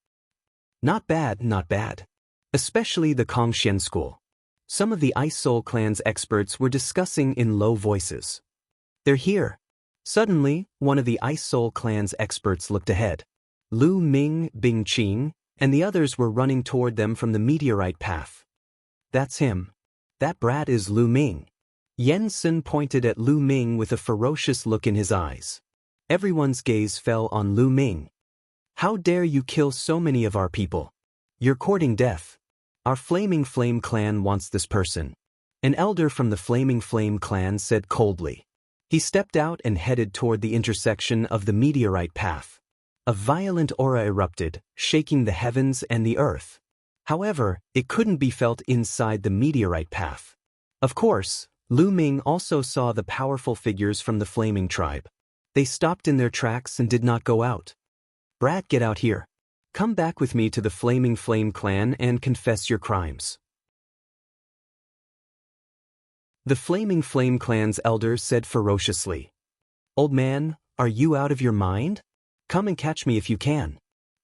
Not bad, not bad. Especially the Kongxian school. Some of the Ice Soul clan's experts were discussing in low voices. They're here. Suddenly, one of the Ice Soul clan's experts looked ahead. Lu Ming, Bing Qing, and the others were running toward them from the meteorite path. That's him. That brat is Lu Ming. Yensen pointed at Lu Ming with a ferocious look in his eyes. Everyone's gaze fell on Lu Ming. How dare you kill so many of our people? You're courting death. Our Flaming Flame clan wants this person. An elder from the Flaming Flame clan said coldly. He stepped out and headed toward the intersection of the meteorite path. A violent aura erupted, shaking the heavens and the earth. However, it couldn't be felt inside the meteorite path. Of course, Lu Ming also saw the powerful figures from the Flaming tribe. They stopped in their tracks and did not go out. Brat, get out here. Come back with me to the Flaming Flame clan and confess your crimes. The Flaming Flame clan's elder said ferociously. Old man, are you out of your mind? Come and catch me if you can.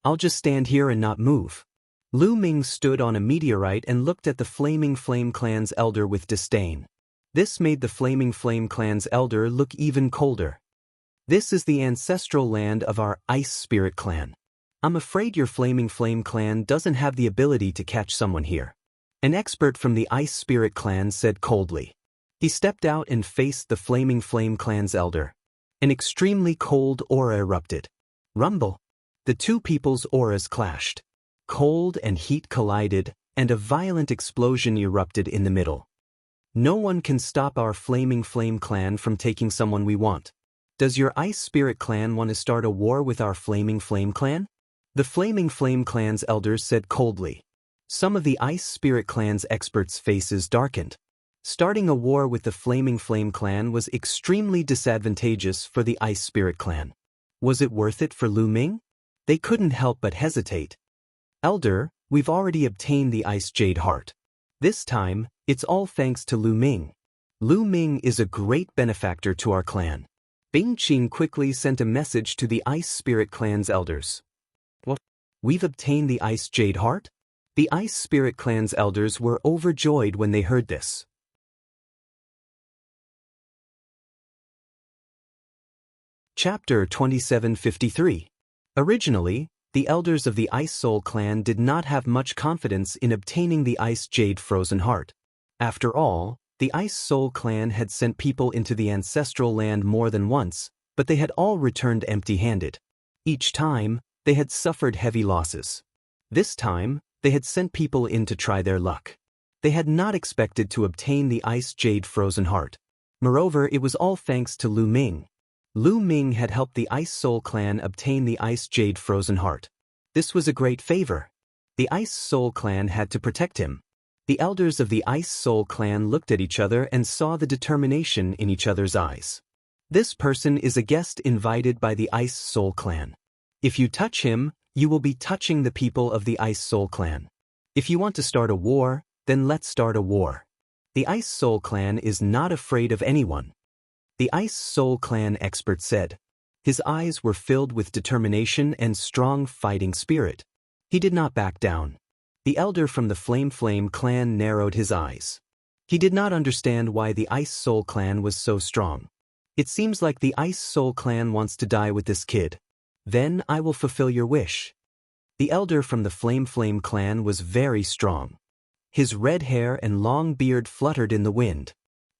I'll just stand here and not move. Lu Ming stood on a meteorite and looked at the Flaming Flame clan's elder with disdain. This made the Flaming Flame clan's elder look even colder. This is the ancestral land of our Ice Spirit clan. I'm afraid your Flaming Flame clan doesn't have the ability to catch someone here. An expert from the Ice Spirit clan said coldly. He stepped out and faced the Flaming Flame clan's elder. An extremely cold aura erupted. Rumble. The two people's auras clashed. Cold and heat collided, and a violent explosion erupted in the middle. No one can stop our Flaming Flame clan from taking someone we want. Does your Ice Spirit clan want to start a war with our Flaming Flame clan? The Flaming Flame clan's elders said coldly. Some of the Ice Spirit Clan's experts' faces darkened. Starting a war with the Flaming Flame Clan was extremely disadvantageous for the Ice Spirit Clan. Was it worth it for Lu Ming? They couldn't help but hesitate. Elder, we've already obtained the Ice Jade Heart. This time, it's all thanks to Lu Ming. Lu Ming is a great benefactor to our clan. Bing Qing quickly sent a message to the Ice Spirit Clan's elders. What? We've obtained the Ice Jade Heart? The Ice Spirit Clan's elders were overjoyed when they heard this. Chapter 2753. Originally, the elders of the Ice Soul Clan did not have much confidence in obtaining the Ice Jade Frozen Heart. After all, the Ice Soul Clan had sent people into the ancestral land more than once, but they had all returned empty-handed. Each time, they had suffered heavy losses. This time, they had sent people in to try their luck. They had not expected to obtain the Ice Jade Frozen Heart. Moreover, it was all thanks to Lu Ming. Lu Ming had helped the Ice Soul Clan obtain the Ice Jade Frozen Heart. This was a great favor. The Ice Soul Clan had to protect him. The elders of the Ice Soul Clan looked at each other and saw the determination in each other's eyes. This person is a guest invited by the Ice Soul Clan. If you touch him, you will be touching the people of the Ice Soul Clan. If you want to start a war, then let's start a war. The Ice Soul Clan is not afraid of anyone. The Ice Soul Clan expert said. His eyes were filled with determination and strong fighting spirit. He did not back down. The elder from the Flame Clan narrowed his eyes. He did not understand why the Ice Soul Clan was so strong. It seems like the Ice Soul Clan wants to die with this kid. Then I will fulfill your wish. The elder from the Flame Clan was very strong. His red hair and long beard fluttered in the wind.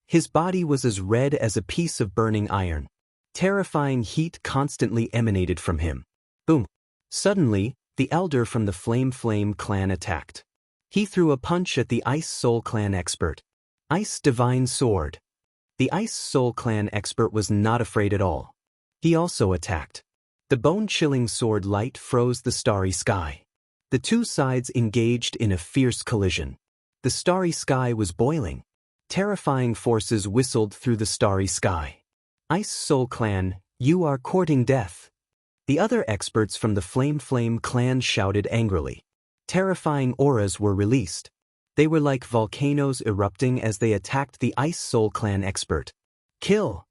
His body was as red as a piece of burning iron. Terrifying heat constantly emanated from him. Boom! Suddenly, the elder from the Flame Clan attacked. He threw a punch at the Ice Soul Clan expert. Ice Divine Sword. The Ice Soul Clan expert was not afraid at all. He also attacked. The bone-chilling sword light froze the starry sky. The two sides engaged in a fierce collision. The starry sky was boiling. Terrifying forces whistled through the starry sky. Ice Soul Clan, you are courting death. The other experts from the Flame Clan shouted angrily. Terrifying auras were released. They were like volcanoes erupting as they attacked the Ice Soul Clan expert. Kill!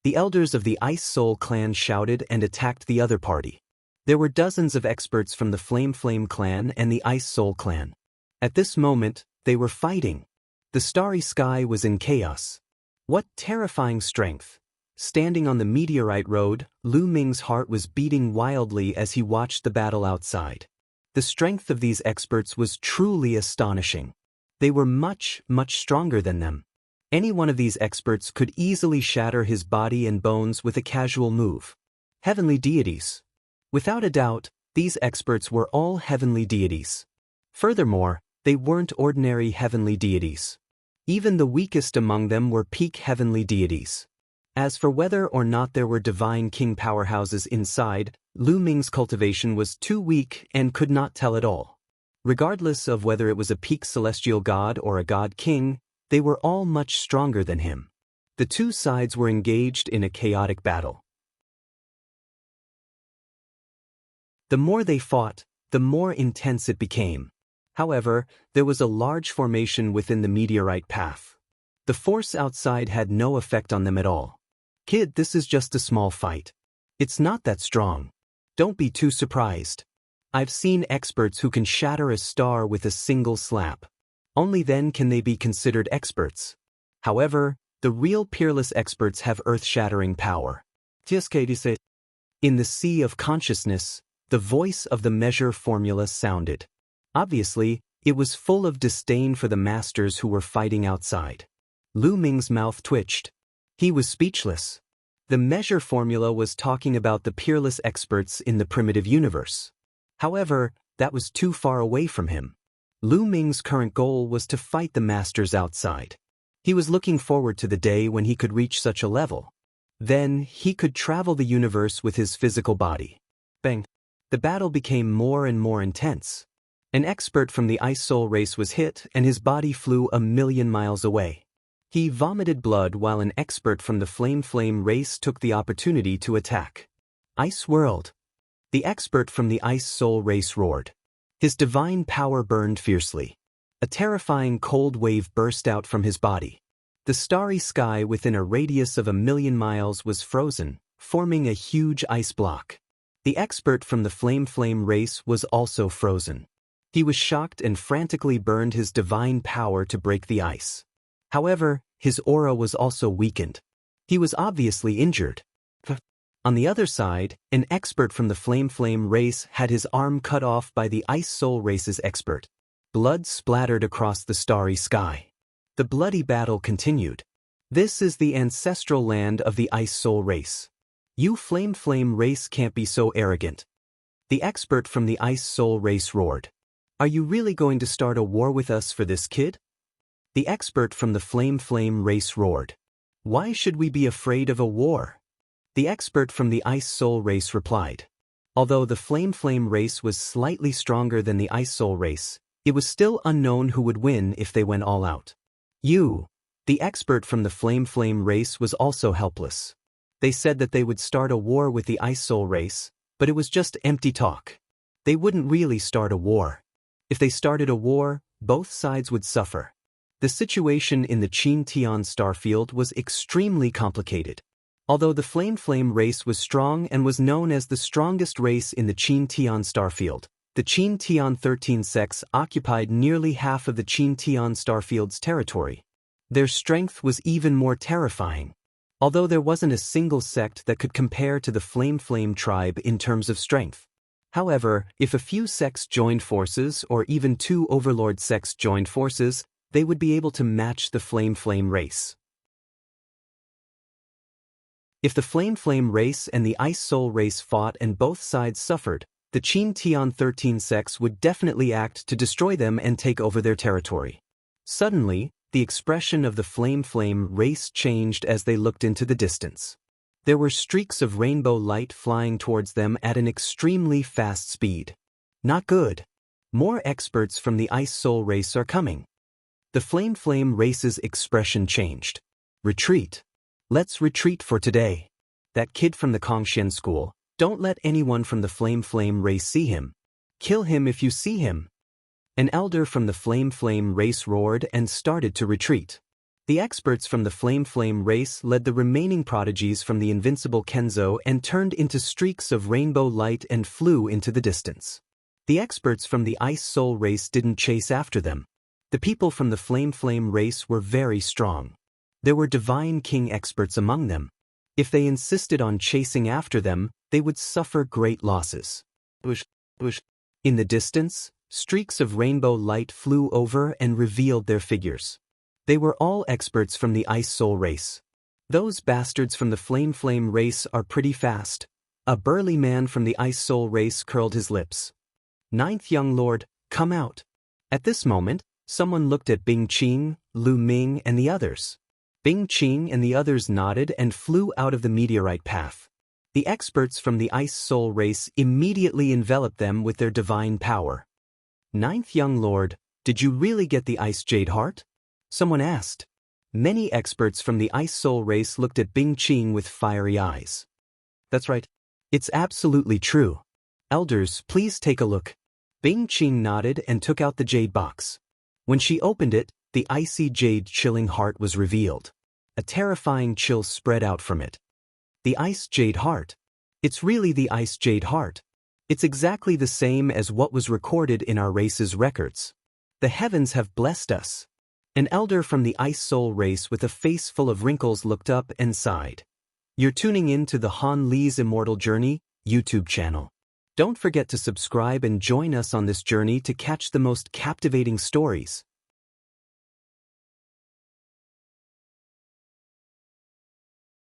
The elders of the Ice Soul Clan shouted and attacked the other party. There were dozens of experts from the Flame Clan and the Ice Soul Clan. At this moment, they were fighting. The starry sky was in chaos. What terrifying strength! Standing on the meteorite road, Lu Ming's heart was beating wildly as he watched the battle outside. The strength of these experts was truly astonishing. They were much stronger than them. Any one of these experts could easily shatter his body and bones with a casual move. Heavenly deities. Without a doubt, these experts were all heavenly deities. Furthermore, they weren't ordinary heavenly deities. Even the weakest among them were peak heavenly deities. As for whether or not there were divine king powerhouses inside, Lu Ming's cultivation was too weak and could not tell at all. Regardless of whether it was a peak celestial god or a god king, they were all much stronger than him. The two sides were engaged in a chaotic battle. The more they fought, the more intense it became. However, there was a large formation within the meteorite path. The force outside had no effect on them at all. Kid, this is just a small fight. It's not that strong. Don't be too surprised. I've seen experts who can shatter a star with a single slap. Only then can they be considered experts. However, the real peerless experts have earth-shattering power. In the sea of consciousness, the voice of the measure formula sounded. Obviously, it was full of disdain for the masters who were fighting outside. Lu Ming's mouth twitched. He was speechless. The measure formula was talking about the peerless experts in the primitive universe. However, that was too far away from him. Lu Ming's current goal was to fight the masters outside. He was looking forward to the day when he could reach such a level. Then, he could travel the universe with his physical body. Bang! The battle became more and more intense. An expert from the Ice Soul race was hit and his body flew 1,000,000 miles away. He vomited blood while an expert from the Flame race took the opportunity to attack. Ice World. The expert from the Ice Soul race roared. His divine power burned fiercely. A terrifying cold wave burst out from his body. The starry sky within a radius of 1,000,000 miles was frozen, forming a huge ice block. The expert from the Flame race was also frozen. He was shocked and frantically burned his divine power to break the ice. However, his aura was also weakened. He was obviously injured. On the other side, an expert from the Flame race had his arm cut off by the Ice Soul race's expert. Blood splattered across the starry sky. The bloody battle continued. This is the ancestral land of the Ice Soul race. You Flame race can't be so arrogant. The expert from the Ice Soul race roared. Are you really going to start a war with us for this kid? The expert from the Flame race roared. Why should we be afraid of a war? The expert from the Ice Soul race replied. Although the Flame race was slightly stronger than the Ice Soul race, it was still unknown who would win if they went all out. You, the expert from the Flame race, was also helpless. They said that they would start a war with the Ice Soul race, but it was just empty talk. They wouldn't really start a war. If they started a war, both sides would suffer. The situation in the Qin-Tian starfield was extremely complicated. Although the Flame race was strong and was known as the strongest race in the Qin-Tian starfield, the Qin-Tian 13 sects occupied nearly half of the Qin-Tian starfield's territory. Their strength was even more terrifying. Although there wasn't a single sect that could compare to the Flame tribe in terms of strength. However, if a few sects joined forces or even 2 overlord sects joined forces, they would be able to match the Flame race. If the Flame race and the Ice Soul race fought and both sides suffered, the Qin-Tian 13 sects would definitely act to destroy them and take over their territory. Suddenly, the expression of the Flame race changed as they looked into the distance. There were streaks of rainbow light flying towards them at an extremely fast speed. Not good. More experts from the Ice Soul race are coming. The Flame race's expression changed. Retreat. Let's retreat for today. That kid from the Kongxian school, don't let anyone from the Flame race see him. Kill him if you see him. An elder from the Flame race roared and started to retreat. The experts from the Flame race led the remaining prodigies from the invincible Kenzo and turned into streaks of rainbow light and flew into the distance. The experts from the Ice Soul race didn't chase after them. The people from the Flame race were very strong. There were Divine King experts among them. If they insisted on chasing after them, they would suffer great losses. In the distance, streaks of rainbow light flew over and revealed their figures. They were all experts from the Ice Soul race. Those bastards from the Flame race are pretty fast. A burly man from the Ice Soul race curled his lips. Ninth young lord, come out. At this moment, someone looked at Bing Qing, Lu Ming and the others. Bing Qing and the others nodded and flew out of the meteorite path. The experts from the Ice Soul race immediately enveloped them with their divine power. Ninth young lord, did you really get the Ice Jade Heart? Someone asked. Many experts from the Ice Soul race looked at Bing Qing with fiery eyes. That's right. It's absolutely true. Elders, please take a look. Bing Qing nodded and took out the jade box. When she opened it, the icy jade chilling heart was revealed. A terrifying chill spread out from it. The Ice Jade Heart. It's really the Ice Jade Heart. It's exactly the same as what was recorded in our race's records. The heavens have blessed us. An elder from the Ice Soul race with a face full of wrinkles looked up and sighed. You're tuning in to the Han Li's Immortal Journey YouTube channel. Don't forget to subscribe and join us on this journey to catch the most captivating stories.